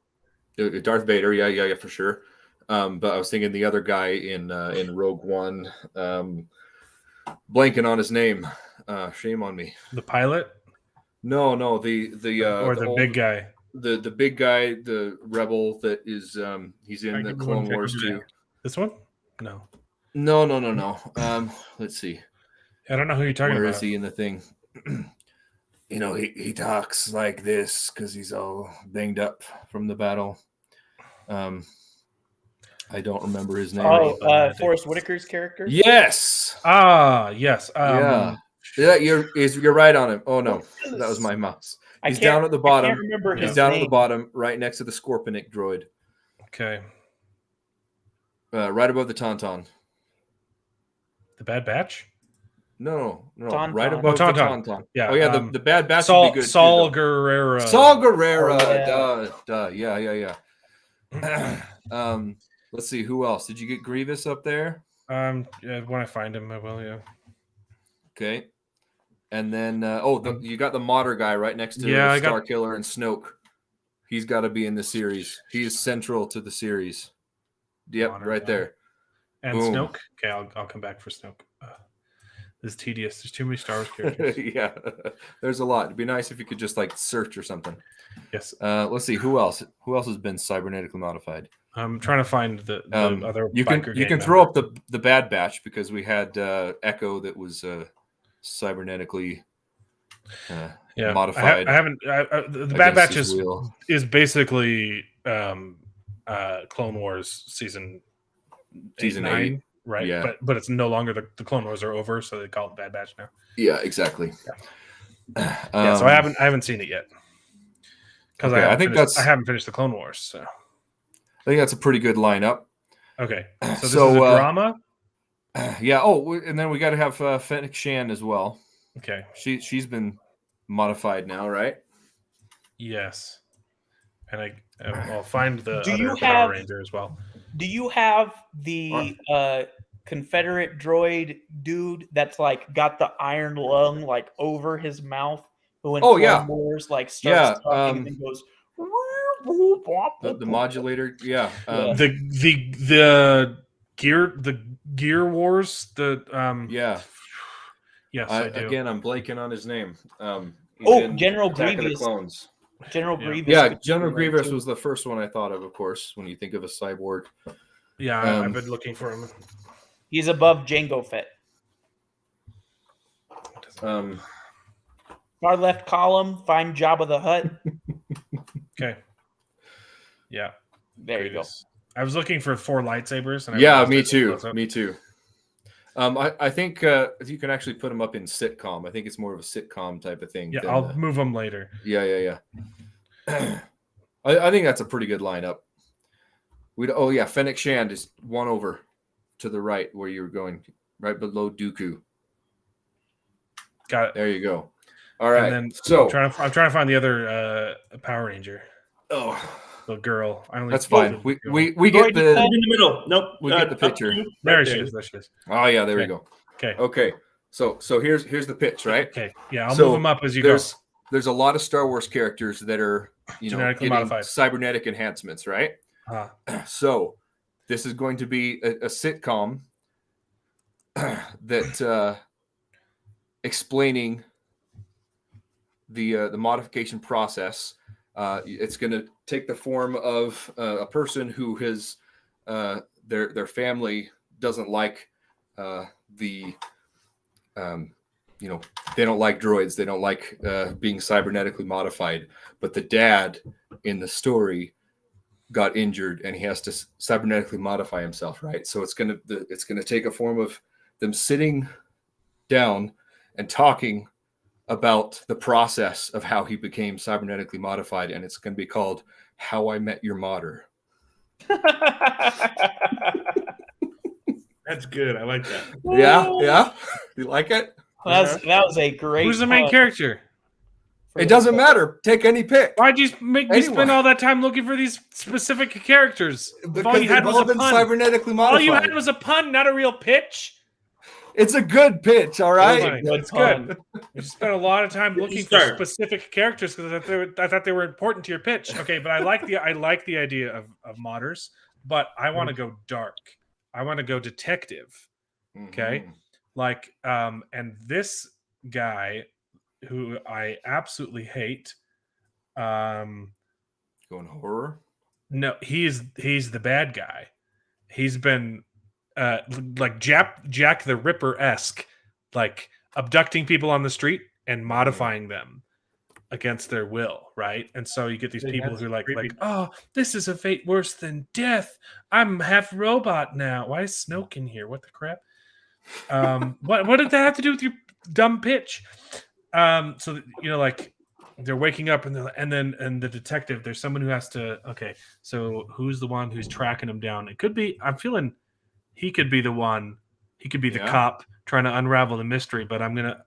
D: Darth Vader. Yeah, for sure. But I was thinking the other guy in Rogue One. Blanking on his name. Shame on me.
C: The pilot
D: No, the
C: or the big guy.
D: The big guy, the rebel that is he's in the Clone Wars too.
C: This one? No.
D: No. Let's see.
C: I don't know who you're talking
D: Where
C: about.
D: is he in the thing? He talks like this because he's all banged up from the battle. I don't remember his name.
G: Oh, Forrest Whitaker's character.
D: Yes.
C: Yes.
D: Yeah, you're right on him. Oh no, that was my mouse. He's down at the
G: I
D: bottom.
G: can't remember
D: He's
G: his
D: down
G: name.
D: at the bottom, right next to the Scorpionic droid,
C: Okay.
D: right above the Tauntaun.
C: The Bad Batch.
D: No,
G: Tauntaun.
D: right above the
C: Tauntaun.
D: Tauntaun.
C: Yeah.
D: Oh yeah, the Bad Batch
C: Saul
D: would be good.
C: Saul
D: too,
C: Guerrero.
D: Saul Guerrero.
G: Oh,
D: Duh. Yeah. Let's see who else. Did you get Grievous up there?
C: When I find him, I will. Yeah.
D: Okay. And then you got the modder guy right next to Starkiller and Snoke. He's got to be in the series. He is central to the series. Yep,
C: Modder
D: right
C: guy.
D: there.
C: And
D: Boom.
C: Snoke. Okay, I'll come back for Snoke. This is tedious. There's too many Star Wars characters.
D: Yeah, there's a lot. It'd be nice if you could just like search or something.
C: Yes.
D: Let's see who else. Who else has been cybernetically modified?
C: I'm trying to find the other.
D: You can throw up the Bad Batch because we had Echo that was cybernetically modified.
C: I haven't. The Bad Batch is basically Clone Wars season
D: 8,
C: 9, right?
D: Yeah.
C: But it's no longer the Clone Wars are over, so they call it Bad Batch now.
D: Yeah, exactly.
C: Yeah. So I haven't seen it yet because
D: okay,
C: I haven't finished the Clone Wars. So
D: I think that's a pretty good lineup.
C: Okay, so this is a drama.
D: Yeah. Oh, and then we got to have Fennec Shan as well.
C: Okay.
D: She's been modified now, right?
C: Yes. And I'll find the
G: Do
C: other
G: you
C: Power
G: have-
C: Ranger as well.
G: Do you have the Confederate droid dude that's like got the iron lung like over his mouth? Who in Clone Wars like starts talking and then goes.
D: The modulator, yeah.
C: The gear wars.
D: Yeah.
C: Yes, I do.
D: Again, I'm blanking on his name.
G: General
D: Attack of the
G: Grievous.
D: Clones.
G: General Grievous.
D: Yeah, General Grievous was the first one I thought of course, when you think of a cyborg.
C: Yeah, I've been looking for him.
G: He's above Jango Fett. Far left column, find Jabba the Hutt.
C: Okay. Yeah.
G: There you go.
C: I was looking for 4 lightsabers. And
D: Me too. I think you can actually put them up in sitcom. I think it's more of a sitcom type of thing.
C: Yeah, I'll move them later.
D: Yeah. I think that's a pretty good lineup. Fennec Shand is one over to the right where you were going, right below Dooku.
C: Got it.
D: There you go. All right.
C: And then
D: so
C: I'm trying to find the other Power Ranger.
D: Oh,
C: the girl.
D: That's fine. We get the
E: in the middle. Nope.
D: We get the picture.
C: There she is. There she is.
D: Oh yeah, there we go.
C: Okay.
D: So here's the pitch, right?
C: Okay. Yeah, I'll move them up as you go.
D: There's a lot of Star Wars characters that are
C: genetically
D: getting
C: modified
D: cybernetic enhancements, right? So this is going to be a sitcom that explaining the modification process. It's going to take the form of a person who has their family doesn't like they don't like droids. They don't like being cybernetically modified. But the dad in the story got injured, and he has to cybernetically modify himself. Right. So it's gonna take a form of them sitting down and talking about the process of how he became cybernetically modified, and it's going to be called "How I Met Your Modder."
C: That's good. I like that.
D: Yeah. You like it?
G: That was a great.
C: Who's the main character?
D: It doesn't matter. Take any pick.
C: Why'd you make me spend all that time looking for these specific characters?
D: Because
C: all you had was a pun.
D: Cybernetically modified.
C: All you had was a pun, not a real pitch.
D: It's a good pitch, all right.
C: It's good. You spent a lot of time looking for specific characters because I thought they were important to your pitch. Okay, but I like the idea of modders, but I want to go dark. I want to go detective. Okay, and this guy who I absolutely hate.
D: Going horror?
C: No, he's the bad guy. He's been like Jack the Ripper-esque, like abducting people on the street and modifying them against their will, right? And so you get these people who like, oh, this is a fate worse than death. I'm half robot now. Why is Snoke in here? What the crap? What did that have to do with your dumb pitch? So like they're waking up and the detective, there's someone who has to. Okay, so who's the one who's tracking him down? It could be. I'm feeling he could be the one. He could be the cop trying to unravel the mystery. But I'm gonna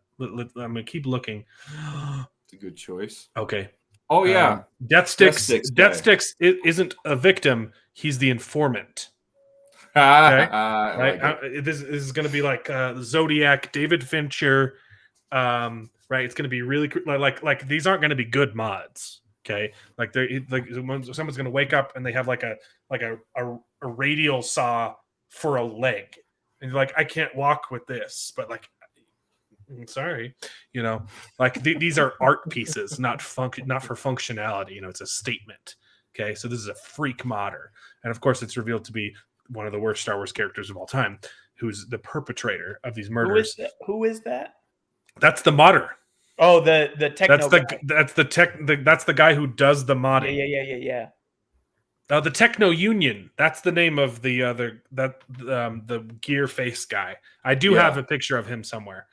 C: keep looking.
D: It's a good choice.
C: Okay.
D: Oh yeah,
C: Deathsticks isn't a victim. He's the informant. Okay. This is going to be like Zodiac, David Fincher. Right. It's going to be really like these aren't going to be good mods. Okay. Like someone's going to wake up and they have like a radial saw for a leg, and you're like, I can't walk with this, but like, I'm sorry, like these are art pieces, not for functionality. It's a statement. Okay. So this is a freak modder, and of course, it's revealed to be one of the worst Star Wars characters of all time, who's the perpetrator of these murders.
G: Who is that?
C: That's the modder.
G: Oh, the techno.
C: That's the guy who does the modding.
G: Yeah.
C: The Techno Union. That's the name of the gear face guy. I do have a picture of him somewhere.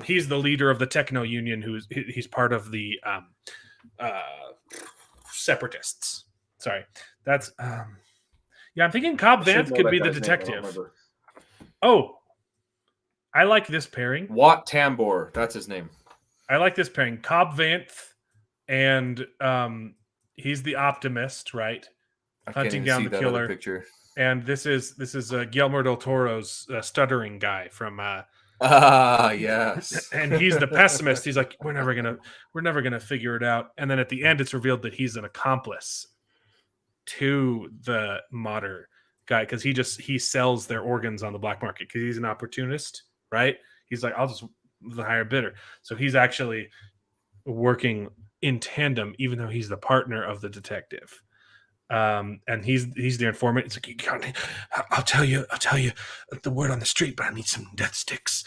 C: He's the leader of the Techno Union. He's part of the separatists. Sorry, that's. I'm thinking Cobb Vanth could be the detective. Oh, I like this pairing.
D: Watt Tambor, that's his name.
C: I like this pairing. Cobb Vanth, and he's the optimist, right? Hunting down the killer.
D: Picture.
C: And this is Guillermo del Toro's stuttering guy from.
D: Yes.
C: And he's the pessimist. He's like, we're never gonna figure it out. And then at the end, it's revealed that he's an accomplice to the modder guy because he sells their organs on the black market because he's an opportunist, right? He's like, I'll just the higher bidder. So he's actually working in tandem, even though he's the partner of the detective. And he's the informant. It's like, I'll tell you the word on the street, but I need some death sticks.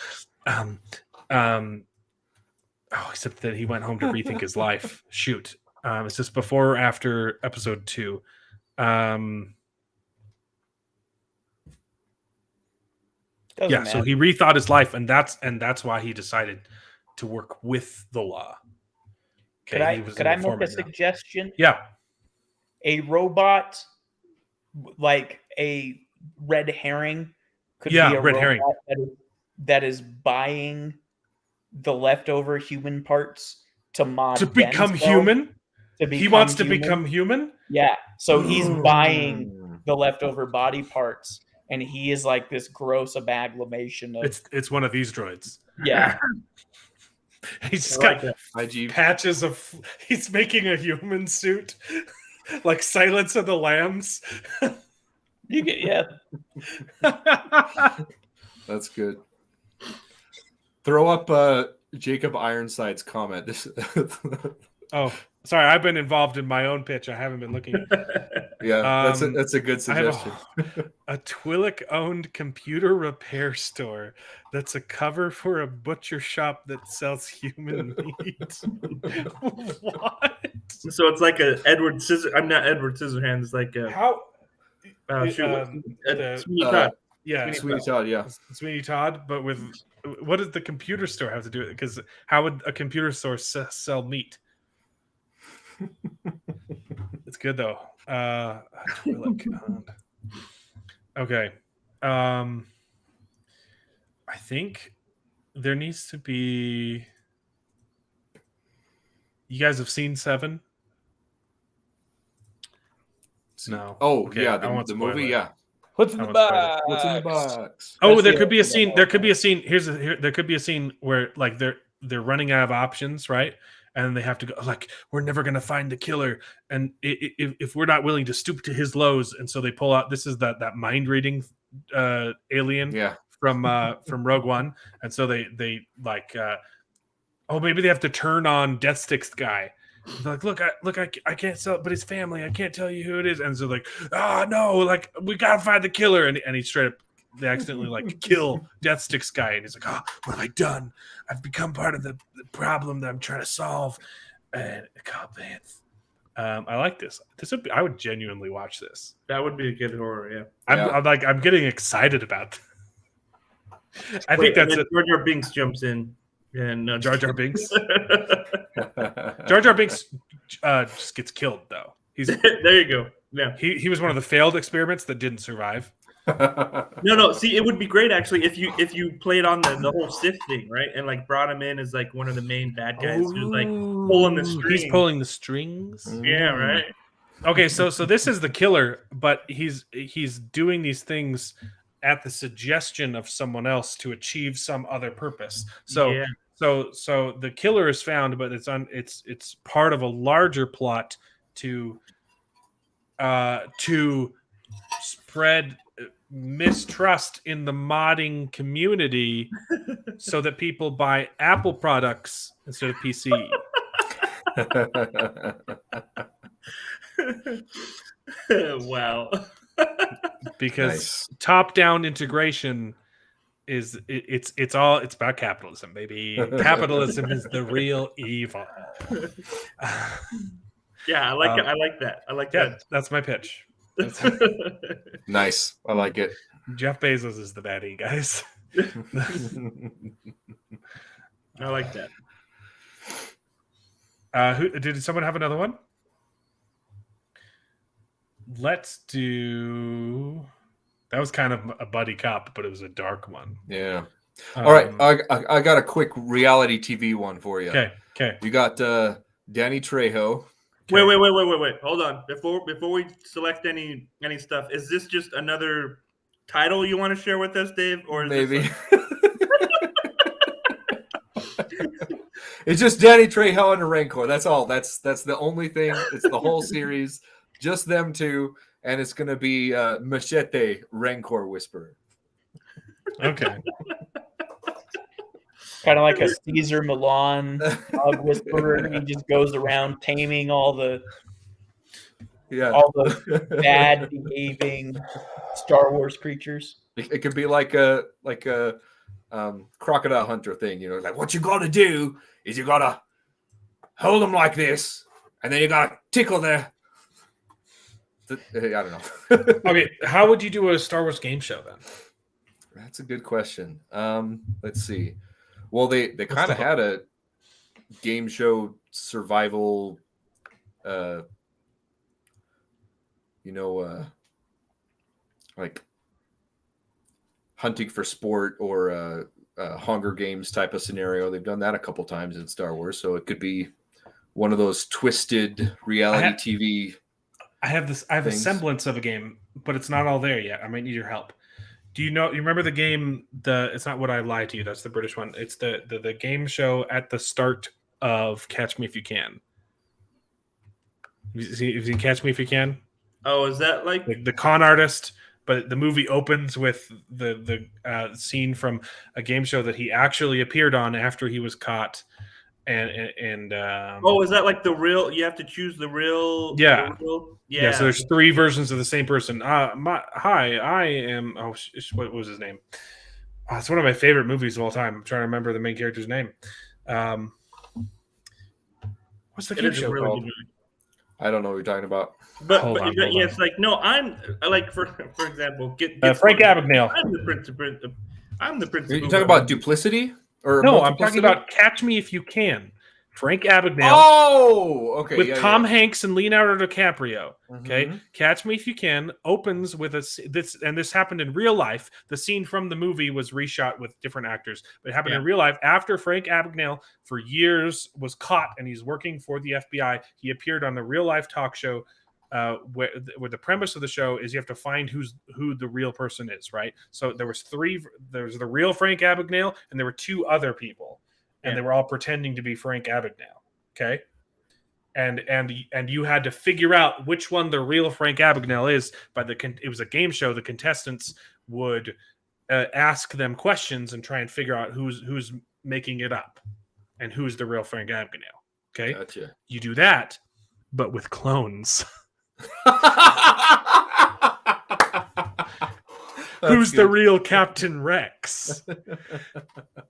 C: Except that he went home to rethink his life. Shoot. Is this before or after episode 2? So he rethought his life, and that's why he decided to work with the law. Okay,
G: could I make a suggestion?
C: Yeah.
G: A robot, like a red herring, could be a
C: red
G: robot
C: herring
G: that is buying the leftover human parts to mod
C: to become human. He wants to become human.
G: Yeah, so he's buying the leftover body parts, and he is like this gross amalgamation of.
C: It's one of these droids.
G: Yeah.
C: He's got patches of. He's making a human suit. Like Silence of the Lambs.
G: You get
D: That's good. Throw up Jacob Ironside's comment. This.
C: Oh, sorry. I've been involved in my own pitch. I haven't been looking.
D: Yeah, that's a good suggestion.
C: A Twillick-owned computer repair store that's a cover for a butcher shop that sells human meat. What?
F: So it's like a Edward Scissor. I'm not Edward Scissorhands. It's like a
C: How?
F: Sweeney Todd.
C: Yeah,
D: Sweeney Todd. Yeah,
C: Sweeney Todd. But with what does the computer store have to do with it? Because how would a computer store sell meat? It's good though. Okay. I think there needs to be. You guys have seen Seven? No.
D: Oh,
C: okay.
D: yeah, the movie. Yeah.
G: What's in the box?
D: What's in the box?
C: Oh, there could be a scene. There could be a scene. There could be a scene where like they're running out of options, right? And they have to go like, we're never going to find the killer. And if we're not willing to stoop to his lows. And so they pull out, this is that mind reading alien from Rogue One. And so they like, maybe they have to turn on Death Stick's guy. They're like, I can't sell it, but his family, I can't tell you who it is. And so like, no, like we got to find the killer. And he straight up, they accidentally like kill Death Stick's guy, and he's like, what have I done? I've become part of the problem that I'm trying to solve. And man, I like this. I would genuinely watch this.
F: That would be a good horror. Yeah,
C: I'm getting excited about that. I think that's it.
F: Jar Jar Binks jumps in, and
C: Jar Jar Binks. Jar Jar Binks just gets killed though.
F: There you go. Yeah,
C: he was one of the failed experiments that didn't survive.
F: No. See, it would be great actually if you played on the whole Sith thing, right? And like brought him in as like one of the main bad guys who's like pulling the strings.
C: He's pulling the strings.
F: Yeah, right.
C: Okay, so this is the killer, but he's doing these things at the suggestion of someone else to achieve some other purpose. So the killer is found, but it's part of a larger plot to spread mistrust in the modding community so that people buy Apple products instead of PC.
F: Wow.
C: Because top-down integration is it's about capitalism, baby. Capitalism is the real evil.
F: Yeah, I like that. I like that.
C: That's my pitch.
D: Nice. I like it.
C: Jeff Bezos is the baddie, guys.
F: I like that.
C: Who did someone have another one? Let's do. That was kind of a buddy cop, but it was a dark one.
D: Yeah. All right. I got a quick reality TV one for you.
C: Okay.
D: You got Danny Trejo.
F: Okay. Wait. Hold on. Before we select any stuff, is this just another title you want to share with us, Dave? Or is
D: maybe it's just Danny Trejo and a Rancor. That's all. That's the only thing. It's the whole series, just them two, and it's gonna be Machete Rancor Whisperer.
C: Okay.
G: Kind of like a Caesar Milan dog whisperer. He just goes around taming all the bad behaving Star Wars creatures.
D: It could be like a crocodile hunter thing, like what you got to do is you got to hold them like this, and then you got to tickle their. I don't know.
C: Okay, how would you do a Star Wars game show then?
D: That's a good question. Let's see. Well, they kind of had a game show survival, like hunting for sport or Hunger Games type of scenario. They've done that a couple times in Star Wars, so it could be one of those twisted reality TV.
C: I have a semblance of a game, but it's not all there yet. I might need your help. Do you remember the game? It's not What I Lie to You. That's the British one. It's the game show at the start of Catch Me If You Can. Have you seen Catch Me If You Can?
F: Oh, is that like
C: the con artist but the movie opens with the scene from a game show that he actually appeared on after he was caught. And
F: oh, is that like the real? You have to choose the real.
C: Yeah.
F: Yeah.
C: So there's 3 versions of the same person. Hi, I am. Oh, what was his name? It's one of my favorite movies of all time. I'm trying to remember the main character's name. What's the game show called?
D: I don't know what you're talking about.
F: But
C: Hold on.
F: it's like no, I'm like for example, get
C: Frank Abagnale.
F: I'm the prince. I'm the prince.
D: You're talking about Duplicity? Or
C: No, I'm talking
D: Multiplicity?
C: about Catch Me If You Can. Frank Abagnale.
D: Oh, okay.
C: With Tom Hanks and Leonardo DiCaprio. Okay,
D: Mhm.
C: Catch Me If You Can opens with this happened in real life. The scene from the movie was reshot with different actors, but it happened in real life after Frank Abagnale for years was caught and he's working for the FBI. He appeared on the real life talk show. Where the premise of the show is you have to find who the real person is, right? So there was 3. There was the real Frank Abagnale, and there were 2 other people, and they were all pretending to be Frank Abagnale. Okay, and you had to figure out which one the real Frank Abagnale is. It was a game show. The contestants would ask them questions and try and figure out who's making it up, and who's the real Frank Abagnale. Okay,
D: Gotcha.
C: You do that, but with clones. Who's the real Captain Rex?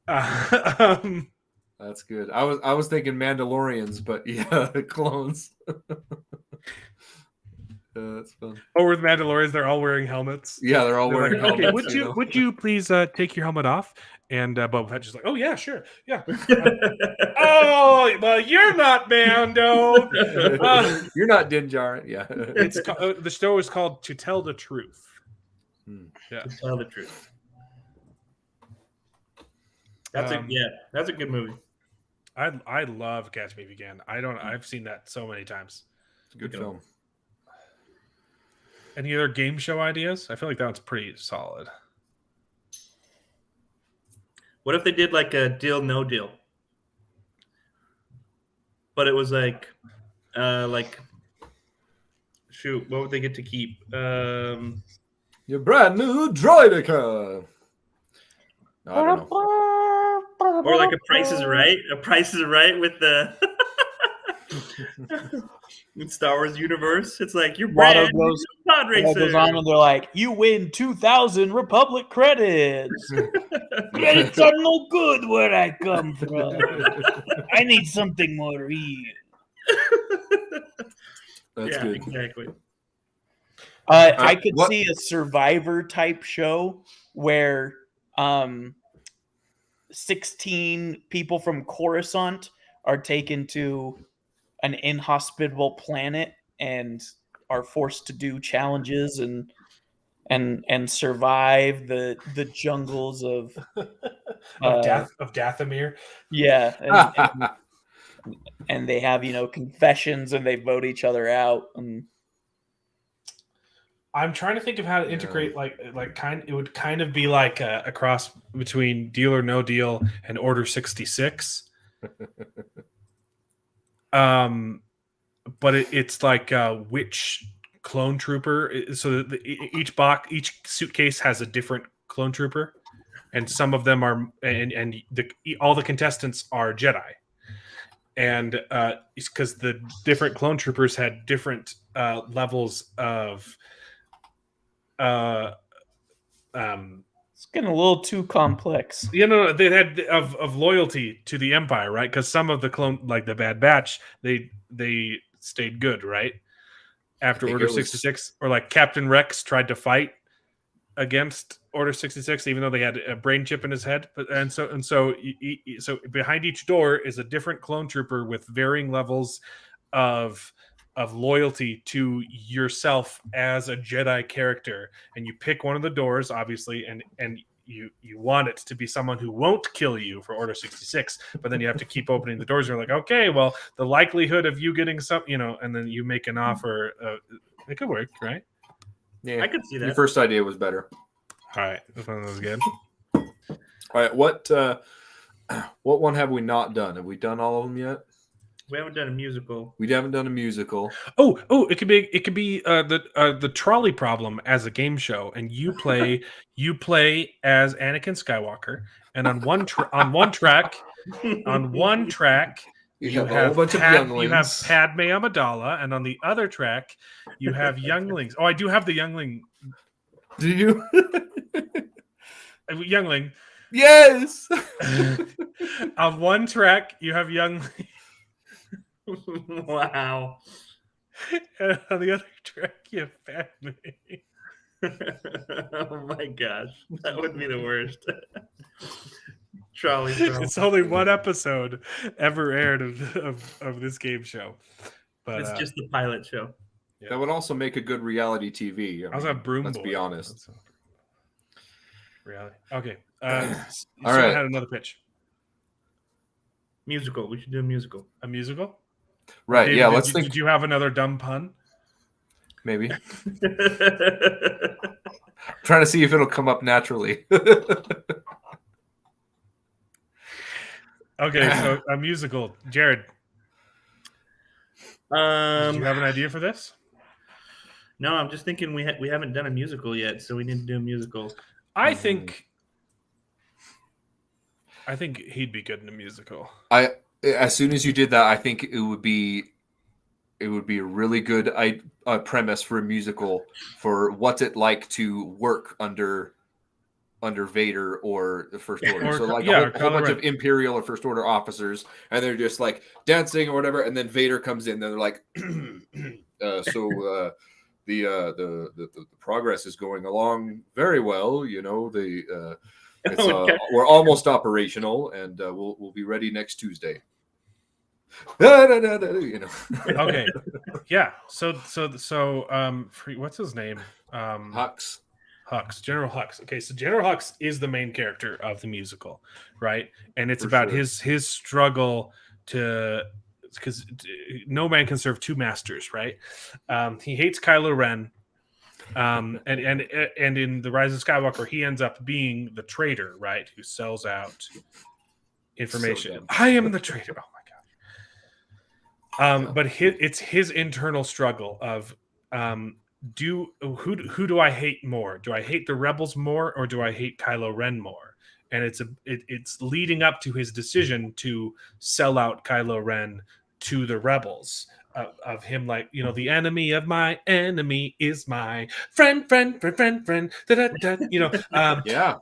D: That's good. I was thinking Mandalorians, but yeah, clones. That's fun.
C: Oh, with Mandalorians, they're all wearing helmets.
D: Yeah, they're all wearing helmets.
C: Okay, would you please take your helmet off? And Boba Fett's just like, oh yeah, sure, yeah. Oh, well, you're not Mando.
D: You're not Din Djarin. Yeah,
C: it's the show is called To Tell the Truth. Yeah,
F: To Tell the Truth. That's a good movie.
C: I love Catch Me If You Can. I've seen that so many times.
D: It's a good film.
C: Any other game show ideas? I feel like that one's pretty solid.
F: What if they did like a Deal No Deal? But it was like shoot, what would they get to keep?
D: Your brand new Droideka. I don't know.
F: Or like a Price is Right. A Price is Right with the with Star Wars universe. It's like your brand new pod racer
G: goes on and they're like, you win 2,000 Republic credits. Credits are no good where I come from. I need something more real.
D: That's good.
F: Exactly.
G: I could see a Survivor type show where 16 people from Coruscant are taken to an inhospitable planet and are forced to do challenges and survive the jungles of
C: Dathomir.
G: Yeah, and they have confessions and they vote each other out. And
C: I'm trying to think of how to integrate it would kind of be like a cross between Deal or No Deal and Order 66. But it's like which clone trooper. So each suitcase has a different clone trooper, and some of them are all the contestants are Jedi, and it's because the different clone troopers had different levels of.
G: It's getting a little too complex.
C: No, they had of loyalty to the Empire, right? Because some of the clone, like the Bad Batch, they stayed good, right? After Order 66, or like Captain Rex tried to fight against Order 66, even though they had a brain chip in his head. So behind each door is a different clone trooper with varying levels of loyalty to yourself as a Jedi character, and you pick one of the doors, obviously, and you want it to be someone who won't kill you for Order 66, but then you have to keep opening the doors. You're like, okay, well, the likelihood of you getting some, and then you make an offer. It could work, right?
D: Yeah,
F: I could see that.
D: Your first idea was better.
C: All right, that was good.
D: All right, what one have we not done? Have we done all of them yet?
F: We haven't done a musical.
D: We haven't done a musical.
C: Oh, it could be the trolley problem as a game show, and you play as Anakin Skywalker, and on one track
D: You have a whole bunch of younglings.
C: You have Padme Amidala, and on the other track you have younglings. Oh, I do have the youngling.
D: Do you?
C: Youngling.
D: Yes.
C: On one track you have youngling.
F: Wow.
C: And on the other track you have Padme.
F: Oh my gosh, that would be the worst. Trolley.
C: It's only one episode ever aired of this game show, but
F: It's just the pilot show.
C: Yeah.
D: That would also make a good reality TV.
C: I also have Broom
D: Let's
C: Boy.
D: be honest.
C: Reality. Okay.
D: All right.
C: Had another pitch.
F: Musical. We should do a musical.
C: A musical.
D: Right.
C: David,
D: Yeah. Let's think.
C: Did you have another dumb pun?
D: Maybe. Trying to see if it'll come up naturally.
C: Okay, so a musical. Jared, do you have an idea for this?
F: No, I'm just thinking we haven't done a musical yet, so we need to do a musical.
C: I think he'd be good in a musical.
D: As soon as you did that, I think it would be a really good premise for a musical for what's it like to work under Vader or the First Order. So like a whole bunch of Imperial or First Order officers, and they're just like dancing or whatever, and then Vader comes in, and they're like, the progress is going along very well. You know, we're almost operational, and we'll be ready next Tuesday. You know.
C: Okay. Yeah. So what's his name?
D: Hux.
C: General Hux. Okay, so General Hux is the main character of the musical, right? And it's
D: For
C: about
D: sure.
C: his struggle because no man can serve two masters, right? He hates Kylo Ren, and in the Rise of Skywalker, he ends up being the traitor, right? Who sells out information.
D: So
C: I am the traitor. Oh my god. But it's his internal struggle of who do I hate more? Do I hate the rebels more, or do I hate Kylo Ren more? And it's leading up to his decision to sell out Kylo Ren to the rebels, of him, like, you know, the enemy of my enemy is my friend. Da, da, da, you know,
D: Yeah.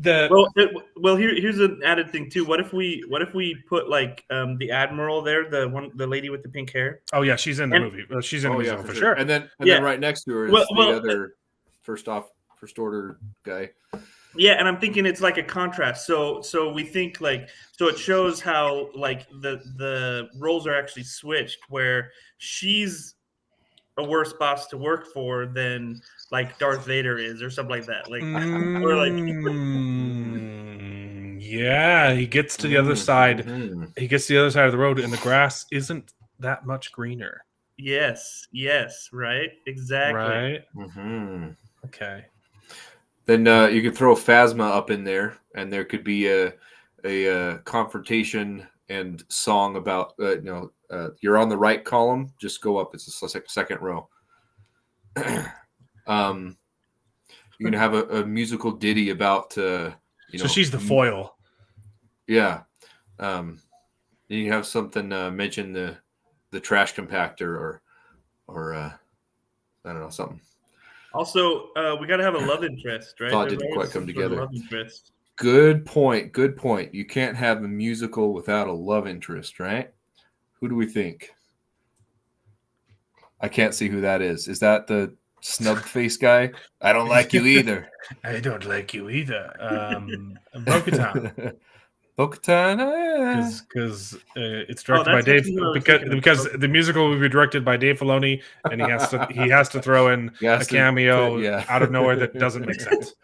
F: Here's an added thing too. What if we put like the Admiral there, the lady with the pink hair?
C: Oh yeah, she's in the movie. She's in the musical for sure.
D: And then right next to her is the other First Order guy.
F: Yeah, and I'm thinking it's like a contrast. So we think like, so it shows how like the roles are actually switched, where she's a worse boss to work for than like Darth Vader is, or something like that. Like, or like,
C: yeah, he gets to the other side. He gets to the other side of the road, and the grass isn't that much greener.
F: Yes, right, exactly.
C: Right.
D: Mm-hmm.
C: Okay.
D: Then you could throw Phasma up in there, and there could be a confrontation and song about you're on the right column. Just go up. It's the second row. You can have a musical ditty about
C: So she's the foil.
D: Yeah. You can have something mention the trash compactor or I don't know, something.
F: Also, we got to have a love interest, right?
D: Thought didn't quite come together.
F: Love interest.
D: Good point. You can't have a musical without a love interest, right? Who do we think? I can't see who that is. Is that the snub face guy? I don't like you either.
C: I don't like you either. Bo-Katan.
D: Bo-Katan,
C: because it's directed by Dave. Because the musical will be directed by Dave Filoni, and he has to throw in a cameo out of nowhere that doesn't make sense.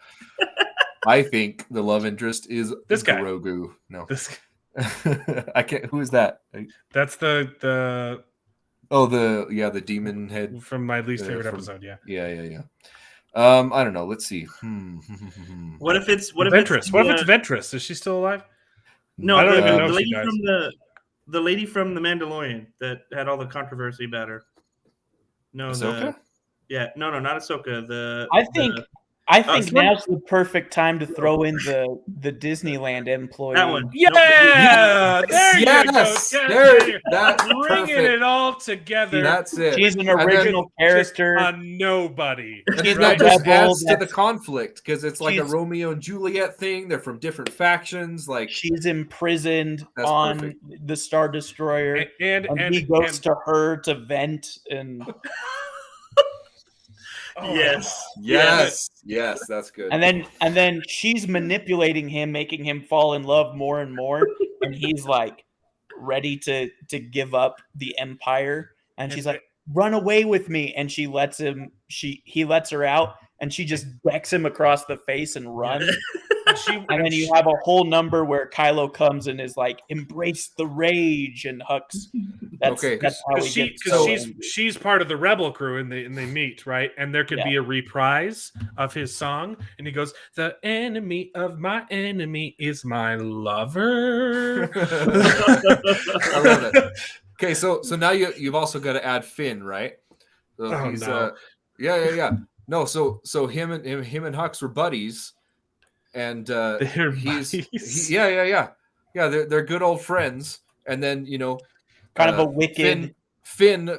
D: I think the love interest is
C: this guy.
D: Grogu. No,
C: this.
D: I can't. Who is that?
C: That's the
D: the demon head
C: from my least favorite episode. Yeah.
D: I don't know. Let's see.
F: What if it's
C: Ventress? What if it's Ventress? Is she still alive?
F: No,
C: I don't even know
F: the
C: if
F: lady
C: she dies.
F: from the lady from the Mandalorian that had all the controversy about her. No,
D: Ahsoka?
F: no, not Ahsoka.
G: I think
F: someone-
G: now's the perfect time to throw in the Disneyland employee.
F: that one.
C: Yeah, there you go.
D: Yes,
C: Yes,
D: there. That's
C: bringing
D: perfect.
C: it all together.
D: That's it.
G: She's an
D: And then-
G: original character.
C: A nobody.
G: She's
D: that
G: a
D: just
G: rebel
D: adds to the
G: that's-
D: conflict because it's like a
G: she's-
D: Romeo and Juliet thing. They're from different factions. Like
G: She's imprisoned
D: That's
G: on
D: perfect.
G: the Star Destroyer,
C: And
G: he goes to her to vent, and
C: oh,
D: yes, that's good.
G: and then she's manipulating him, making him fall in love more and more, and he's like ready to give up the Empire, and she's like, "Run away with me," and she lets him. He lets her out, and she just decks him across the face and runs. And then you have a whole number where Kylo comes and is like, "Embrace the rage," and Hux. That's how we get.
C: Because she's part of the rebel crew, and they meet, right? And there could be a reprise of his song, and he goes, "The enemy of my enemy is my lover."
D: I love it. Okay, so now you've also got to add Finn, right? So
C: Oh,
D: he's
C: no.
D: yeah. No, so him and Hux were buddies, and
C: They're
D: he's
C: buddies.
D: yeah. They're good old friends, and then
G: kind of a wicked.
D: Finn,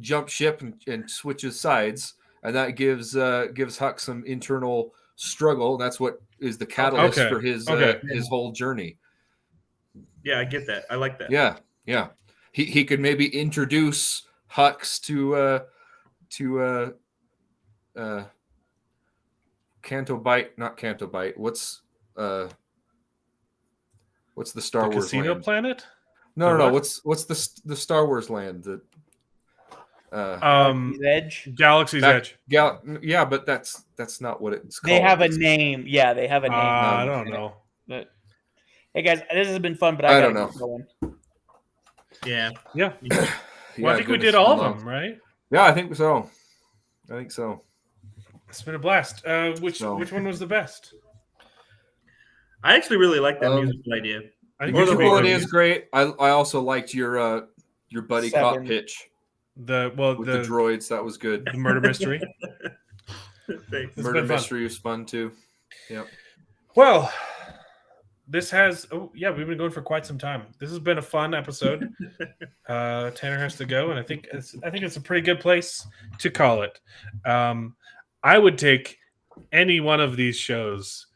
D: jump ship and switches sides, and that gives Hux some internal struggle. And that's what is the catalyst for his whole journey.
F: Yeah, I get that. I like that.
D: Yeah. He could maybe introduce Hux to Canto Bight, not Canto Bight. What's the Star
C: The
D: Wars
C: casino
D: land?
C: planet?
D: No.
C: what?
D: What's the Star Wars land that?
G: Galaxy's Edge.
C: Galaxy's Edge.
D: Yeah, but that's not what it's called.
G: They have a name. Yeah, they have a name.
C: I don't know.
G: But, hey guys, this has been fun, but
D: I
G: I
D: don't
G: gotta
D: know.
G: keep going.
F: Yeah.
C: Yeah.
D: Yeah,
C: Well, I think we
D: goodness,
C: did all
D: so
C: of
D: long.
C: them, right?
D: Yeah, I think so.
C: It's been a blast. Which one was the best?
F: I actually really like that musical idea.
C: I think
D: Musical
C: it's
D: idea is great. I also liked your buddy cop
G: 7.
D: pitch
C: with
D: the droids. That was good.
C: the murder mystery.
F: Thanks.
C: It's
D: Murder
C: been fun.
D: mystery was fun too. Yep.
C: Well, this has we've been going for quite some time. This has been a fun episode. Tanner has to go, and I think it's a pretty good place to call it. I would take any one of these shows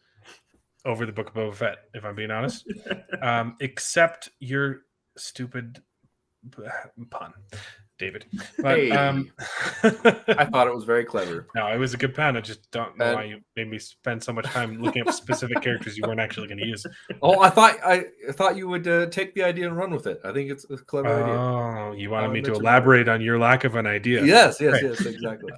C: over the Book of Boba Fett, if I'm being honest, except your stupid pun, David. But
D: Hey. I thought it was very clever.
C: no, it was a good pun. I just don't know why you made me spend so much time looking up specific characters you weren't actually going to use.
D: Oh, I thought you would take the idea and run with it. I think it's a clever idea.
C: Oh, you wanted me to
D: mentioned
C: elaborate on your lack of an idea.
D: Yes,
C: Right.
D: exactly.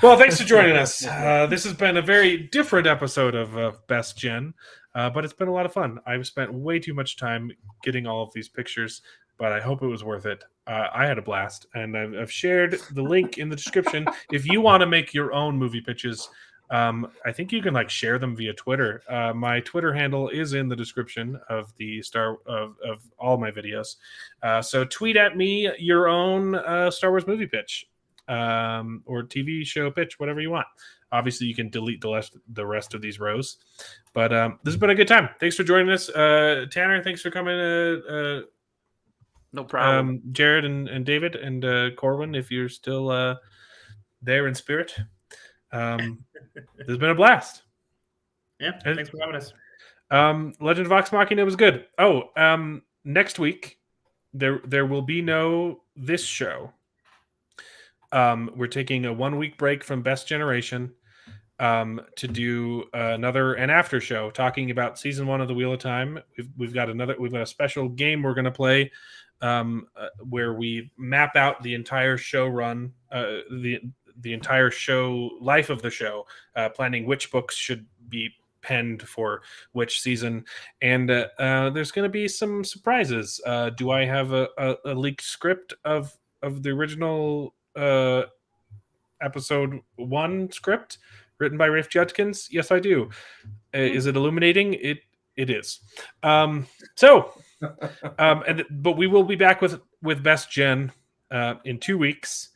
C: Well, thanks for joining us. This has been a very different episode of Best Gen, but it's been a lot of fun. I've spent way too much time getting all of these pictures, but I hope it was worth it. I had a blast, and I've shared the link in the description. If you want to make your own movie pitches, I think you can share them via Twitter. My Twitter handle is in the description of the of all my videos. So tweet at me your own Star Wars movie pitch. Or TV show pitch, whatever you want. Obviously, you can delete the rest of these rows. But this has been a good time. Thanks for joining us. Tanner, thanks for coming.
E: No problem.
C: Jared and David and Corwin, if you're still there in spirit. This has been a blast.
F: Yeah, thanks for having us.
C: Legend of Vox Machina was good. Next week, there will be no this show. We're taking a 1 week break from Best Generation to do an after show talking about season 1 of the Wheel of Time. We've got a special game we're going to play where we map out the entire show run, the entire show life of the show, planning which books should be penned for which season, and there's going to be some surprises. Do I have a leaked script of the original episode 1 script written by Rafe Judkins? Yes, I do. Is it illuminating? It is. So But we will be back with Best Gen in 2 weeks,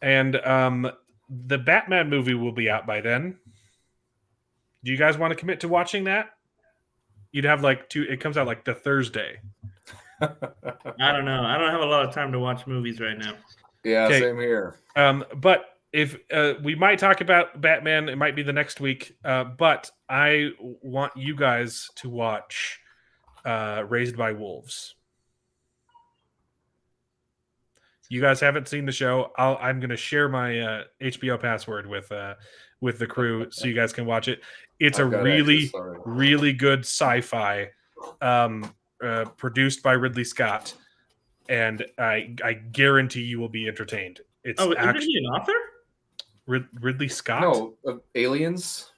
C: and the Batman movie will be out by then. Do you guys want to commit to watching that? You'd have like two. It comes out like the Thursday.
F: I don't know. I don't have a lot of time to watch movies right now.
D: Yeah,
C: Okay.
D: same here.
C: But if we might talk about Batman, it might be the next week. But I want you guys to watch Raised by Wolves. You guys haven't seen the show. I'm going to share my HBO password with the crew so you guys can watch it. It's a really, really good sci-fi produced by Ridley Scott, and I guarantee you will be entertained. It's
F: isn't he an author?
C: Ridley Scott?
D: No, Aliens.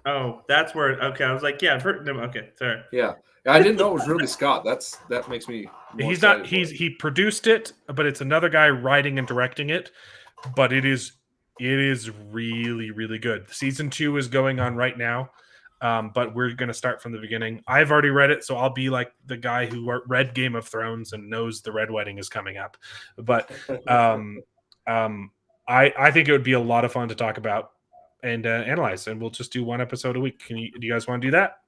F: Oh, that's where. Okay, I was like, yeah, I've heard them. Okay, sorry.
D: Yeah, I didn't know it was Ridley Scott. That makes me.
C: He's not. He produced it, but it's another guy writing and directing it. But it is really, really good. Season 2 is going on right now, but we're going to start from the beginning. I've already read it, so I'll be like the guy who read Game of Thrones and knows the Red Wedding is coming up. But I think it would be a lot of fun to talk about and analyze, and we'll just do one episode a week. Do you guys want to do that?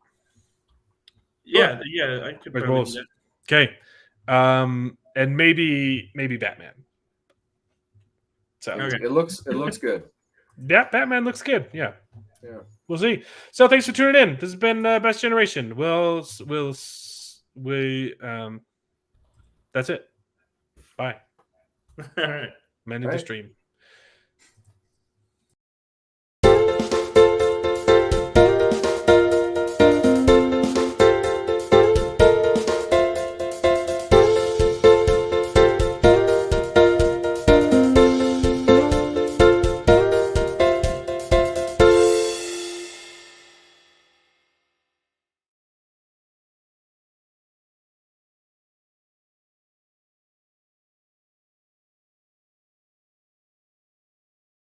F: Yeah, I could probably do that.
C: Okay, and maybe Batman. So
F: Okay.
D: It looks good.
C: Yeah, Batman looks good. Yeah.
D: Yeah.
C: We'll see. So thanks for tuning in. This has been Best Generation. That's it. Bye.
F: All right.
C: Men in the stream.